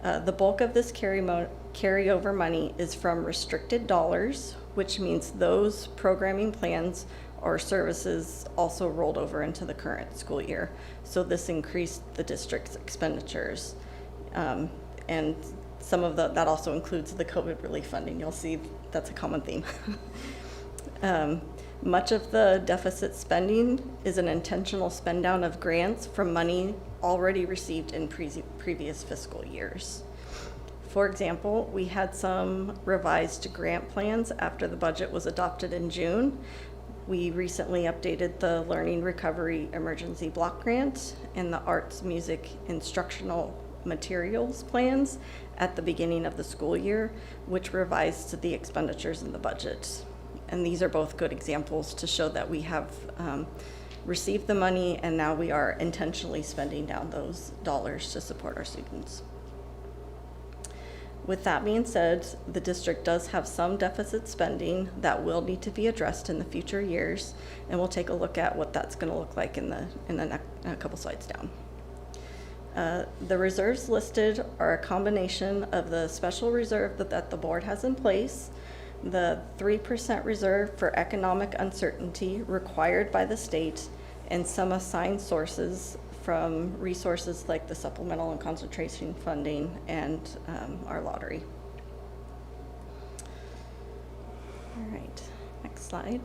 S14: The bulk of this carryover money is from restricted dollars, which means those programming plans or services also rolled over into the current school year. So this increased the district's expenditures. And that also includes the COVID relief funding. You'll see that's a common theme. Much of the deficit spending is an intentional spend down of grants from money already received in previous fiscal years. For example, we had some revised grant plans after the budget was adopted in June. We recently updated the Learning Recovery Emergency Block Grant and the Arts Music Instructional Materials plans at the beginning of the school year, which revised the expenditures in the budget. And these are both good examples to show that we have received the money and now we are intentionally spending down those dollars to support our students. With that being said, the district does have some deficit spending that will need to be addressed in the future years, and we'll take a look at what that's going to look like in a couple slides down. The reserves listed are a combination of the special reserve that the board has in place, the 3% reserve for economic uncertainty required by the state, and some assigned sources from resources like the supplemental and concentration funding and our lottery. All right, next slide.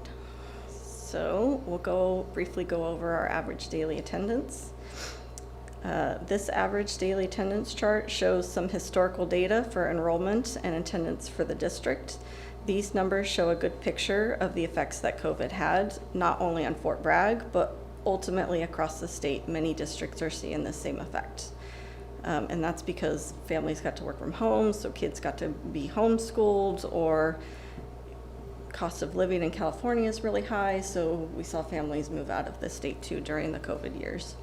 S14: So we'll briefly go over our average daily attendance. This average daily attendance chart shows some historical data for enrollment and attendance for the district. These numbers show a good picture of the effects that COVID had, not only on Fort Bragg, but ultimately across the state. Many districts are seeing the same effect. And that's because families got to work from home, so kids got to be homeschooled, or cost of living in California is really high, so we saw families move out of the state too during the COVID years.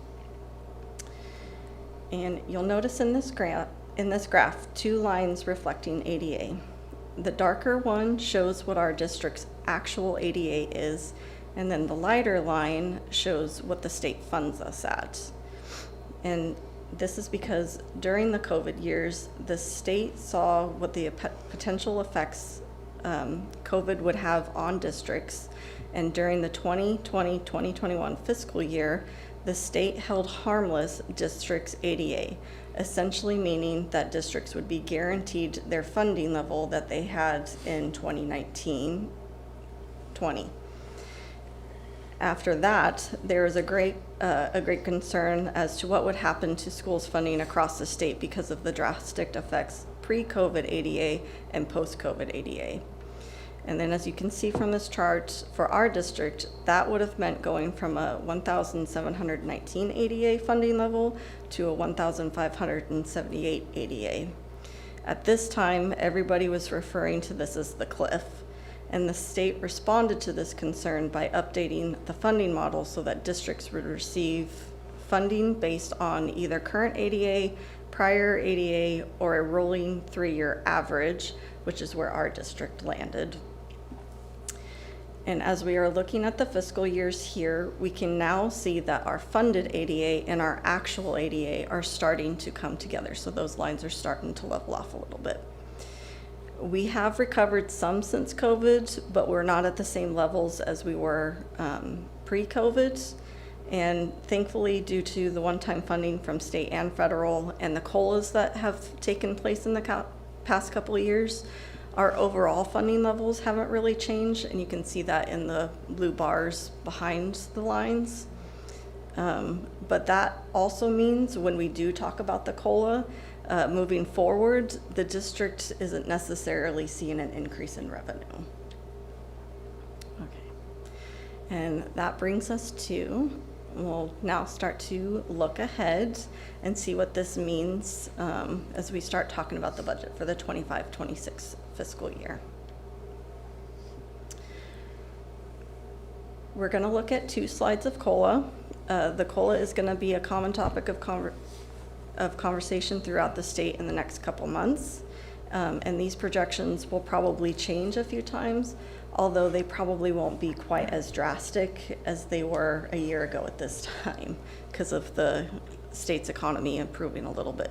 S14: And you'll notice in this graph, 2 lines reflecting ADA. The darker one shows what our district's actual ADA is, and then the lighter line shows what the state funds us at. And this is because during the COVID years, the state saw what the potential effects COVID would have on districts. And during the 2020-2021 fiscal year, the state held harmless districts' ADA, essentially meaning that districts would be guaranteed their funding level that they had in 2019-20. After that, there was a great concern as to what would happen to schools' funding across the state because of the drastic effects pre-COVID ADA and post-COVID ADA. And then as you can see from this chart, for our district, that would have meant going from a 1,719 ADA funding level to a 1,578 ADA. At this time, everybody was referring to this as the cliff. And the state responded to this concern by updating the funding model so that districts would receive funding based on either current ADA, prior ADA, or a rolling 3-year average, which is where our district landed. And as we are looking at the fiscal years here, we can now see that our funded ADA and our actual ADA are starting to come together. So those lines are starting to level off a little bit. We have recovered some since COVID, but we're not at the same levels as we were pre-COVID. And thankfully, due to the one-time funding from state and federal and the COLAs that have taken place in the past couple of years, our overall funding levels haven't really changed. And you can see that in the blue bars behind the lines. But that also means when we do talk about the COLA, moving forward, the district isn't necessarily seeing an increase in revenue. Okay, and that brings us to, we'll now start to look ahead and see what this means as we start talking about the budget for the 25-26 fiscal year. We're going to look at 2 slides of COLA. The COLA is going to be a common topic of conversation throughout the state in the next couple months. And these projections will probably change a few times, although they probably won't be quite as drastic as they were a year ago at this time because of the state's economy improving a little bit.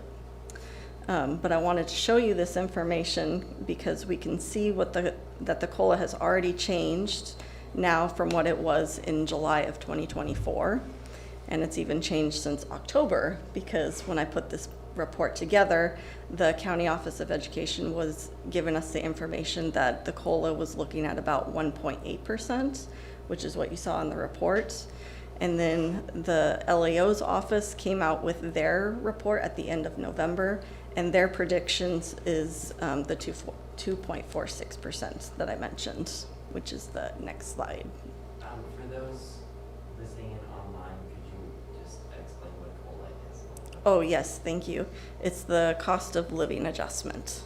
S14: But I wanted to show you this information because we can see that the COLA has already changed now from what it was in July of 2024. And it's even changed since October because when I put this report together, the County Office of Education was giving us the information that the COLA was looking at about 1.8%, which is what you saw in the report. And then the LAO's office came out with their report at the end of November, and their predictions is the 2.46% that I mentioned, which is the next slide.
S15: For those listening in online, could you just explain what COLA is?
S14: Oh, yes, thank you. It's the cost of living adjustment.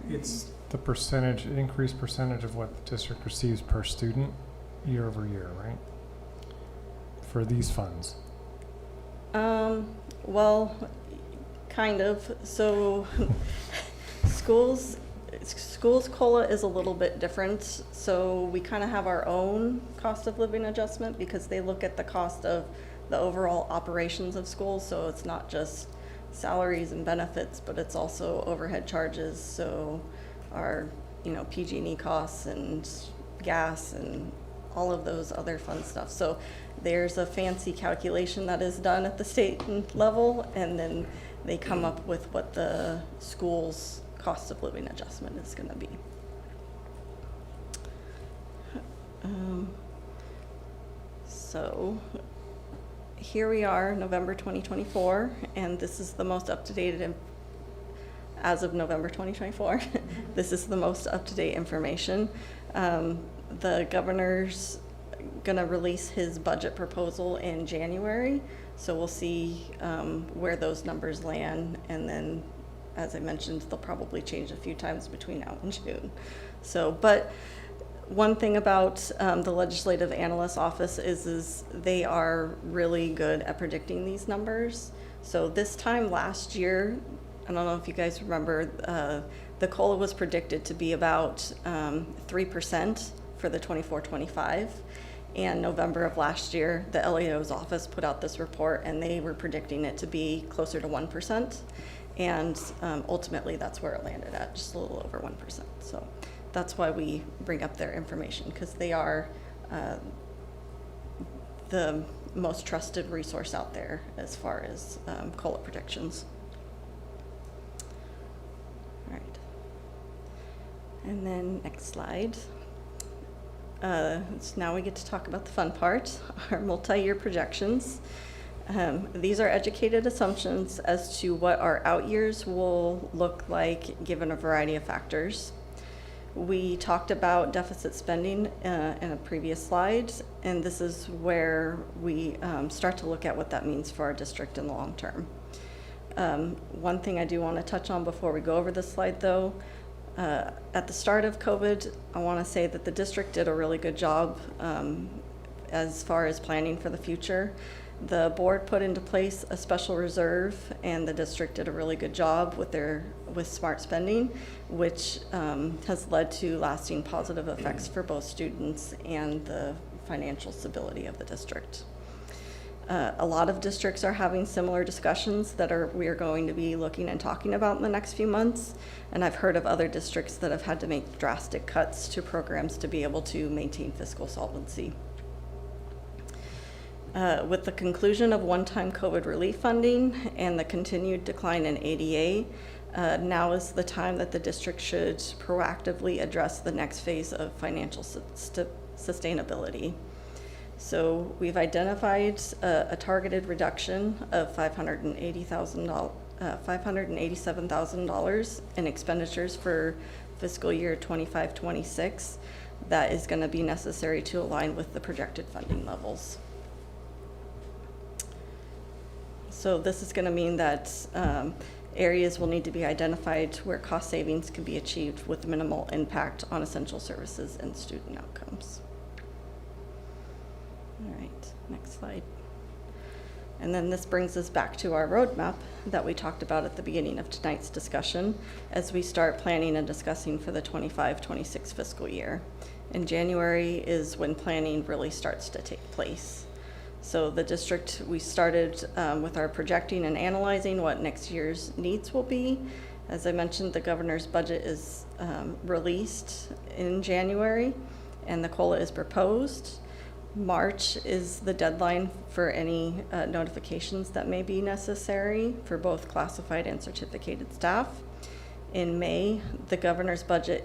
S1: It's the percentage, increased percentage of what the district receives per student year over year, right? For these funds.
S14: Well, kind of. So schools COLA is a little bit different. So we kind of have our own cost of living adjustment because they look at the cost of the overall operations of schools. So it's not just salaries and benefits, but it's also overhead charges. So our, PG&E costs and gas and all of those other fun stuff. So there's a fancy calculation that is done at the state level, and then they come up with what the school's cost of living adjustment is going to be. So here we are, November 2024, and this is the most up-to-date as of November 2024. This is the most up-to-date information. The governor's gonna release his budget proposal in January, so we'll see where those numbers land, and then, as I mentioned, they'll probably change a few times between now and June. So, but one thing about the Legislative Analyst Office is they are really good at predicting these numbers. So this time last year, I don't know if you guys remember, the COLA was predicted to be about 3% for the 24-25. And November of last year, the LAO's office put out this report, and they were predicting it to be closer to 1%. And ultimately, that's where it landed at, just a little over 1%. So that's why we bring up their information, because they are the most trusted resource out there as far as COLA predictions. All right. And then next slide. So now we get to talk about the fun part, our multi-year projections. These are educated assumptions as to what our out years will look like given a variety of factors. We talked about deficit spending in a previous slide, and this is where we start to look at what that means for our district in the long term. One thing I do want to touch on before we go over this slide, though, at the start of COVID, I want to say that the district did a really good job as far as planning for the future. The board put into place a special reserve, and the district did a really good job with smart spending, which has led to lasting positive effects for both students and the financial stability of the district. A lot of districts are having similar discussions that we are going to be looking and talking about in the next few months, and I've heard of other districts that have had to make drastic cuts to programs to be able to maintain fiscal solvency. With the conclusion of one-time COVID relief funding and the continued decline in ADA, now is the time that the district should proactively address the next phase of financial sustainability. So we've identified a targeted reduction of $587,000 in expenditures for fiscal year 25-26 that is going to be necessary to align with the projected funding levels. So this is going to mean that areas will need to be identified where cost savings can be achieved with minimal impact on essential services and student outcomes. All right, next slide. And then this brings us back to our roadmap that we talked about at the beginning of tonight's discussion as we start planning and discussing for the 25-26 fiscal year. In January is when planning really starts to take place. So the district, we started with our projecting and analyzing what next year's needs will be. As I mentioned, the governor's budget is released in January, and the COLA is proposed. March is the deadline for any notifications that may be necessary for both classified and certificated staff. In May, the governor's budget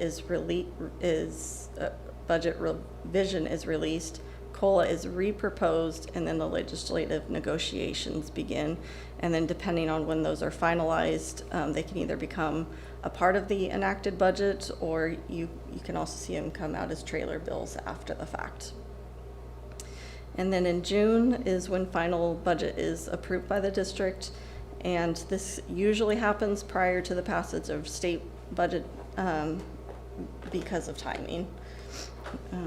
S14: budget revision is released, COLA is reproposed, and then the legislative negotiations begin. And then depending on when those are finalized, they can either become a part of the enacted budget, or you can also see them come out as trailer bills after the fact. And then in June is when final budget is approved by the district, and this usually happens prior to the passage of state budget because of timing. All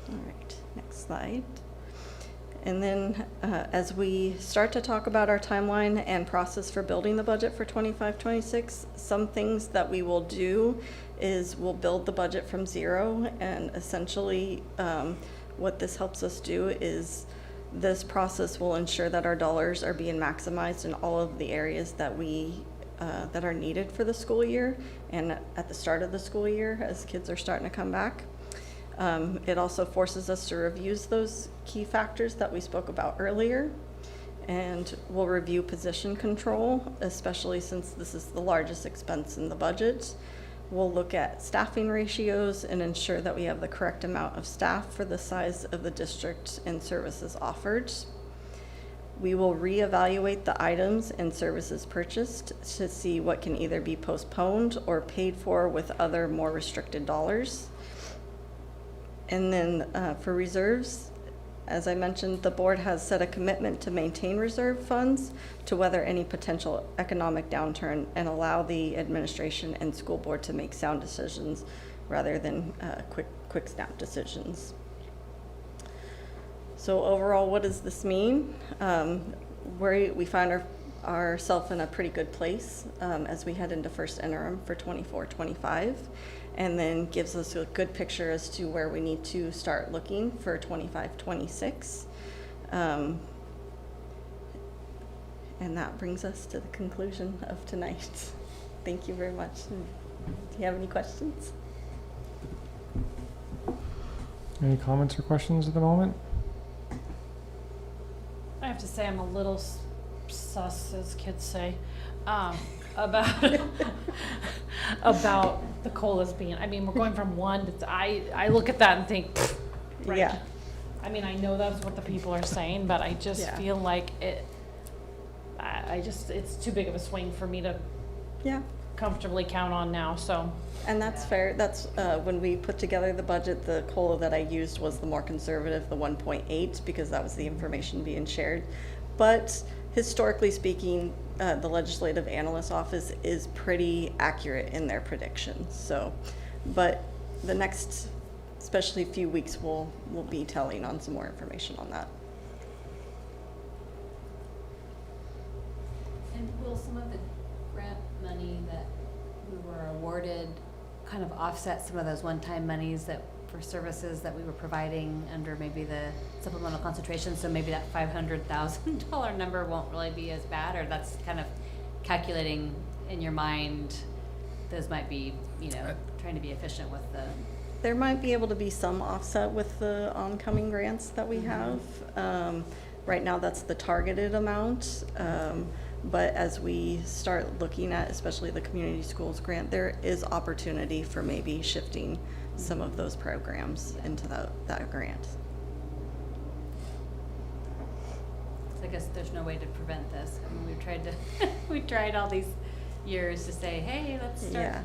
S14: right, next slide. And then as we start to talk about our timeline and process for building the budget for 25-26, some things that we will do is we'll build the budget from zero, and essentially what this helps us do is this process will ensure that our dollars are being maximized in all of the areas that that are needed for the school year and at the start of the school year as kids are starting to come back. It also forces us to review those key factors that we spoke about earlier, and we'll review position control, especially since this is the largest expense in the budget. We'll look at staffing ratios and ensure that we have the correct amount of staff for the size of the district and services offered. We will reevaluate the items and services purchased to see what can either be postponed or paid for with other more restricted dollars. And then for reserves, as I mentioned, the board has set a commitment to maintain reserve funds to weather any potential economic downturn and allow the administration and school board to make sound decisions rather than quick snap decisions. So overall, what does this mean? We find ourselves in a pretty good place as we head into first interim for 24-25. And then gives us a good picture as to where we need to start looking for 25-26. And that brings us to the conclusion of tonight. Thank you very much. Do you have any questions?
S1: Any comments or questions at the moment?
S3: I have to say I'm a little sus, as kids say, about about the COLAs being. I mean, we're going from 1 to I look at that and think, right.
S14: Yeah.
S3: I mean, I know that's what the people are saying, but I just feel like it. It's too big of a swing for me to.
S14: Yeah.
S3: Comfortably count on now. So.
S14: And that's fair. That's when we put together the budget, the COLA that I used was the more conservative, the 1.8, because that was the information being shared. But historically speaking, the Legislative Analyst Office is pretty accurate in their predictions. So, but the next, especially few weeks, we'll be telling on some more information on that.
S7: And will some of the grant money that we were awarded kind of offset some of those one-time monies that for services that we were providing under maybe the supplemental concentration? So maybe that $500,000 number won't really be as bad, or that's kind of calculating in your mind. Those might be, trying to be efficient with the.
S14: There might be able to be some offset with the oncoming grants that we have. Right now, that's the targeted amount. But as we start looking at, especially the community schools grant, there is opportunity for maybe shifting some of those programs into that grant.
S7: So I guess there's no way to prevent this. I mean, we tried all these years to say, hey, let's start,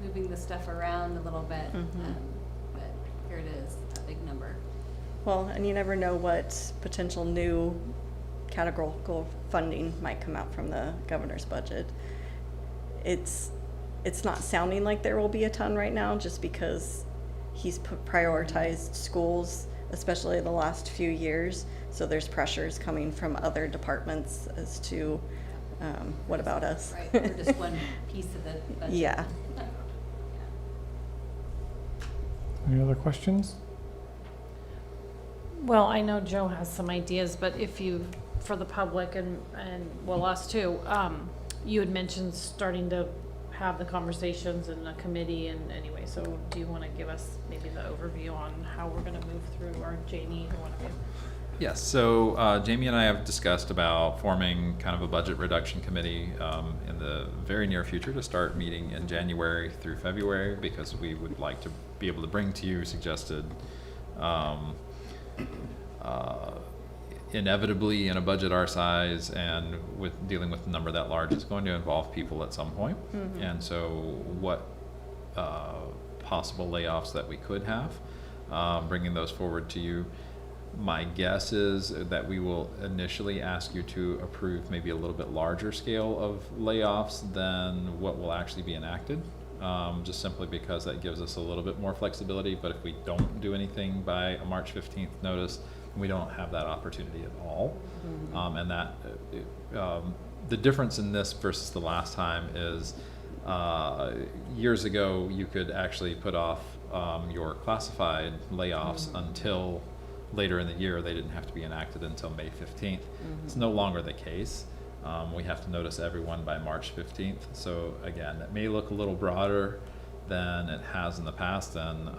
S7: moving the stuff around a little bit. But here it is, a big number.
S14: Well, and you never know what potential new categorical funding might come out from the governor's budget. It's not sounding like there will be a ton right now, just because he's prioritized schools, especially the last few years. So there's pressures coming from other departments as to what about us?
S7: Right, we're just one piece of the budget.
S14: Yeah.
S1: Any other questions?
S3: Well, I know Joe has some ideas, but if you, for the public and well, us too, you had mentioned starting to have the conversations in a committee and anyway, so do you want to give us maybe the overview on how we're going to move through, or Jamie, or one of you?
S2: Yes, so Jamie and I have discussed about forming kind of a budget reduction committee in the very near future to start meeting in January through February, because we would like to be able to bring to you suggested inevitably in a budget our size and with dealing with a number that large, it's going to involve people at some point.
S14: Mhm.
S2: And so what possible layoffs that we could have, bringing those forward to you. My guess is that we will initially ask you to approve maybe a little bit larger scale of layoffs than what will actually be enacted, just simply because that gives us a little bit more flexibility. But if we don't do anything by a March 15th notice, we don't have that opportunity at all. And that the difference in this versus the last time is years ago you could actually put off your classified layoffs until later in the year. They didn't have to be enacted until May 15th. It's no longer the case. We have to notice everyone by March 15th. So again, that may look a little broader than it has in the past, and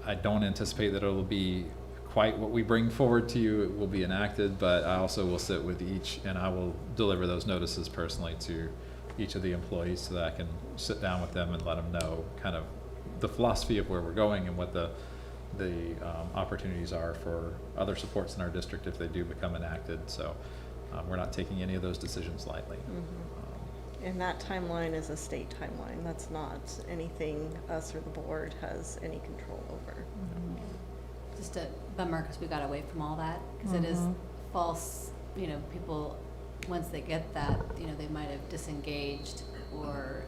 S2: I don't anticipate that it'll be quite what we bring forward to you. It will be enacted, but I also will sit with each, and I will deliver those notices personally to each of the employees so that I can sit down with them and let them know kind of the philosophy of where we're going and what the opportunities are for other supports in our district if they do become enacted. So we're not taking any of those decisions lightly.
S14: And that timeline is a state timeline. That's not anything us or the board has any control over.
S7: Just a bummer because we got away from all that, because it is false, people, once they get that, they might have disengaged or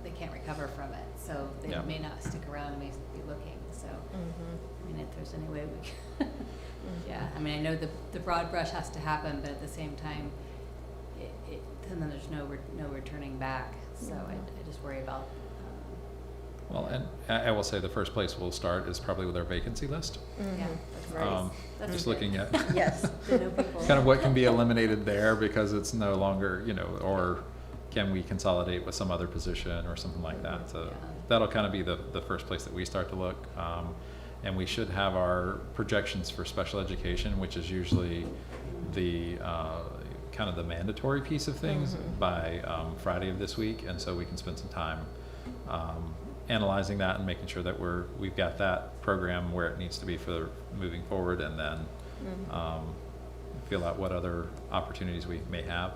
S7: they can't recover from it. So they may not stick around and may be looking. So, I mean, if there's any way we can. Yeah, I mean, I know the broad brush has to happen, but at the same time, and then there's no returning back. So I just worry about.
S2: Well, and I will say the first place we'll start is probably with our vacancy list.
S7: Yeah, that's right. That's
S2: Just
S7: good.
S2: looking at
S14: Yes.
S2: kind of what can be eliminated there, because it's no longer, or can we consolidate with some other position or something like that. So that'll kind of be the first place that we start to look. And we should have our projections for special education, which is usually the kind of the mandatory piece of things by Friday of this week. And so we can spend some time analyzing that and making sure that we've got that program where it needs to be for moving forward, and then feel out what other opportunities we may have.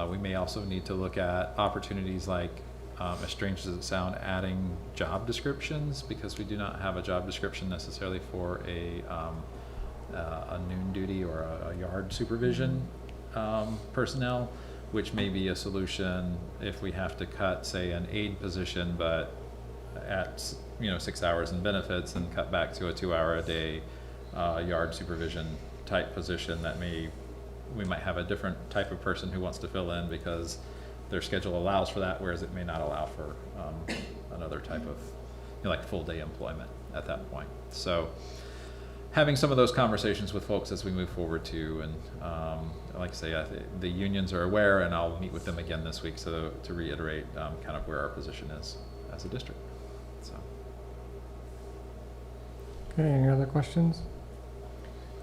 S2: We may also need to look at opportunities like, as strange as it sound, adding job descriptions, because we do not have a job description necessarily for a noon duty or a yard supervision personnel, which may be a solution if we have to cut, say, an aide position, but at 6 hours in benefits, and cut back to a 2-hour-a-day yard supervision type position. That we might have a different type of person who wants to fill in because their schedule allows for that, whereas it may not allow for another type of like full day employment at that point. So having some of those conversations with folks as we move forward too, and like I say, the unions are aware, and I'll meet with them again this week to reiterate kind of where our position is as a district. So.
S1: Okay, any other questions?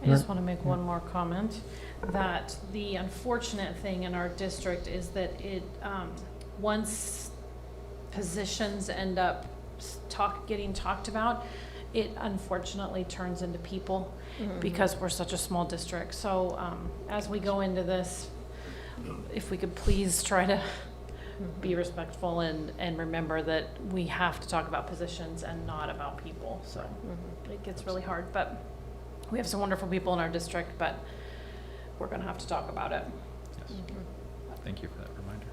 S3: I just want to make one more comment, that the unfortunate thing in our district is that once positions end up getting talked about, it unfortunately turns into people, because we're such a small district. So as we go into this, if we could please try to be respectful and remember that we have to talk about positions and not about people. So it gets really hard, but we have some wonderful people in our district, but we're going to have to talk about it.
S2: Yes. Thank you for that reminder.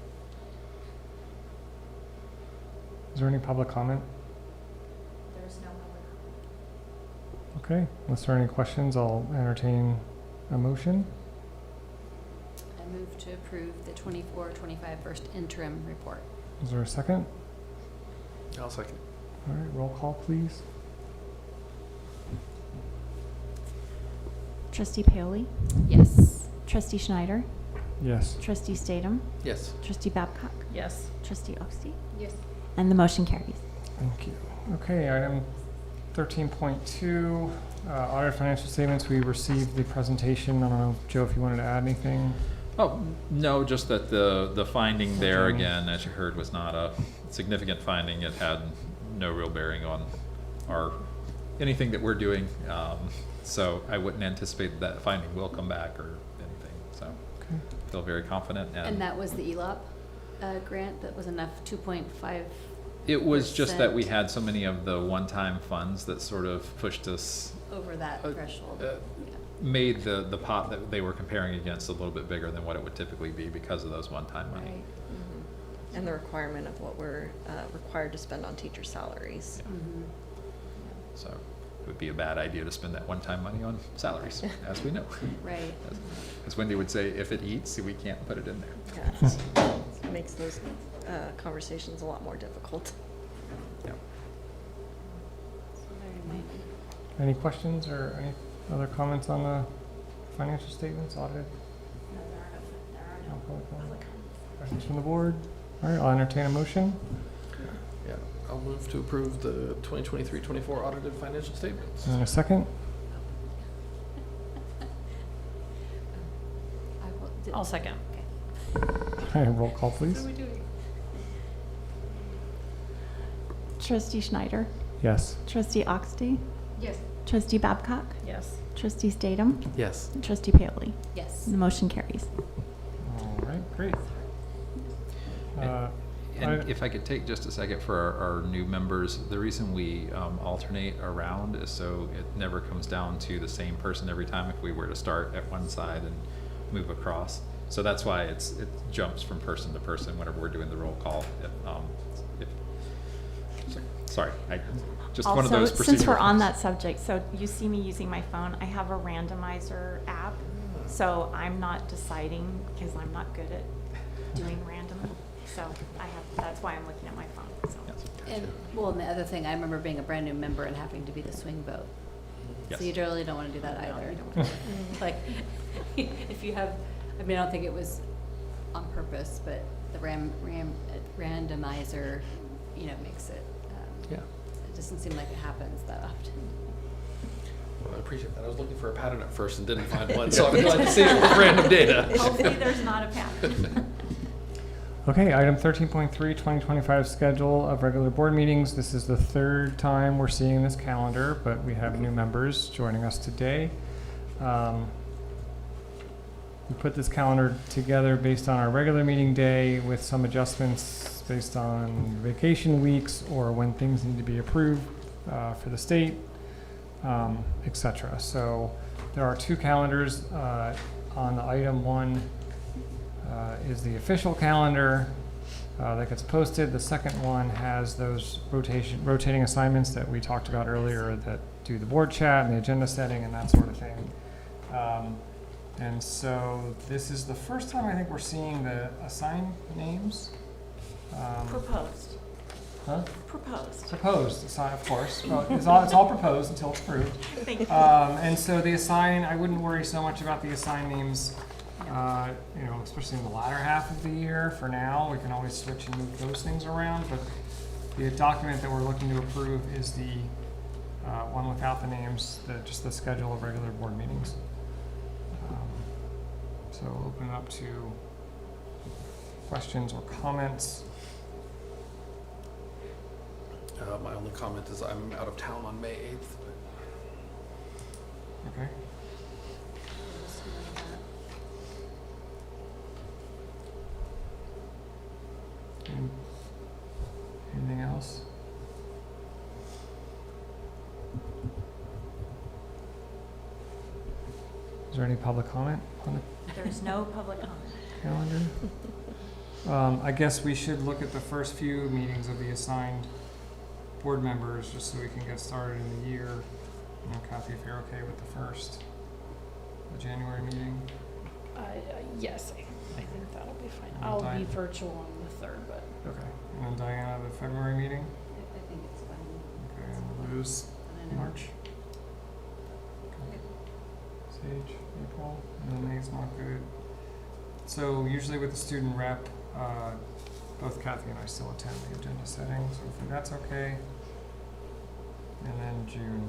S1: Is there any public comment?
S5: There's no public comment.
S1: Okay, unless there are any questions, I'll entertain a motion.
S7: I move to approve the 24-25 first interim report.
S1: Is there a second?
S4: I'll second.
S1: All right, roll call, please.
S5: Trustee Paoli?
S7: Yes.
S5: Trustee Schneider?
S1: Yes.
S5: Trustee Statham?
S4: Yes.
S5: Trustee Babcock?
S3: Yes.
S5: Trustee Oxty?
S6: Yes.
S5: And the motion carries.
S1: Thank you. Okay, item 13.2, audit financial statements. We received the presentation. I don't know, Joe, if you wanted to add anything.
S2: Oh, no, just that the finding there,
S1: Okay.
S2: again, as you heard, was not a significant finding. It had no real bearing on anything that we're doing. So I wouldn't anticipate that finding will come back or anything, so
S1: Okay.
S2: feel very confident.
S7: And that was the ELOP grant that was enough 2.5.
S2: It was just that we had so many of the one-time funds that sort of pushed us,
S7: Over that threshold.
S2: made the pot that they were comparing against a little bit bigger than what it would typically be because of those one-time money.
S7: Right.
S14: And the requirement of what we're required to spend on teacher salaries.
S7: Mhm.
S2: So it would be a bad idea to spend that one-time money on salaries, as we know.
S7: Right.
S2: As Wendy would say, if it eats, we can't put it in there.
S14: Yes. It makes those conversations a lot more difficult.
S2: Yeah.
S7: So there you might-
S1: Any questions or any other comments on the financial statements audited? No public comment? Questions from the board? All right, I'll entertain a motion.
S4: Yeah, I'll move to approve the 2023-24 audited financial statements.
S1: And a second?
S3: I'll second.
S1: All right, roll call, please.
S5: Trustee Schneider?
S1: Yes.
S5: Trustee Oxty?
S6: Yes.
S5: Trustee Babcock?
S3: Yes.
S5: Trustee Statham?
S4: Yes.
S5: And Trustee Paoli?
S7: Yes.
S5: And the motion carries.
S1: All right, great.
S2: And if I could take just a second for our new members, the reason we alternate around is so it never comes down to the same person every time if we were to start at one side and move across. So that's why it jumps from person to person whenever we're doing the roll call. Sorry, just one of those
S5: Also, since we're
S2: procedural
S5: on
S2: things.
S5: that subject, so you see me using my phone, I have a randomizer app. So I'm not deciding because I'm not good at doing random. So that's why I'm looking at my phone, so.
S2: Yes.
S7: And, well, and the other thing, I remember being a brand new member and having to be the swing vote.
S2: Yes.
S7: So you really don't want to do that
S5: No,
S7: either.
S5: you don't.
S7: Like, if you have, I mean, I don't think it was on purpose, but the randomizer, makes it,
S4: Yeah.
S7: it doesn't seem like it happens that often.
S4: Well, I appreciate that. I was looking for a pattern at first and didn't find one, so I'm glad to see it with random data.
S5: Hopefully there's not a pattern.
S1: Okay, item 13.3, 2025 schedule of regular board meetings. This is the third time we're seeing this calendar, but we have new members joining us today. We put this calendar together based on our regular meeting day with some adjustments based on vacation weeks or when things need to be approved for the state, etc. So there are two calendars. On the item one is the official calendar that gets posted. The second one has those rotating assignments that we talked about earlier that do the board chat and the agenda setting and that sort of thing. And so this is the first time I think we're seeing the assigned names.
S5: Proposed.
S1: Huh?
S5: Proposed.
S1: Proposed, of course. Well, it's all proposed until it's approved.
S5: Thank you.
S1: And so the assign, I wouldn't worry so much about the assigned names, especially in the latter half of the year. For now, we can always switch and move those things around. But the document that we're looking to approve is the one without the names, just the schedule of regular board meetings. So we'll open it up to questions or comments.
S4: My only comment is I'm out of town on May 8th.
S1: Okay. Anything else? Is there any public comment on
S5: There's no public comment.
S1: the calendar? I guess we should look at the first few meetings of the assigned board members, just so we can get started in the year. Kathy, if you're okay with the first, the January meeting.
S10: Yes, I think that'll be fine.
S1: And
S10: I'll
S1: Di-
S10: be virtual on the 3rd, but
S1: Okay. And then Diana, the February meeting.
S7: I think it's fine.
S1: Okay, and Lou's
S7: And I know-
S1: March. Okay. Sage, April, and then May's not good. So usually with the student rep, both Kathy and I still attend the agenda setting, so if that's okay. And then June.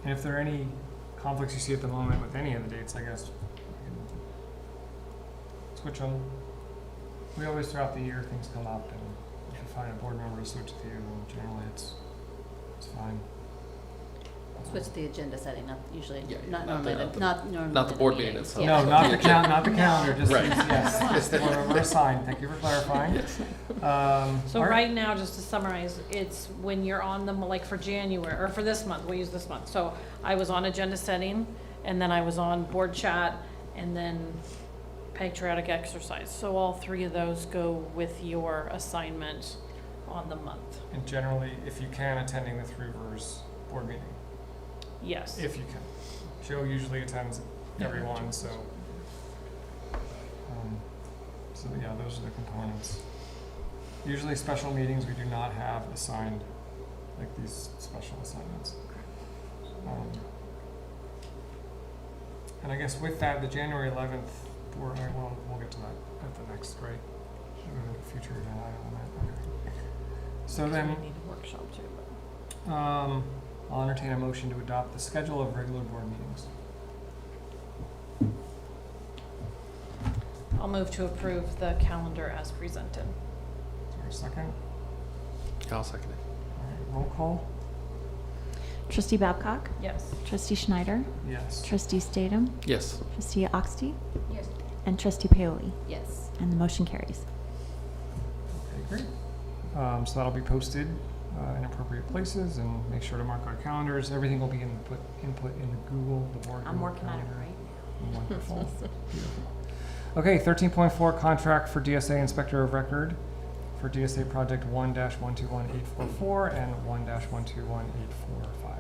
S1: And if there are any conflicts you see at the moment with any of the dates, I guess we can switch them. We always, throughout the year, things come up, and if you find a board member to switch with you, then generally it's fine.
S7: Switch the agenda setting, not usually,
S4: Yeah,
S7: not
S4: not
S7: normally,
S4: the-
S7: not normally.
S4: not the board meeting
S7: meetings.
S4: itself.
S7: Yeah.
S1: No, not the not the calendar, just,
S4: Right.
S1: yes, we're assigned, thank you for clarifying.
S3: So
S1: all
S3: right now, just to summarize, it's when you're on them, like for January, or for this month, we'll use this month. So I was on agenda setting, and then I was on board chat, and then patriotic exercise. So all three of those go with your assignment on the month.
S1: And generally, if you can, attending the Three Rivers board meeting,
S3: Yes.
S1: if you can. Joe usually attends every one, so. So yeah, those are the components. Usually special meetings, we do not have assigned, like these special assignments. And I guess with that, the January 11th board, well, we'll get to that at the next, right? Future agenda item on that. Okay. So then,
S3: We need a workshop too.
S1: I'll entertain a motion to adopt the schedule of regular board meetings.
S3: I'll move to approve the calendar as presented.
S1: Is there a second?
S4: I'll second it.
S1: All right, roll call?
S5: Trustee Babcock?
S3: Yes.
S5: Trustee Schneider?
S1: Yes.
S5: Trustee Statham?
S4: Yes.
S5: Trustee Oxty?
S6: Yes.
S5: And Trustee Paoli?
S7: Yes.
S5: And the motion carries.
S1: Okay, great. So that'll be posted in appropriate places, and make sure to mark our calendars. Everything will be input in the Google, the board.
S5: I'm
S1: Google
S5: working on it
S1: calendar.
S5: right now.
S1: Wonderful. Beautiful. Okay, 13.4 contract for DSA Inspector of Record for DSA Project 1-121844 and 1-121845.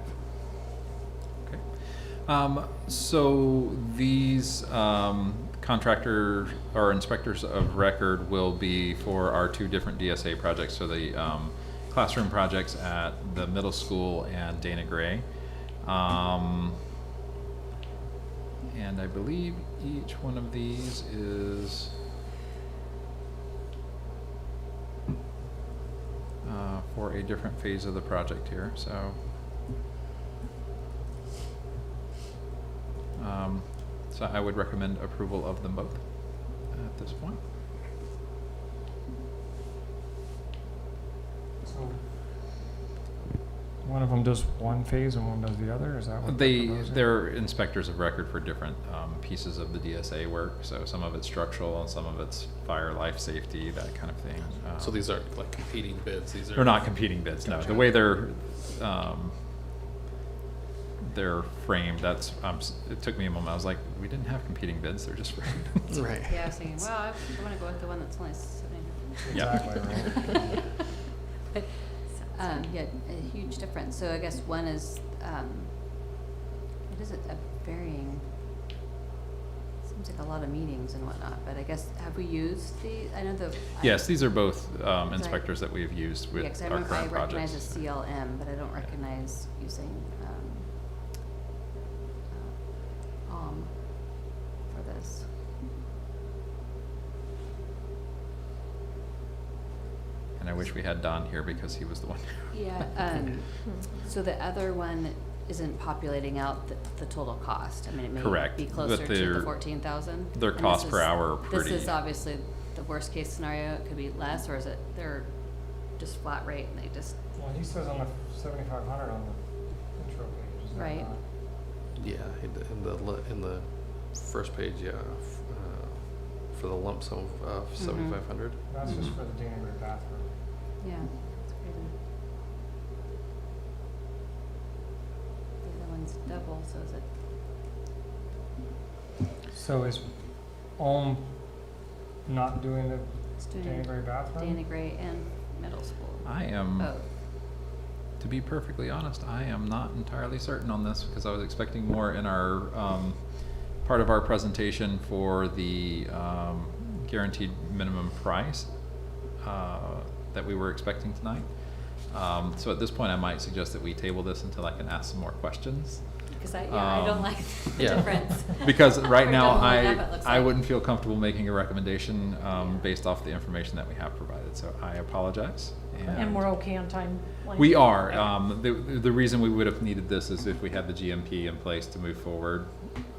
S2: Okay. So these contractor or inspectors of record will be for our two different DSA projects. So the classroom projects at the middle school and Dana Gray. And I believe each one of these is for a different phase of the project here. So so I would recommend approval of them both at this point.
S1: So one of them does one phase and one does the other? Is that what
S2: They're inspectors of record for different pieces of the DSA work. So some of it's structural and some of it's fire, life safety, that kind of thing.
S4: So these aren't like competing bids, these are.
S2: They're not competing bids, no. The way they're framed, that's, it took me a moment. I was like, we didn't have competing bids, they're just framed.
S4: Right.
S7: Yeah, I was thinking, well, I want to go with the one that's only 700.
S2: Yeah.
S1: Exactly, right.
S7: But, yeah, a huge difference. So I guess one is, what is it, a varying, seems like a lot of meetings and whatnot, but I guess, have we used I know the.
S2: Yes, these are both inspectors that we have used with
S7: Yeah, 'cause I
S2: our
S7: remember I
S2: current projects.
S7: recognize a CLM, but I don't recognize using, for this.
S2: And I wish we had Don here because he was the one.
S7: Yeah, so the other one isn't populating out the total cost. I mean, it may
S2: Correct,
S7: be
S2: but
S7: closer to the
S2: their-
S7: 14,000.
S2: their
S7: And
S2: cost
S7: this
S2: per
S7: is-
S2: hour are
S7: This
S2: pretty-
S7: is obviously the worst case scenario. It could be less, or is it they're just flat rate and they just,
S1: Well, he says on the 7,500 on the intro page, is that
S7: Right.
S1: not?
S4: Yeah, in the first page, yeah, for the lump sum of 7,500.
S1: That's just for the Dana Gray bathroom.
S7: yeah, it's crazy. The other one's double, so is it?
S1: So is Ulm not doing the
S7: It's doing
S1: Dana Gray bathroom?
S7: Dana Gray and middle school.
S2: I am,
S7: Oh,
S2: to be perfectly honest, I am not entirely certain on this because I was expecting more in our, part of our presentation for the guaranteed minimum price that we were expecting tonight. So at this point, I might suggest that we table this until I can ask some more questions.
S7: Because I don't like the
S2: yeah.
S7: difference.
S2: Because right
S7: Or
S2: now,
S7: double line up, it looks
S2: I
S7: like.
S2: wouldn't feel comfortable making a recommendation based off the information that we have provided, so I apologize.
S3: And we're okay on time?
S2: We are. The reason we would have needed this is if we had the GMP in place to move forward.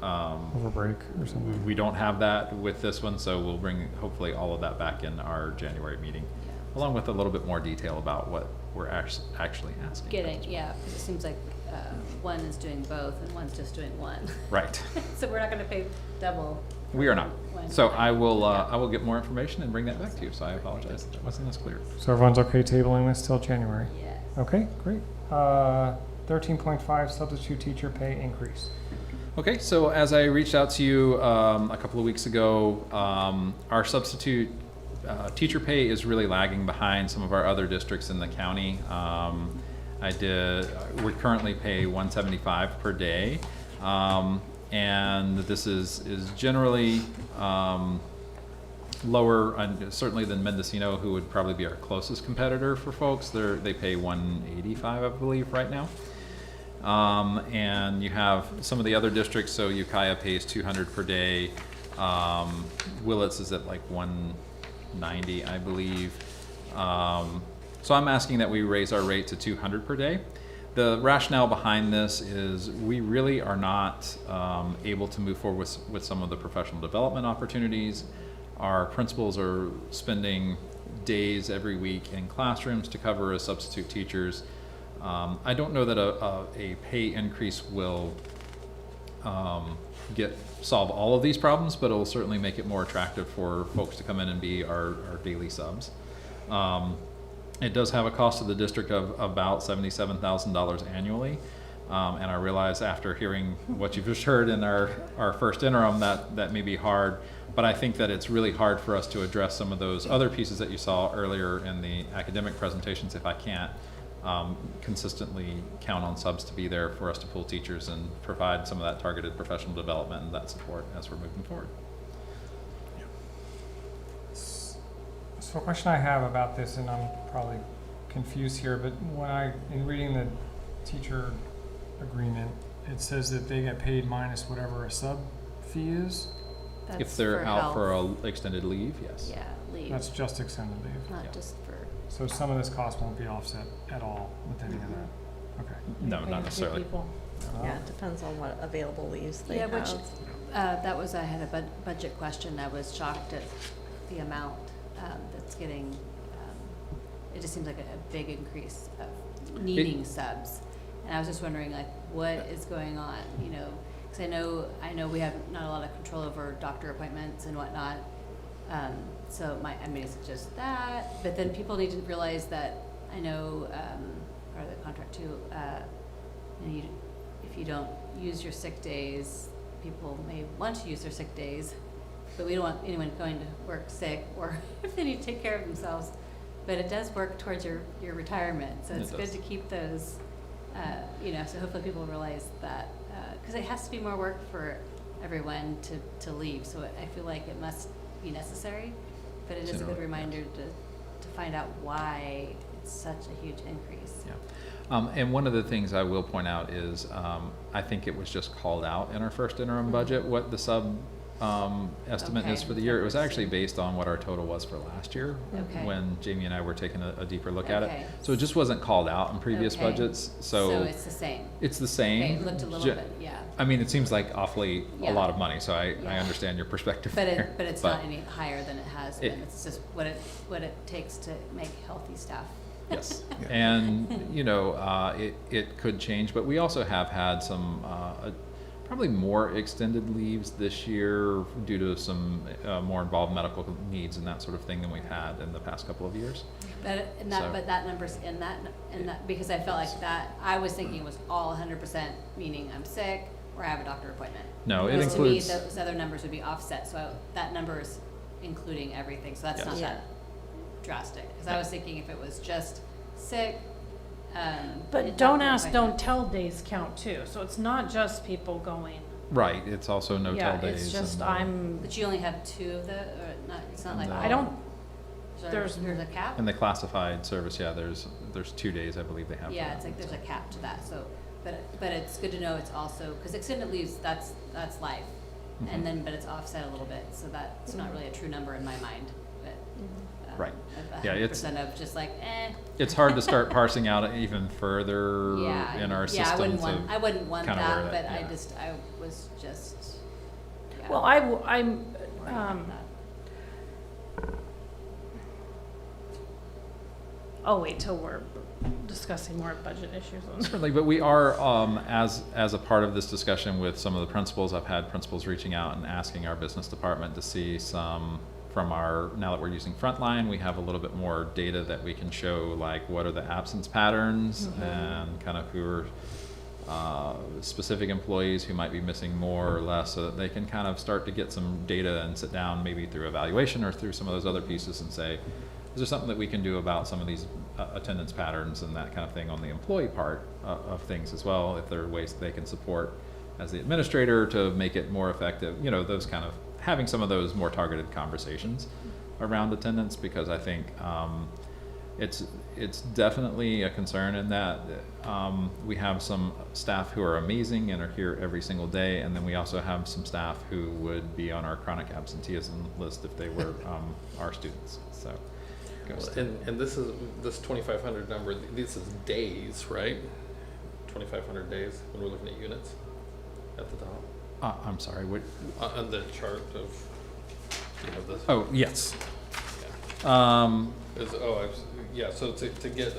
S1: Over break or something?
S2: We don't have that with this one, so we'll bring hopefully all of that back in our January meeting, along with a little bit more detail about what we're actually asking.
S7: Yeah, because it seems like one is doing both and one's just doing one.
S2: Right.
S7: So we're not gonna pay double.
S2: We are not.
S7: One.
S2: So I will get more information and bring that back to you, so I apologize if that wasn't as clear.
S1: So everyone's okay tabling this till January?
S7: Yes.
S1: Okay, great. 13.5 substitute teacher pay increase.
S2: Okay, so as I reached out to you a couple of weeks ago, our substitute teacher pay is really lagging behind some of our other districts in the county. We currently pay $175 per day, and this is generally lower, certainly than Mendocino, who would probably be our closest competitor for folks. They pay $185, I believe, right now. And you have some of the other districts, so Ukiah pays $200 per day. Willits is at like $190, I believe. So I'm asking that we raise our rate to $200 per day. The rationale behind this is we really are not able to move forward with some of the professional development opportunities. Our principals are spending days every week in classrooms to cover as substitute teachers. I don't know that a pay increase will solve all of these problems, but it will certainly make it more attractive for folks to come in and be our daily subs. It does have a cost to the district of about $77,000 annually. And I realize after hearing what you've just heard in our first interim that may be hard, but I think that it's really hard for us to address some of those other pieces that you saw earlier in the academic presentations if I can't consistently count on subs to be there for us to pull teachers and provide some of that targeted professional development and that support as we're moving forward.
S1: So a question I have about this, and I'm probably confused here, but in reading the teacher agreement, it says that they get paid minus whatever a sub fee is?
S2: If they're out for an extended leave, yes.
S7: Yeah, leave.
S1: That's just extended leave?
S7: Not
S2: Yeah.
S7: just for.
S1: So some of this cost won't be offset at all with any of that? Okay.
S2: No, not necessarily.
S14: Yeah, it depends on what available leaves they
S7: Yeah,
S14: have.
S7: which, I had a budget question. I was shocked at the amount that's getting, it just seems like a big increase of needing subs. And I was just wondering, like, what is going on, you know? Because I know we have not a lot of control over doctor appointments and whatnot. So is it just that? But then people need to realize that, I know, part of the contract too, if you don't use your sick days, people may want to use their sick days, but we don't want anyone going to work sick or if they need to take care of themselves. But it does work towards your retirement, so it's good to keep those, so hopefully people realize that, because it has to be more work for everyone to leave, so I feel like it must be necessary, but it is a good reminder to find out why it's such a huge increase.
S2: Yeah. And one of the things I will point out is I think it was just called out in our first interim budget what the sub estimate is for the year. It was actually based on what our total was for last year when Jamie and I were taking a deeper look at it. So it just wasn't called out in previous budgets. So
S7: it's the same.
S2: It's the same.
S7: Okay, it looked a little bit, yeah.
S2: I mean, it seems like awfully a lot of money, so I understand your perspective there.
S7: But it's not any higher than it has been. It's just what it takes to make healthy staff.
S2: Yes, and it could change, but we also have had some probably more extended leaves this year due to some more involved medical needs and that sort of thing than we've had in the past couple of years.
S7: But that number's in that because I felt like that I was thinking it was all 100%, meaning I'm sick or I have a doctor appointment.
S2: No, it
S7: because
S2: includes.
S7: To me, those other numbers would be offset, so that number is including everything. So that's not that drastic. Because I was thinking if it was just sick.
S3: But don't ask, don't tell days count too, so it's not just people going.
S2: Right, it's also no-tell days.
S3: It's just
S7: But you only have 2 of the, or not, it's not like.
S3: I don't,
S7: There's a cap?
S2: In the classified service, there's 2 days, I believe they have.
S7: Yeah, it's like there's a cap to that, so but it's good to know it's also, because extended leaves, that's life.
S2: Mhm.
S7: And then, but it's offset a little bit, so that's not really a true number in my mind, but.
S2: Right.
S7: Of
S2: Yeah, it's-
S7: 100% of just like,
S2: It's hard to start parsing out even further
S7: Yeah,
S2: in our
S7: yeah,
S2: system
S7: I wouldn't want
S2: kinda
S7: that,
S2: where
S7: but
S2: yeah.
S7: I was just, yeah.
S3: Well, I'm,
S7: worried about that.
S3: I'll wait till we're discussing more budget issues.
S2: Certainly, but we are, as a part of this discussion with some of the principals, I've had principals reaching out and asking our business department to see some from our, now that we're using Frontline, we have a little bit more data that we can show, like what are the absence patterns and kind of who are specific employees who might be missing more or less, so that they can kind of start to get some data and sit down maybe through evaluation or through some of those other pieces and say, is there something that we can do about some of these attendance patterns and that kind of thing on the employee part of things as well, if there are ways that they can support as the administrator to make it more effective, you know, those kind of, having some of those more targeted conversations around attendance, because I think it's definitely a concern in that we have some staff who are amazing and are here every single day, and then we also have some staff who would be on our chronic absenteeism list if they were our students. So,
S4: and this 2,500 number. This is days, right? 2,500 days when we're looking at units at the top.
S2: I'm sorry. What?
S4: On the chart of, you have this.
S2: Oh yes.
S4: Yeah. Yeah. So to get,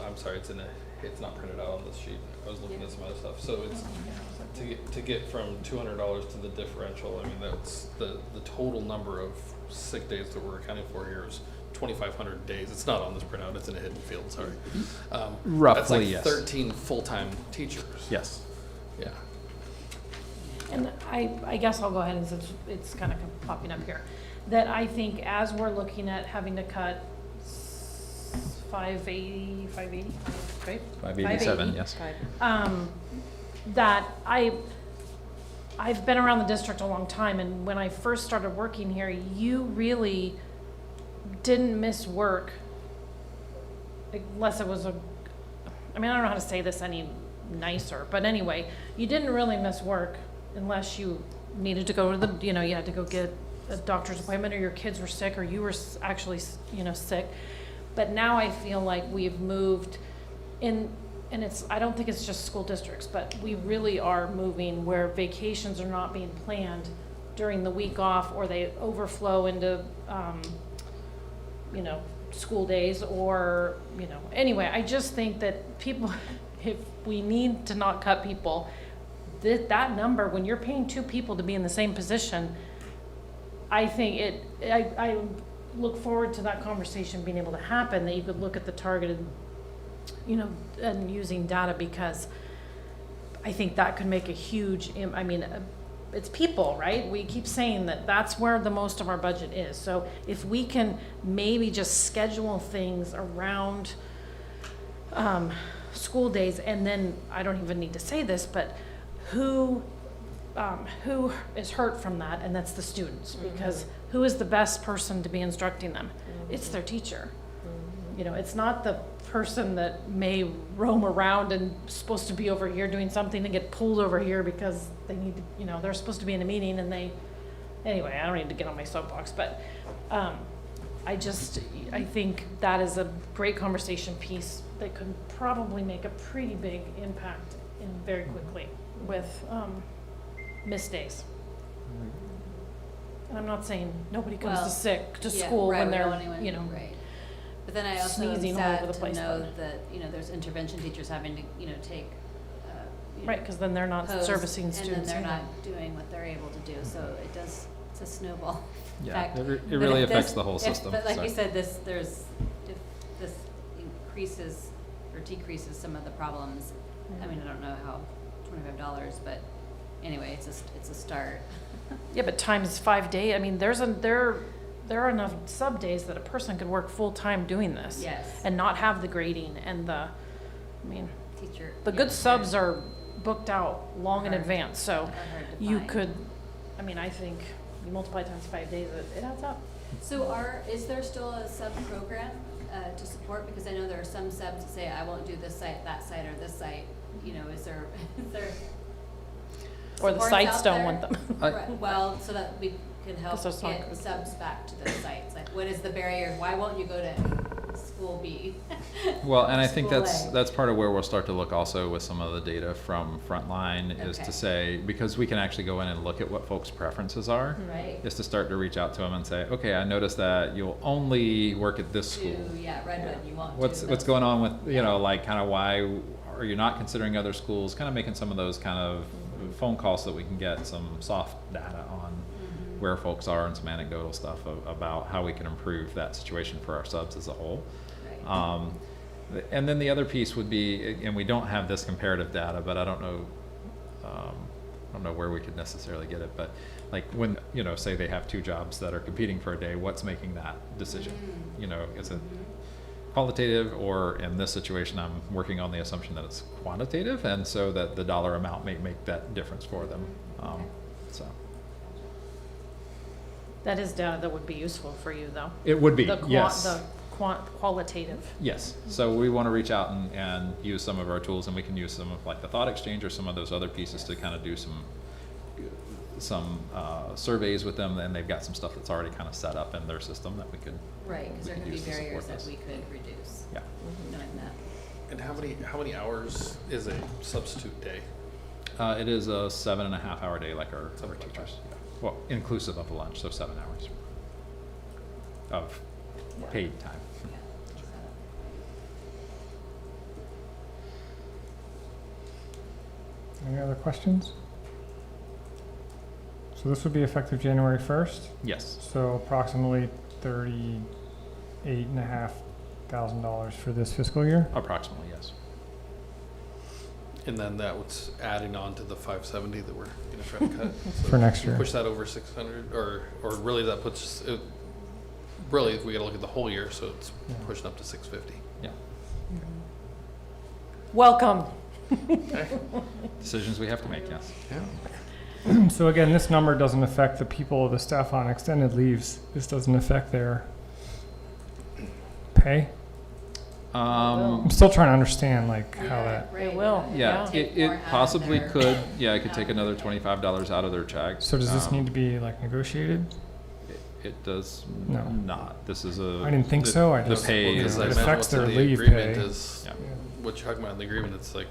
S4: I'm sorry, it's not printed out on this sheet. I was looking at some other stuff. So it's to get from $200 to the differential. I mean, that's the total number of sick days that we're accounting for here is 2,500 days. It's not on this printout. It's in a hidden field. Sorry.
S2: Roughly,
S4: that's like
S2: yes.
S4: 13 full-time teachers.
S2: Yes.
S4: Yeah.
S3: And I guess I'll go ahead and since it's kind of popping up here, that I think as we're looking at having to cut 580, right?
S2: 587, yes.
S3: That I've been around the district a long time, and when I first started working here, you really didn't miss work unless it was I mean, I don't know how to say this any nicer, but anyway, you didn't really miss work unless you needed to go to you had to go get a doctor's appointment, or your kids were sick, or you were actually, sick. But now I feel like we've moved in, and I don't think it's just school districts, but we really are moving where vacations are not being planned during the week off, or they overflow into, school days, or, anyway, I just think that people, if we need to not cut people, that number, when you're paying two people to be in the same position, I think I look forward to that conversation being able to happen, that you could look at the targeted, and using data, because I think that could make a huge, it's people, right? We keep saying that that's where the most of our budget is. So if we can maybe just schedule things around school days, and then I don't even need to say this, but who is hurt from that, and that's the students, because who is the best person to be instructing them? It's their teacher. It's not the person that may roam around and supposed to be over here doing something and get pulled over here because they need to, they're supposed to be in a meeting, and anyway, I don't need to get on my soapbox, but I think that is a great conversation piece that could probably make a pretty big impact very quickly with missed days. And I'm not saying nobody comes to sick to school when they're,
S7: right. But then I also am
S3: sneezing all
S7: sad
S3: over the place,
S7: to know
S3: but-
S7: that, there's intervention teachers having to, take.
S3: Right, because then they're not
S7: pose,
S3: servicing
S7: and
S3: students.
S7: then they're
S3: either.
S7: not doing what they're able to do, so it's a snowball
S2: Yeah,
S7: effect.
S2: it
S7: But
S2: really
S7: if
S2: affects
S7: this-
S2: the whole system.
S7: But like
S2: so.
S7: you said, if this increases or decreases some of the problems, I mean, I don't know how, $25, but anyway, it's a start.
S3: Yeah, but times 5 days, there are enough sub days that a person could work full-time doing this.
S7: Yes.
S3: And not have the grading and
S7: Teacher.
S3: the good subs are booked out long in advance, so you
S7: find.
S3: could, I think you multiply times 5 days, it adds up.
S7: So is there still a sub program to support? Because I know there are some subs that say, I won't do this site, that site, or this site. you know, is there
S3: Or the
S7: supports
S3: sites
S7: out
S3: don't
S7: there?
S3: want them.
S7: Right, well, so that we could help
S3: 'Cause there's not
S7: get
S3: good.
S7: subs back to those sites, like what is the barrier, why won't you go to school B?
S2: Well, and I think
S7: School
S2: that's,
S7: A?
S2: that's part of where we'll start to look also with some of the data from Frontline is
S7: Okay.
S2: to say, because we can actually go in and look at what folks' preferences are.
S7: Right.
S2: Is to start to reach out to them and say, okay, I noticed that you'll only work at this school.
S7: Yeah, Redwood, you won't do
S2: What's
S7: those.
S2: going on with, you know, like kind of why are you not considering other schools? Kind of making some of those kind of phone calls so that we can get some soft data on
S7: Mhm.
S2: where folks are and some anecdotal stuff about how we can improve that situation for our subs as a whole.
S7: Right.
S2: And then the other piece would be, and we don't have this comparative data, but I don't know where we could necessarily get it, but like when, you know, say they have two jobs that are competing for a day, what's making that decision?
S7: Mm.
S2: You know, is it
S7: Mhm.
S2: qualitative, or in this situation, I'm working on the assumption that it's quantitative, and so that the dollar amount may make that difference for them.
S7: Okay.
S2: So
S3: That is data that would be useful for you, though.
S2: it would be,
S3: The
S2: yes.
S3: qualitative.
S2: Yes, so we want to reach out and use some of our tools, and we can use some of like the thought exchange or some of those other pieces to kind of do some surveys with them, and they've got some stuff that's already kind of set up in their system that we could.
S7: Right, because there
S2: we
S7: could be
S2: use to support
S7: barriers that
S2: this.
S7: we could reduce,
S2: Yeah.
S7: knowing that.
S4: And how many hours is a substitute day?
S2: It is a 7.5 hour day like our
S4: 7.5.
S2: teachers. Yeah. Well, inclusive of the lunch, so 7 hours of paid time.
S7: Yeah.
S1: Any other questions? So this would be effective January 1st,
S2: Yes.
S1: so approximately $38,500 for this fiscal year?
S2: Approximately, yes.
S4: And then that was adding on to the 570 that we're gonna try to cut. So
S1: For next
S4: you
S1: year.
S4: Push that over 600, or really that puts, really, we gotta look at the whole year, so it's
S1: Yeah.
S4: pushing up to 650.
S2: Yeah.
S3: Welcome.
S2: Decisions we have to make, yes.
S4: Yeah.
S1: So again, this number doesn't affect the people, the staff on extended leaves. This doesn't affect their pay. I'm still trying to understand like how that.
S3: It will.
S2: Yeah,
S7: Take more
S2: it
S7: out of
S2: possibly
S7: their-
S2: could, yeah, it could take another $25 out of their check.
S1: So does this need to be like negotiated?
S2: It does
S1: No.
S2: not. This is a.
S1: I didn't think
S2: the-
S1: so. I
S2: The
S1: just-
S2: pay.
S1: Because
S2: is-
S1: it
S4: I meant
S1: affects
S4: what's
S1: their
S4: in the
S1: leave
S4: agreement
S1: pay.
S4: is,
S2: Yeah.
S4: what you're talking about in the agreement, it's like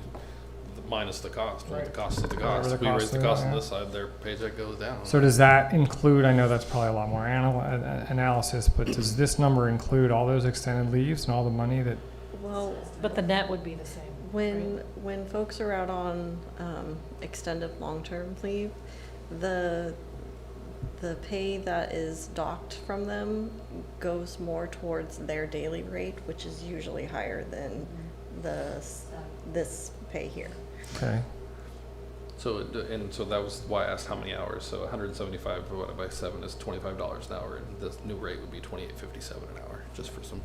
S4: minus the cost. Well, the
S1: Right.
S4: cost is the
S1: Whatever
S4: cost.
S1: the
S4: We
S1: cost
S4: raise the
S1: is,
S4: cost on
S1: yeah.
S4: this side, their paycheck goes down.
S1: So does that include, I know that's probably a lot more analysis, but does this number include all those extended leaves and all the money that,
S14: Well,
S3: But the net would be the same.
S14: when folks are out on extended long-term leave, the pay that is docked from them goes more towards their daily rate, which is usually higher than this pay here.
S1: okay?
S4: So, so that was why I asked how many hours. So 175 divided by 7 is $25 an hour, and the new rate would be $28.57 an hour, just for some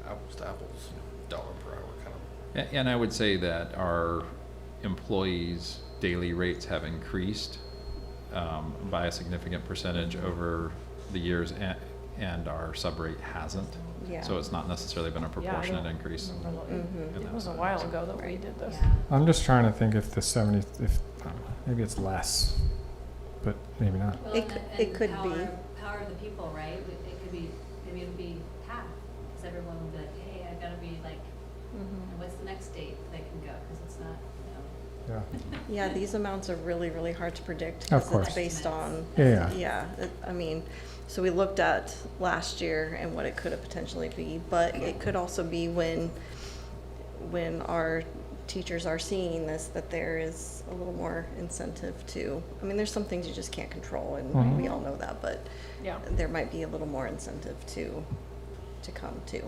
S4: apples to apples, dollar per hour kind of.
S2: And I would say that our employees' daily rates have increased by a significant percentage over the years, and our sub rate hasn't.
S14: Yeah.
S2: So it's not necessarily been a proportionate increase.
S14: Mhm.
S2: in
S3: It
S2: that
S3: was a
S2: side.
S3: while ago that we did this.
S7: Yeah.
S1: I'm just trying to think if the 70, maybe it's less, but maybe not.
S7: Well,
S14: It
S7: and
S14: could-
S7: the-
S14: it
S7: and
S14: could
S7: power-
S14: be.
S7: Power of the people, right? It could be, maybe it'd be half, because everyone would be like, hey, I gotta be like, what's the next date that can go? Because it's not,
S1: Yeah.
S14: Yeah, these amounts are really, really hard to predict.
S1: Of
S14: 'Cause
S1: course.
S14: it's based on.
S1: Yeah.
S14: Yeah, I mean, so we looked at last year and what it could have potentially be, but it could also be when our teachers are seeing this, that there is a little more incentive to, I mean, there's some things you just can't control, and we all know that, but
S3: Yeah.
S14: there might be a little more incentive to come to.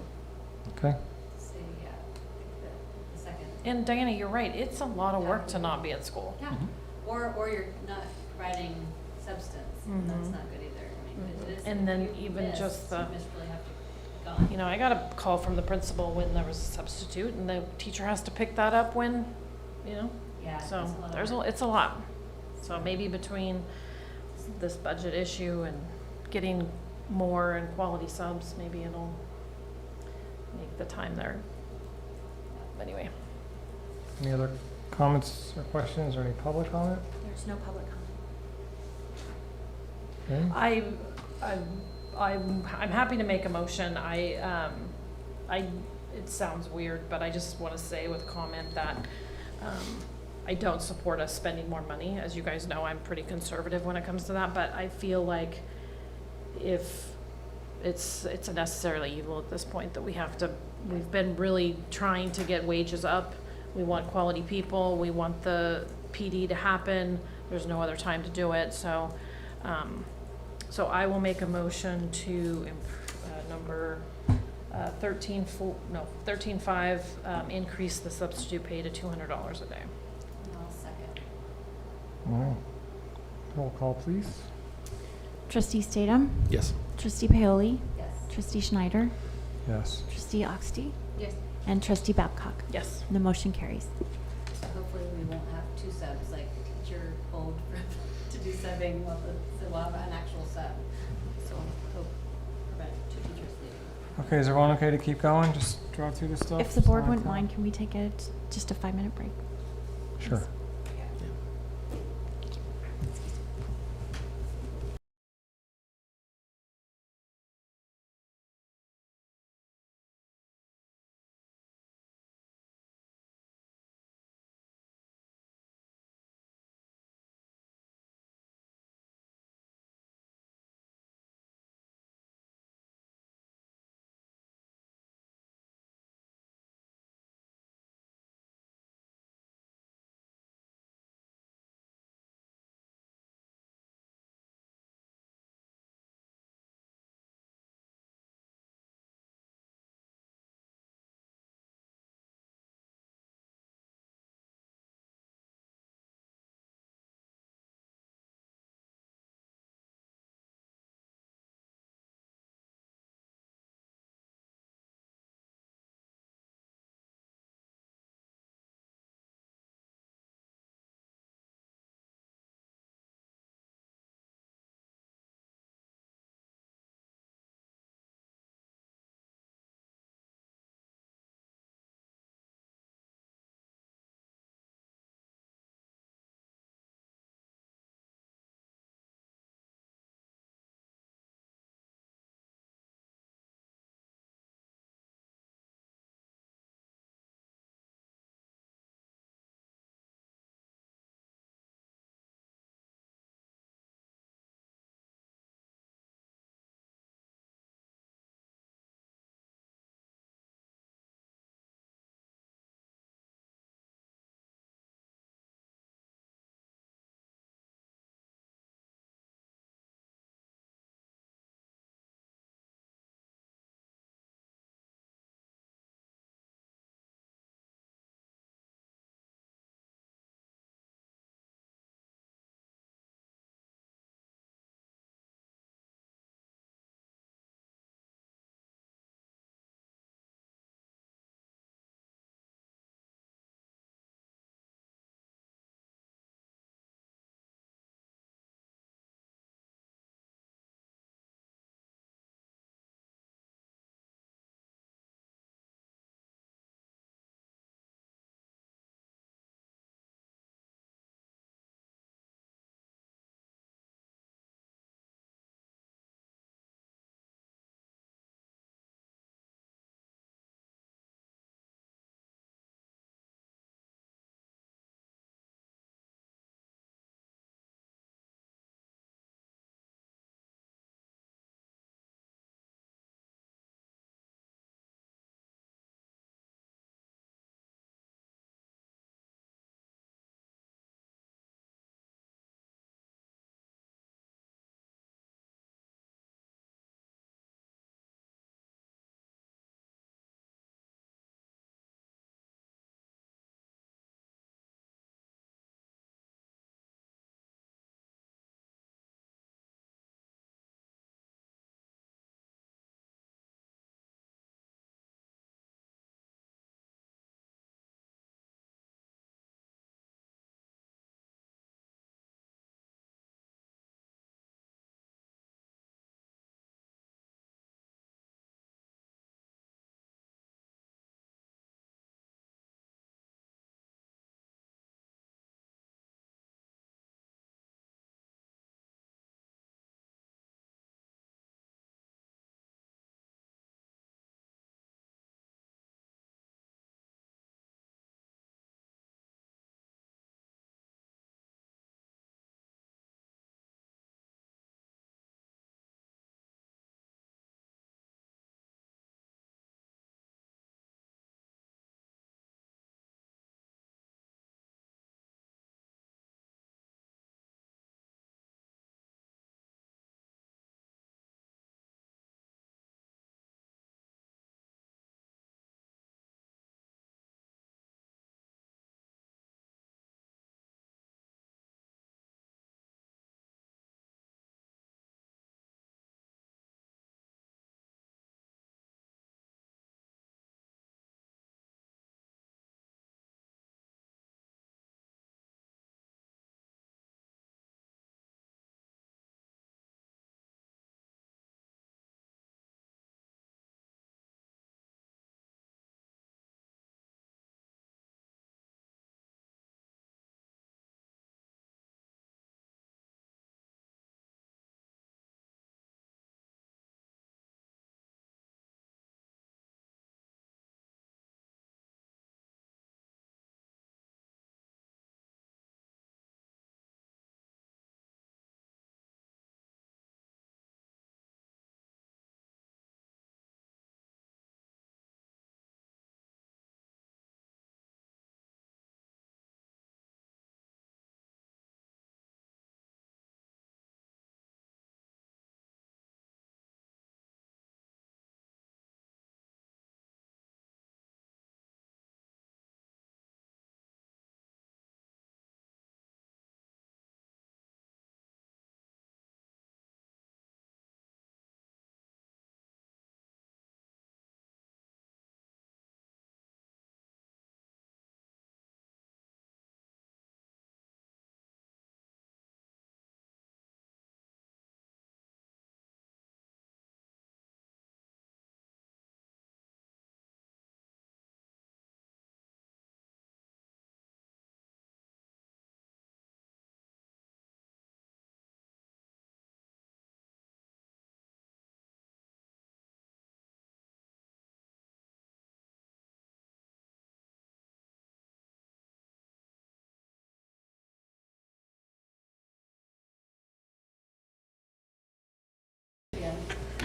S1: Okay.
S7: say, yeah, the second.
S3: And Diana, you're right. It's a lot of work to not be at school.
S7: Yeah, or you're not providing substance, and that's not good either. I mean, it is.
S3: And then
S7: if you
S3: even
S7: miss,
S3: just the-
S7: you just really have to go.
S3: You know, I got a call from the principal when there was a substitute, and the teacher has to pick that up when, you know,
S7: Yeah,
S3: so
S7: it's a lot of work.
S3: it's a lot. So maybe between this budget issue and getting more and quality subs, maybe it'll make the time there. Anyway.
S1: Any other comments or questions or any public comment?
S5: There's no public comment.
S1: Okay.
S3: I'm happy to make a motion. It sounds weird, but I just want to say with comment that, I don't support us spending more money. As you guys know, I'm pretty conservative when it comes to that, but I feel like if it's a necessarily evil at this point that we've been really trying to get wages up. We want quality people. We want the PD to happen. There's no other time to do it. So, so I will make a motion to number 13.5, increase the substitute pay to $200 a day.
S7: And I'll second.
S1: All right. Roll call, please.
S5: Trustee Statham?
S4: Yes.
S5: Trustee Paoli?
S7: Yes.
S5: Trustee Schneider?
S1: Yes.
S5: Trustee Oxty?
S6: Yes.
S5: And Trustee Babcock?
S3: Yes.
S5: The motion carries.
S7: So hopefully we won't have two subs, like teacher pulled to do subbing, so we'll have an actual sub. So hope prevent two teachers leaving.
S1: Okay, is everyone okay to keep going? Just drive through this stuff?
S5: If the board
S1: It's 9
S5: wouldn't
S1: o'clock.
S5: mind, can we take just a 5-minute break?
S1: Sure.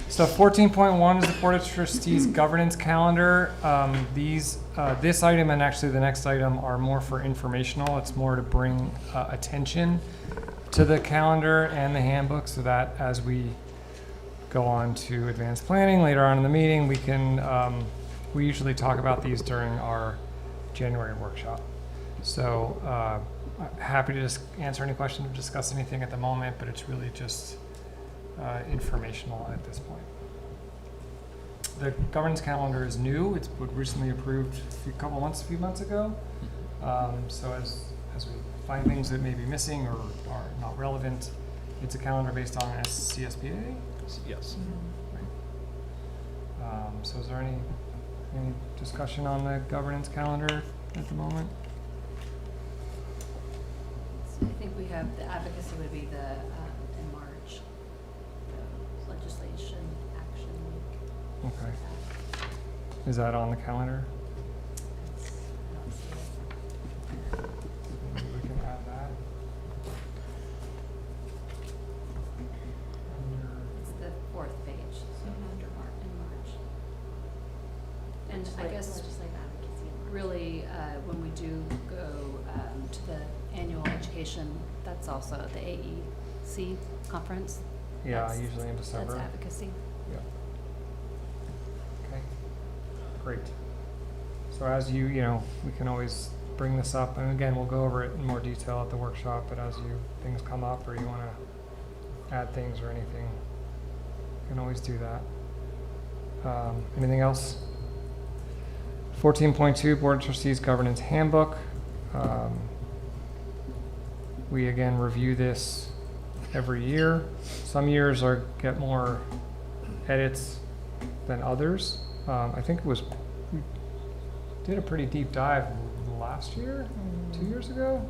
S1: So 14.1 is the Board of Trustees governance calendar. This item and actually the next item are more for informational. It's more to bring attention to the calendar and the handbook so that as we go on to advanced planning later on in the meeting, we can, we usually talk about these during our January workshop. So happy to just answer any questions or discuss anything at the moment, but it's really just informational at this point. The governance calendar is new. It's recently approved a few months ago. So as we find things that may be missing or are not relevant, it's a calendar based on CSBA.
S2: Yes.
S1: Right. So is there any discussion on the governance calendar at the moment?
S7: So I think we have, the advocacy would be the, in March, the legislation action week.
S1: Okay. Is that on the calendar?
S7: I don't see it.
S1: Maybe we can add that.
S7: It's the fourth page, so under in March. And I guess really, when we do go to the annual education, that's also the AEC conference.
S1: Yeah,
S7: That's-
S1: usually in December.
S7: That's advocacy.
S1: Yeah. Okay. Great. So as you know, we can always bring this up, and again, we'll go over it in more detail at the workshop, but as things come up or you want to add things or anything, you can always do that. Anything else? 14.2, Board of Trustees Governance Handbook. We again review this every year. Some years get more edits than others. I think we did a pretty deep dive last year, 2 years ago?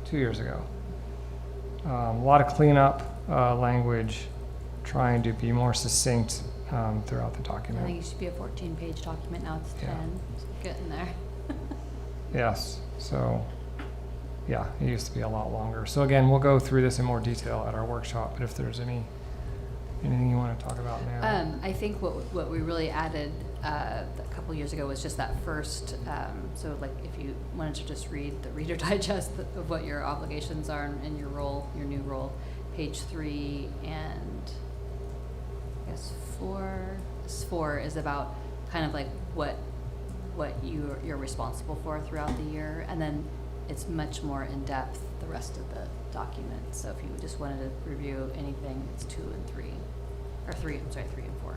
S1: 2 years ago. A lot of cleanup language, trying to be more succinct throughout the
S7: I
S1: document.
S7: think it should be a 14-page document, now it's
S1: Yeah.
S7: 10, so getting there.
S1: Yes, so, yeah, it used to be a lot longer. So again, we'll go through this in more detail at our workshop, but if there's anything you want to talk about now?
S7: I think what we really added a couple years ago was just that first, so like if you wanted to just read the Reader Digest of what your obligations are in your role, your new role, page 3 and I guess 4 is about kind of like what you're responsible for throughout the year, and then it's much more in depth the rest of the document. So if you just wanted to review anything, it's 2 and 3, or 3. I'm sorry, 3 and 4.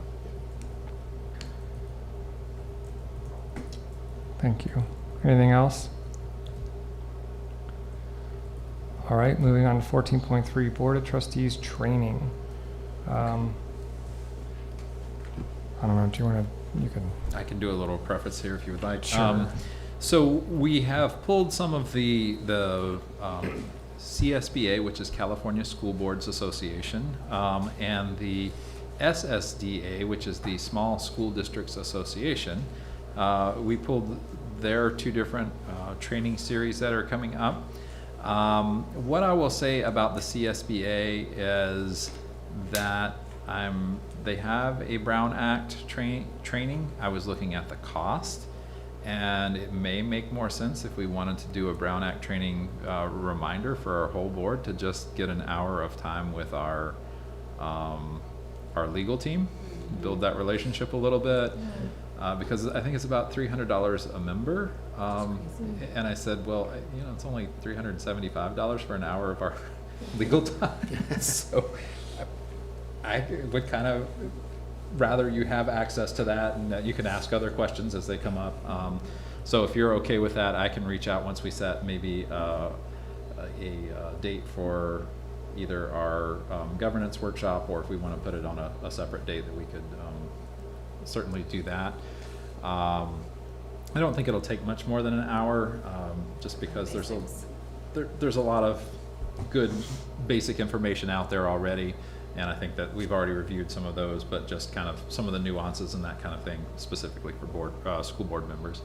S1: Thank you. Anything else? All right, moving on to 14.3, Board of Trustees Training. I don't know, do you want to, you can.
S2: I can do a little preface here if you would like.
S1: Sure.
S2: So we have pulled some of the CSBA, which is California School Boards Association, and the SSDA, which is the Small School Districts Association. We pulled their 2 different training series that are coming up. What I will say about the CSBA is that they have a Brown Act training. I was looking at the cost, and it may make more sense if we wanted to do a Brown Act training reminder for our whole board to just get an hour of time with our legal team, build that relationship a little bit, because I think it's about $300 a member. And I said, well, it's only $375 for an hour of our legal time. So I would kind of rather you have access to that and that you can ask other questions as they come up. So if you're okay with that, I can reach out once we set maybe a date for either our governance workshop, or if we want to put it on a separate date, that we could certainly do that. I don't think it'll take much more than an hour, just because there's a lot of good basic information out there already. And I think that we've already reviewed some of those, but just kind of some of the nuances and that kind of thing, specifically for school board members.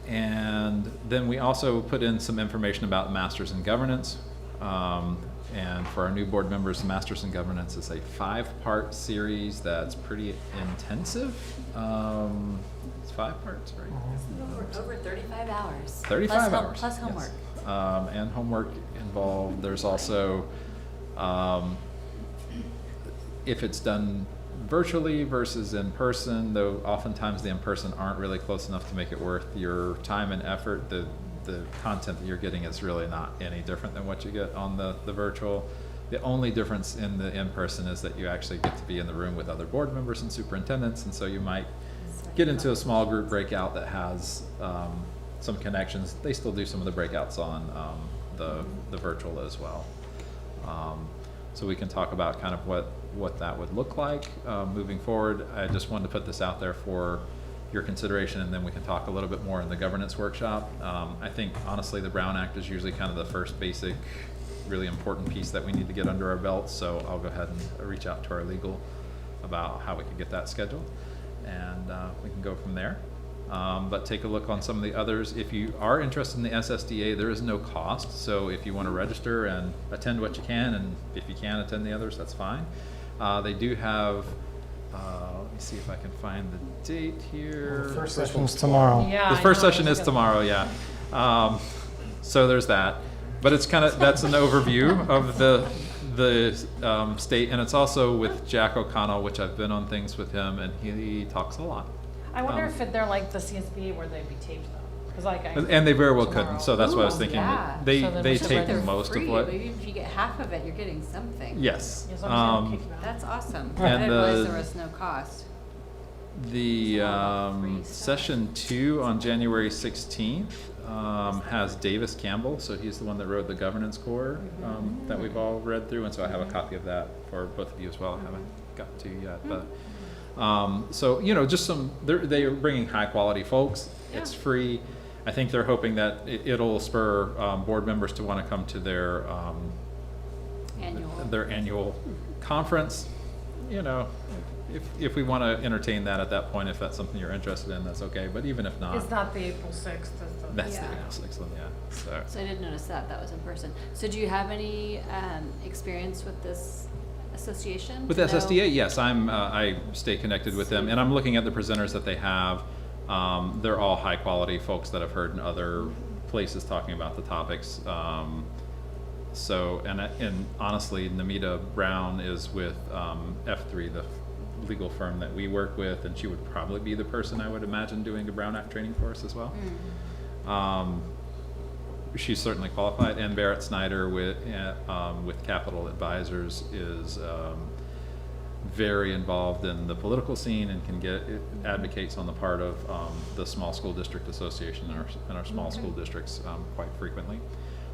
S2: And then we also put in some information about masters in governance. And for our new board members, the Masters in Governance is a 5-part series that's pretty intensive. It's 5 parts, right?
S7: Over 35 hours.
S2: 35
S7: plus
S2: hours.
S7: Plus homework.
S2: Yes. And homework involved. There's also, if it's done virtually versus in person, though oftentimes the in-person aren't really close enough to make it worth your time and effort, the content that you're getting is really not any different than what you get on the virtual. The only difference in the in-person is that you actually get to be in the room with other board members and superintendents, and so you might get into a small group breakout that has some connections. They still do some of the breakouts on the virtual as well. So we can talk about kind of what that would look like moving forward. I just wanted to put this out there for your consideration, and then we can talk a little bit more in the governance workshop. I think honestly the Brown Act is usually kind of the first basic, really important piece that we need to get under our belts, so I'll go ahead and reach out to our legal about how we can get that scheduled, and we can go from there. But take a look on some of the others. If you are interested in the SSDA, there is no cost, so if you want to register and attend what you can, and if you can attend the others, that's fine. They do have, let me see if I can find the date here.
S1: The first session's tomorrow.
S3: Yeah.
S2: The
S3: I
S2: first
S3: know,
S2: session
S3: I was
S2: is
S3: gonna-
S2: tomorrow, yeah. So there's that. But it's kind of, that's an overview of the state, and it's also with Jack O'Connell, which I've been on things with him, and he talks a lot.
S3: I wonder if they're like the CSBA where they'd be taped though. 'Cause like
S2: And they very well could,
S3: tomorrow.
S2: so that's what I was
S7: Ooh,
S2: thinking.
S7: yeah.
S2: They
S3: So then
S2: they
S3: we should
S2: take
S3: let them
S2: most
S7: free.
S2: of what.
S7: Maybe if you get half of it, you're getting something.
S2: Yes.
S3: As long as they don't kick you out.
S7: That's awesome.
S2: And
S7: I didn't realize
S2: the-
S7: there was no cost.
S2: The
S7: It's all about free stuff.
S2: session 2 on January 16th has Davis Campbell, so he's the one that wrote the governance core that we've all read through, and so I have a copy of that for both of you as well. I haven't got to yet, but so you know, just they are bringing high quality folks. It's free. I think they're hoping that it'll spur board members to want to come to their annual conference. You know, if we want to entertain that at that point, if that's something you're interested in, that's okay. But even if not,
S3: It's not the April 6th.
S2: that's
S7: Yeah.
S2: the April 6th one, yeah.
S7: So I did notice that was in person. So do you have any experience with this association?
S2: With
S7: to know-
S2: SSDA, yes, I stay connected with them, and I'm looking at the presenters that they have. They're all high quality folks that I've heard in other places talking about the topics. So, and honestly, Namita Brown is with F3, the legal firm that we work with, and she would probably be the person I would imagine doing the Brown Act training for us as well. She's certainly qualified, and Barrett Snyder with Capital Advisors is very involved in the political scene and advocates on the part of the Small School District Association and our small school districts quite frequently.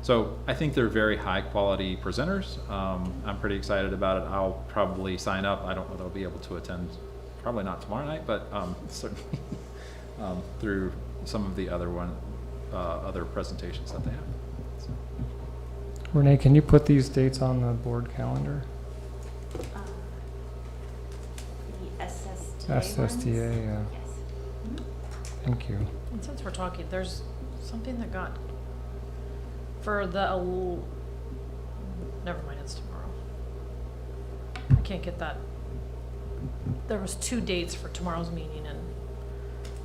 S2: So I think they're very high quality presenters. I'm pretty excited about it. I'll probably sign up. I don't know that I'll be able to attend, probably not tomorrow night, but certainly through some of the other presentations that they have. So.
S1: Renee, can you put these dates on the board calendar?
S5: The SSDA
S1: SSDA,
S5: ones?
S1: yeah.
S5: Yes.
S1: Thank you.
S3: And since we're talking, there's something that got, for the, never mind, it's tomorrow. I can't get that. There was 2 dates for tomorrow's meeting and,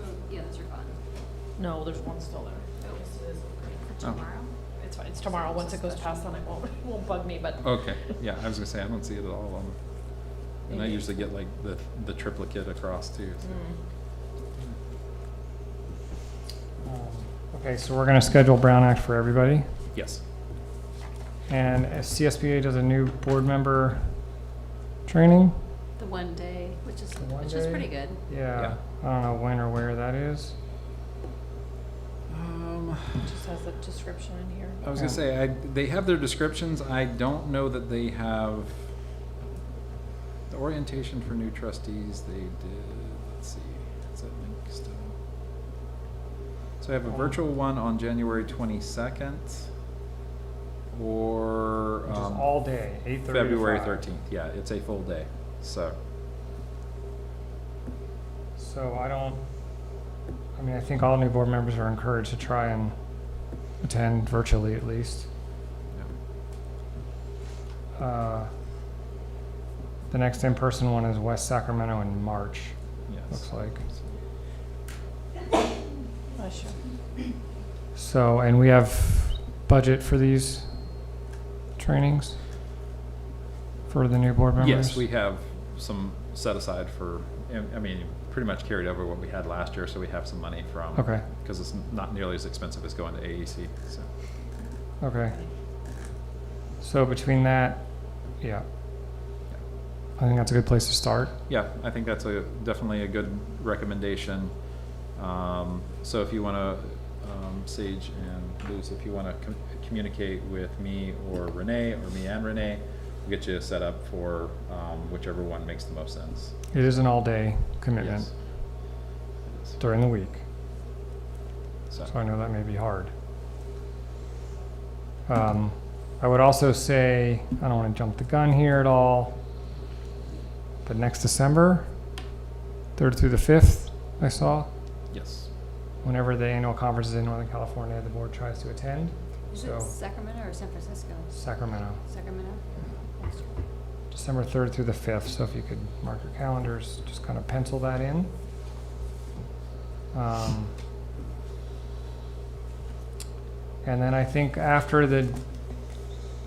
S7: Oh, yeah, those are gone.
S3: no, there's one still there.
S5: For tomorrow?
S3: It's fine, it's tomorrow. Once it goes past, then it won't bug me, but.
S2: Okay, yeah, I was gonna say, I don't see it at all on, and I usually get like the triplicate across too. So.
S1: Okay, so we're gonna schedule Brown Act for everybody.
S2: Yes.
S1: And CSBA does a new board member training.
S7: The one day, which is
S1: one
S7: is
S1: day?
S7: pretty good.
S1: Yeah. I don't know when or where that is.
S3: It just has the description in here.
S2: I was gonna say, they have their descriptions. I don't know that they have the orientation for new trustees. They did. Let's see. Is that link still? So I have a virtual one on January 22nd, or
S1: Which is all day, 8:30 to
S2: February
S1: 5.
S2: 13th. Yeah, it's a full day. So
S1: I think all new board members are encouraged to try and attend virtually at least. the next in-person one is West Sacramento in March,
S2: Yes.
S1: looks like.
S3: Bless you.
S1: So, and we have budget for these trainings for the new board members?
S2: Yes, we have some set aside for, I mean, pretty much carried over what we had last year, so we have some money from.
S1: Okay.
S2: Because it's not nearly as expensive as going to AEC, so.
S1: Okay. So between that, yeah. I think that's a good place to start.
S2: Yeah, I think that's definitely a good recommendation. So if you want to, Sage and Luz, if you want to communicate with me or Renee, or me and Renee, we'll get you set up for whichever one makes the most sense.
S1: It is an all-day commitment
S2: Yes. It is.
S1: during the week,
S2: So,
S1: so I know that may be hard. I would also say, I don't want to jump the gun here at all, but next December, 3rd through the 5th, I saw,
S2: yes.
S1: whenever the annual conference is in Northern California, the board tries to attend.
S7: Is
S1: So
S7: it Sacramento or San Francisco?
S1: Sacramento,
S7: Sacramento?
S1: December 3rd through the 5th. So if you could mark your calendars, just kind of pencil that in. And then I think after the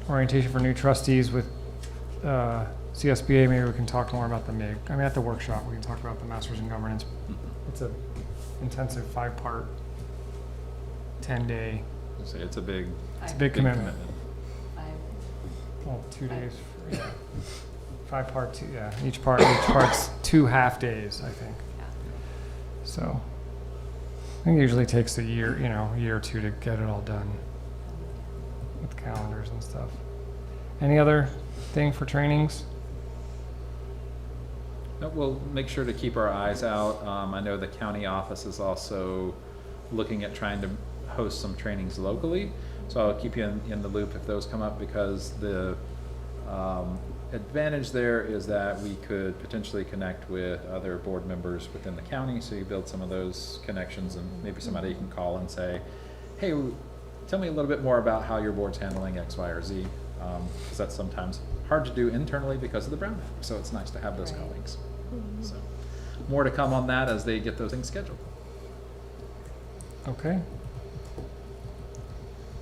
S1: orientation for new trustees with CSBA, maybe we can talk more about the MIG. I mean, at the workshop, we can talk about the Masters in Governance. It's a intensive 5-part, 10-day,
S2: So it's a big,
S1: it's a big commitment.
S7: 5.
S1: Well, 2 days, yeah. 5-part, yeah, each part's 2 half-days, I think.
S7: Yeah.
S1: So, I think it usually takes a year, a year or two to get it all done with calendars and stuff. Any other thing for trainings?
S2: no, we'll make sure to keep our eyes out. I know the county office is also looking at trying to host some trainings locally. So I'll keep you in the loop if those come up, because the advantage there is that we could potentially connect with other board members within the county. So you build some of those connections, and maybe somebody you can call and say, hey, tell me a little bit more about how your board's handling X, Y, or Z. Because that's sometimes hard to do internally because of the Brown Act. So it's nice to have those
S7: Right.
S2: colleagues. So more to come on that as they get those things scheduled.
S1: Okay.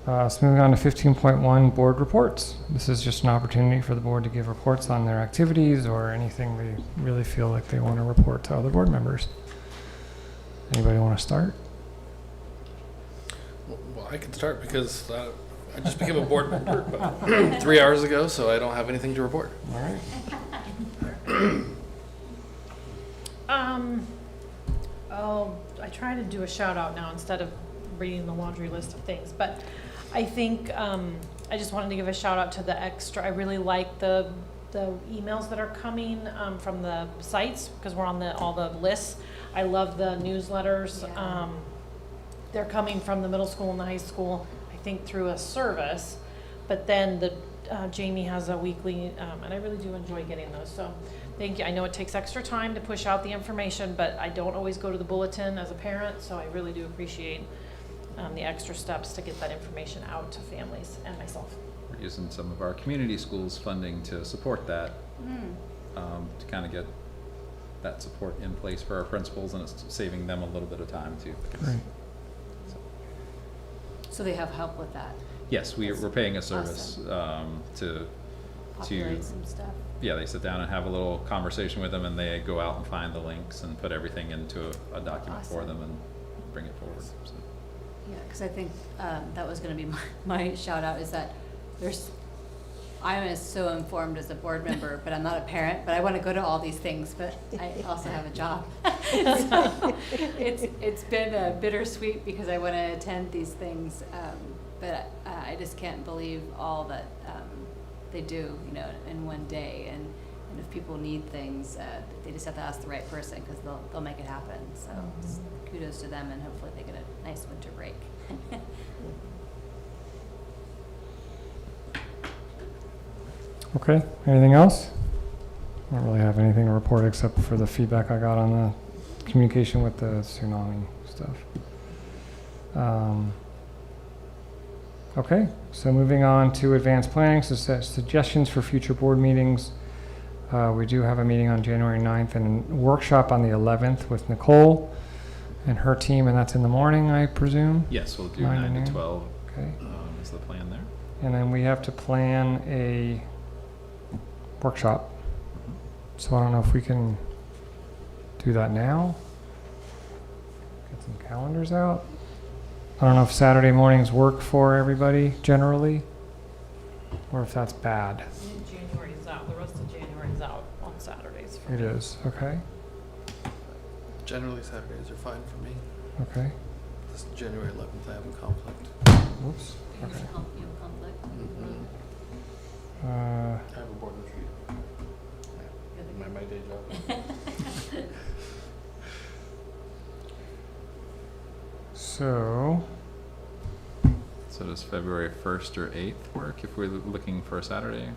S1: So moving on to 15.1, board reports. This is just an opportunity for the board to give reports on their activities or anything they really feel like they want to report to other board members. Anybody want to start?
S4: Well, I can start because I just became a board member about 3 hours ago, so I don't have anything to report.
S1: All right.
S3: I try to do a shout out now instead of reading the laundry list of things, but I think, I just wanted to give a shout out to the extra, I really like the emails that are coming, from the sites, because we're on all the lists. I love the newsletters.
S7: Yeah.
S3: They're coming from the middle school and the high school, I think through a service, but then Jamie has a weekly, and I really do enjoy getting those, so thank you. I know it takes extra time to push out the information, but I don't always go to the bulletin as a parent, so I really do appreciate the extra steps to get that information out to families and myself.
S2: We're using some of our community schools funding to support that, to kind of get that support in place for our principals, and it's saving them a little bit of time too.
S1: Great.
S7: So they have help with that,
S2: Yes, we're paying a service to
S7: populate some stuff.
S2: yeah, they sit down and have a little conversation with them, and they go out and find the links and put everything into a document for
S7: Awesome.
S2: them and bring it forward. So.
S7: Yeah, because I think that was going to be my shout out, is that I'm so informed as a board member, but I'm not a parent, but I want to go to all these things, but I also have a job. So it's been bittersweet because I want to attend these things, but I just can't believe all that they do, in one day. And if people need things, they just have to ask the right person, because they'll make it happen. So just kudos to them, and hopefully they get a nice winter break.
S1: Okay, anything else? I don't really have anything to report except for the feedback I got on the communication with the tsunami stuff. Okay, so moving on to advanced planning, so suggestions for future board meetings. We do have a meeting on January 9th and a workshop on the 11th with Nicole and her team, and that's in the morning, I presume?
S2: Yes, we'll do
S1: 9 to
S2: 9
S1: noon.
S2: to 12
S1: Okay.
S2: is the plan there.
S1: And then we have to plan a workshop. So I don't know if we can do that now. Get some calendars out. I don't know if Saturday mornings work for everybody generally, or if that's bad.
S3: January's out, the rest of January's out on Saturdays for
S1: It
S3: me.
S1: is, okay,
S4: Generally, Saturdays are fine for me.
S1: okay.
S4: This January 11th, I have a conflict.
S1: Whoops,
S7: You have
S1: okay.
S7: you have conflict?
S4: I have a board retreat.
S7: You're
S4: My day job.
S1: So,
S2: So does February 1st or 8th work if we're looking for a Saturday?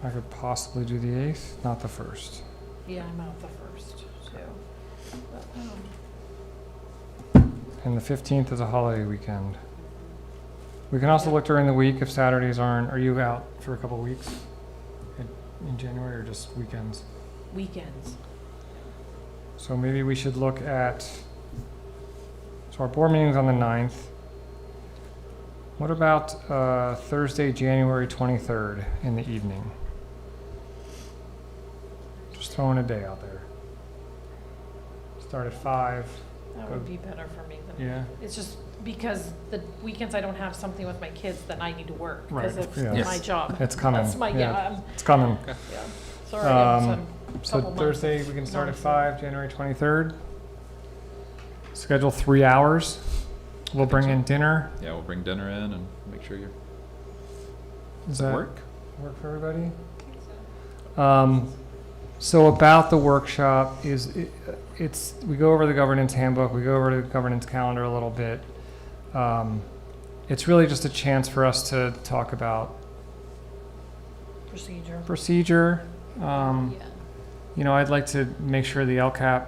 S1: I could possibly do the 8th, not the 1st.
S3: Yeah, I'm out the first, too. But,
S1: And the 15th is a holiday weekend. We can also look during the week if Saturdays aren't, are you out for a couple weeks in January or just weekends?
S3: weekends.
S1: So maybe we should look at, so our board meeting's on the 9th. What about Thursday, January 23rd in the evening? Just throwing a day out there. Start at 5.
S3: That
S1: Go-
S3: would be better for me than,
S1: Yeah,
S3: it's just because the weekends I don't have something with my kids, then I need to work.
S1: Right,
S3: Because it's
S1: yeah.
S3: my job.
S1: it's coming.
S3: That's my,
S1: Yeah, it's coming.
S3: yeah. Sorry, I'm
S1: Um,
S3: some
S1: So
S3: couple months.
S1: Thursday, we can start at
S3: nonsense.
S1: 5, January 23rd. Schedule 3 hours. We'll bring in dinner.
S2: Yeah, we'll bring dinner in and make sure you're,
S1: Does
S2: does it
S1: that
S2: work?
S1: work for everybody? So about the workshop is, it's, we go over the governance handbook, we go over the governance calendar a little bit. It's really just a chance for us to talk about procedure.
S7: Yeah.
S1: You know, I'd like to make sure the LCAP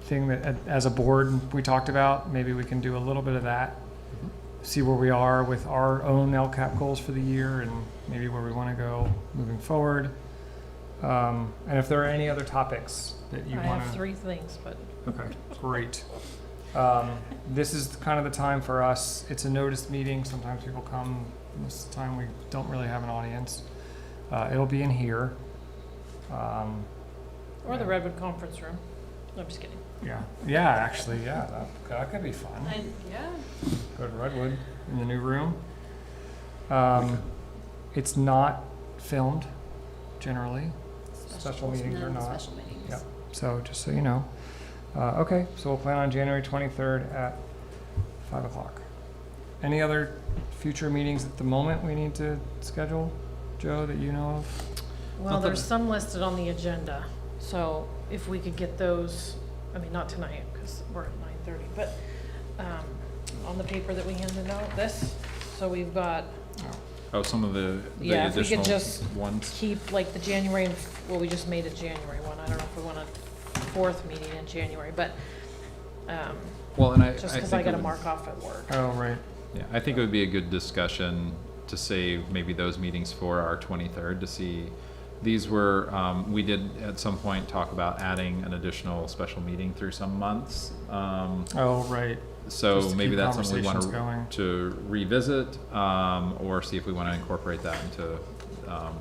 S1: thing that, as a board, we talked about, maybe we can do a little bit of that. See where we are with our own LCAP goals for the year and maybe where we want to go moving forward. And if there are any other topics that you
S3: I
S1: want
S3: have
S1: to.
S3: 3 things, but
S1: Okay, great. This is kind of the time for us. It's a noticed meeting. Sometimes people come. This time we don't really have an audience. It'll be in here.
S3: or the Redwood Conference Room. No, I'm just kidding.
S1: Yeah, actually, yeah, that could be fun.
S3: Yeah.
S1: Go to Redwood in the new room. It's not filmed generally. Special meetings
S7: None
S1: are
S7: of the
S1: not.
S7: Special meetings.
S1: Yep. So just so you know. Okay, so we'll plan on January 23rd at 5 o'clock. Any other future meetings at the moment we need to schedule, Joe, that you know of?
S3: Well,
S2: Not that-
S3: there's some listed on the agenda, so if we could get those, I mean, not tonight, because we're at 9:30, but, on the paper that we handed out, this, so we've got,
S2: Oh, some of the
S3: yeah, if we could
S2: additional
S3: just
S2: ones?
S3: keep like the January, well, we just made a January one, I don't know if we want a 4th meeting in January, but,
S2: Well, and I
S3: just
S2: think
S3: because I
S2: it
S3: gotta
S2: would-
S3: mark off at work.
S1: Oh, right.
S2: Yeah, I think it would be a good discussion to save maybe those meetings for our 23rd to see. These were, we did at some point talk about adding an additional special meeting through some months.
S1: Oh, right.
S2: So
S1: Just to
S2: maybe
S1: keep
S2: that's something we want
S1: conversations going.
S2: to revisit, or see if we want to incorporate that into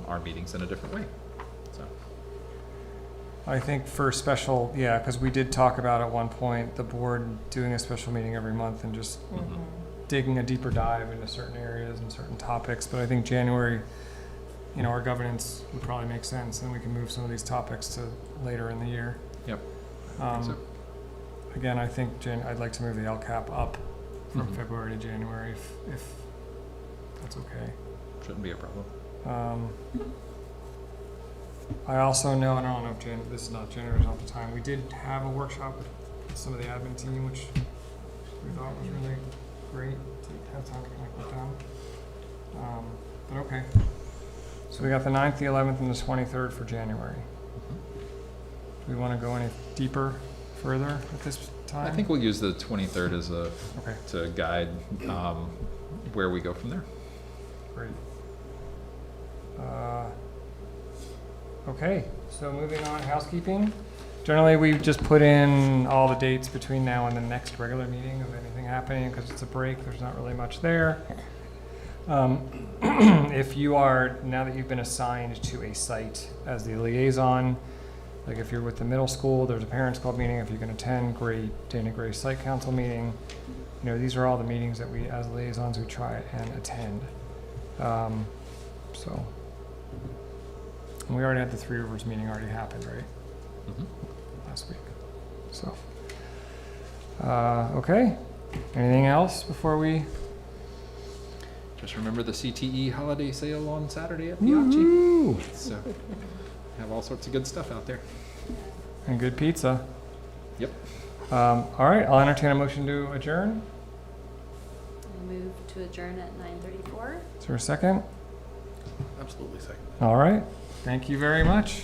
S2: our meetings in a different way. So,
S1: I think for special, yeah, because we did talk about at one point, the board doing a special meeting every month and just
S3: Mhm.
S1: digging a deeper dive into certain areas and certain topics. But I think January, you know, our governance would probably make sense, and we can move some of these topics to later in the year.
S2: Yep.
S1: Um, Again, I think I'd like to move the LCAP up from
S2: Mhm.
S1: February to January if that's okay.
S2: shouldn't be a problem.
S1: I also know, and I don't know if this is not January's not the time, we did have a workshop with some of the admin team, which we thought was really great to have time to connect with them. But okay. So we got the 9th, the 11th, and the 23rd for January. we want to go any deeper, further at this time?
S2: I think we'll use the 23rd as a,
S1: Okay,
S2: to guide where we go from there.
S1: great. Okay, so moving on, housekeeping. Generally, we just put in all the dates between now and the next regular meeting of anything happening, because it's a break, there's not really much there. If you are, now that you've been assigned to a site as the liaison, like if you're with the middle school, there's a parents club meeting, if you can attend, great, Dana Gray Site Council meeting. You know, these are all the meetings that we, as liaisons, we try and attend. So, and we already had the Three Rivers meeting already happened, right?
S2: Mhm.
S1: Last week. So, okay. Anything else before we?
S2: Just remember the CTE holiday sale on Saturday at Piaggi.
S1: Woo!
S2: So, have all sorts of good stuff out there.
S1: And good pizza.
S2: Yep.
S1: All right, I'll entertain a motion to adjourn.
S7: I move to adjourn at 9:34.
S1: Is there a second?
S4: Absolutely second.
S1: All right. Thank you very much.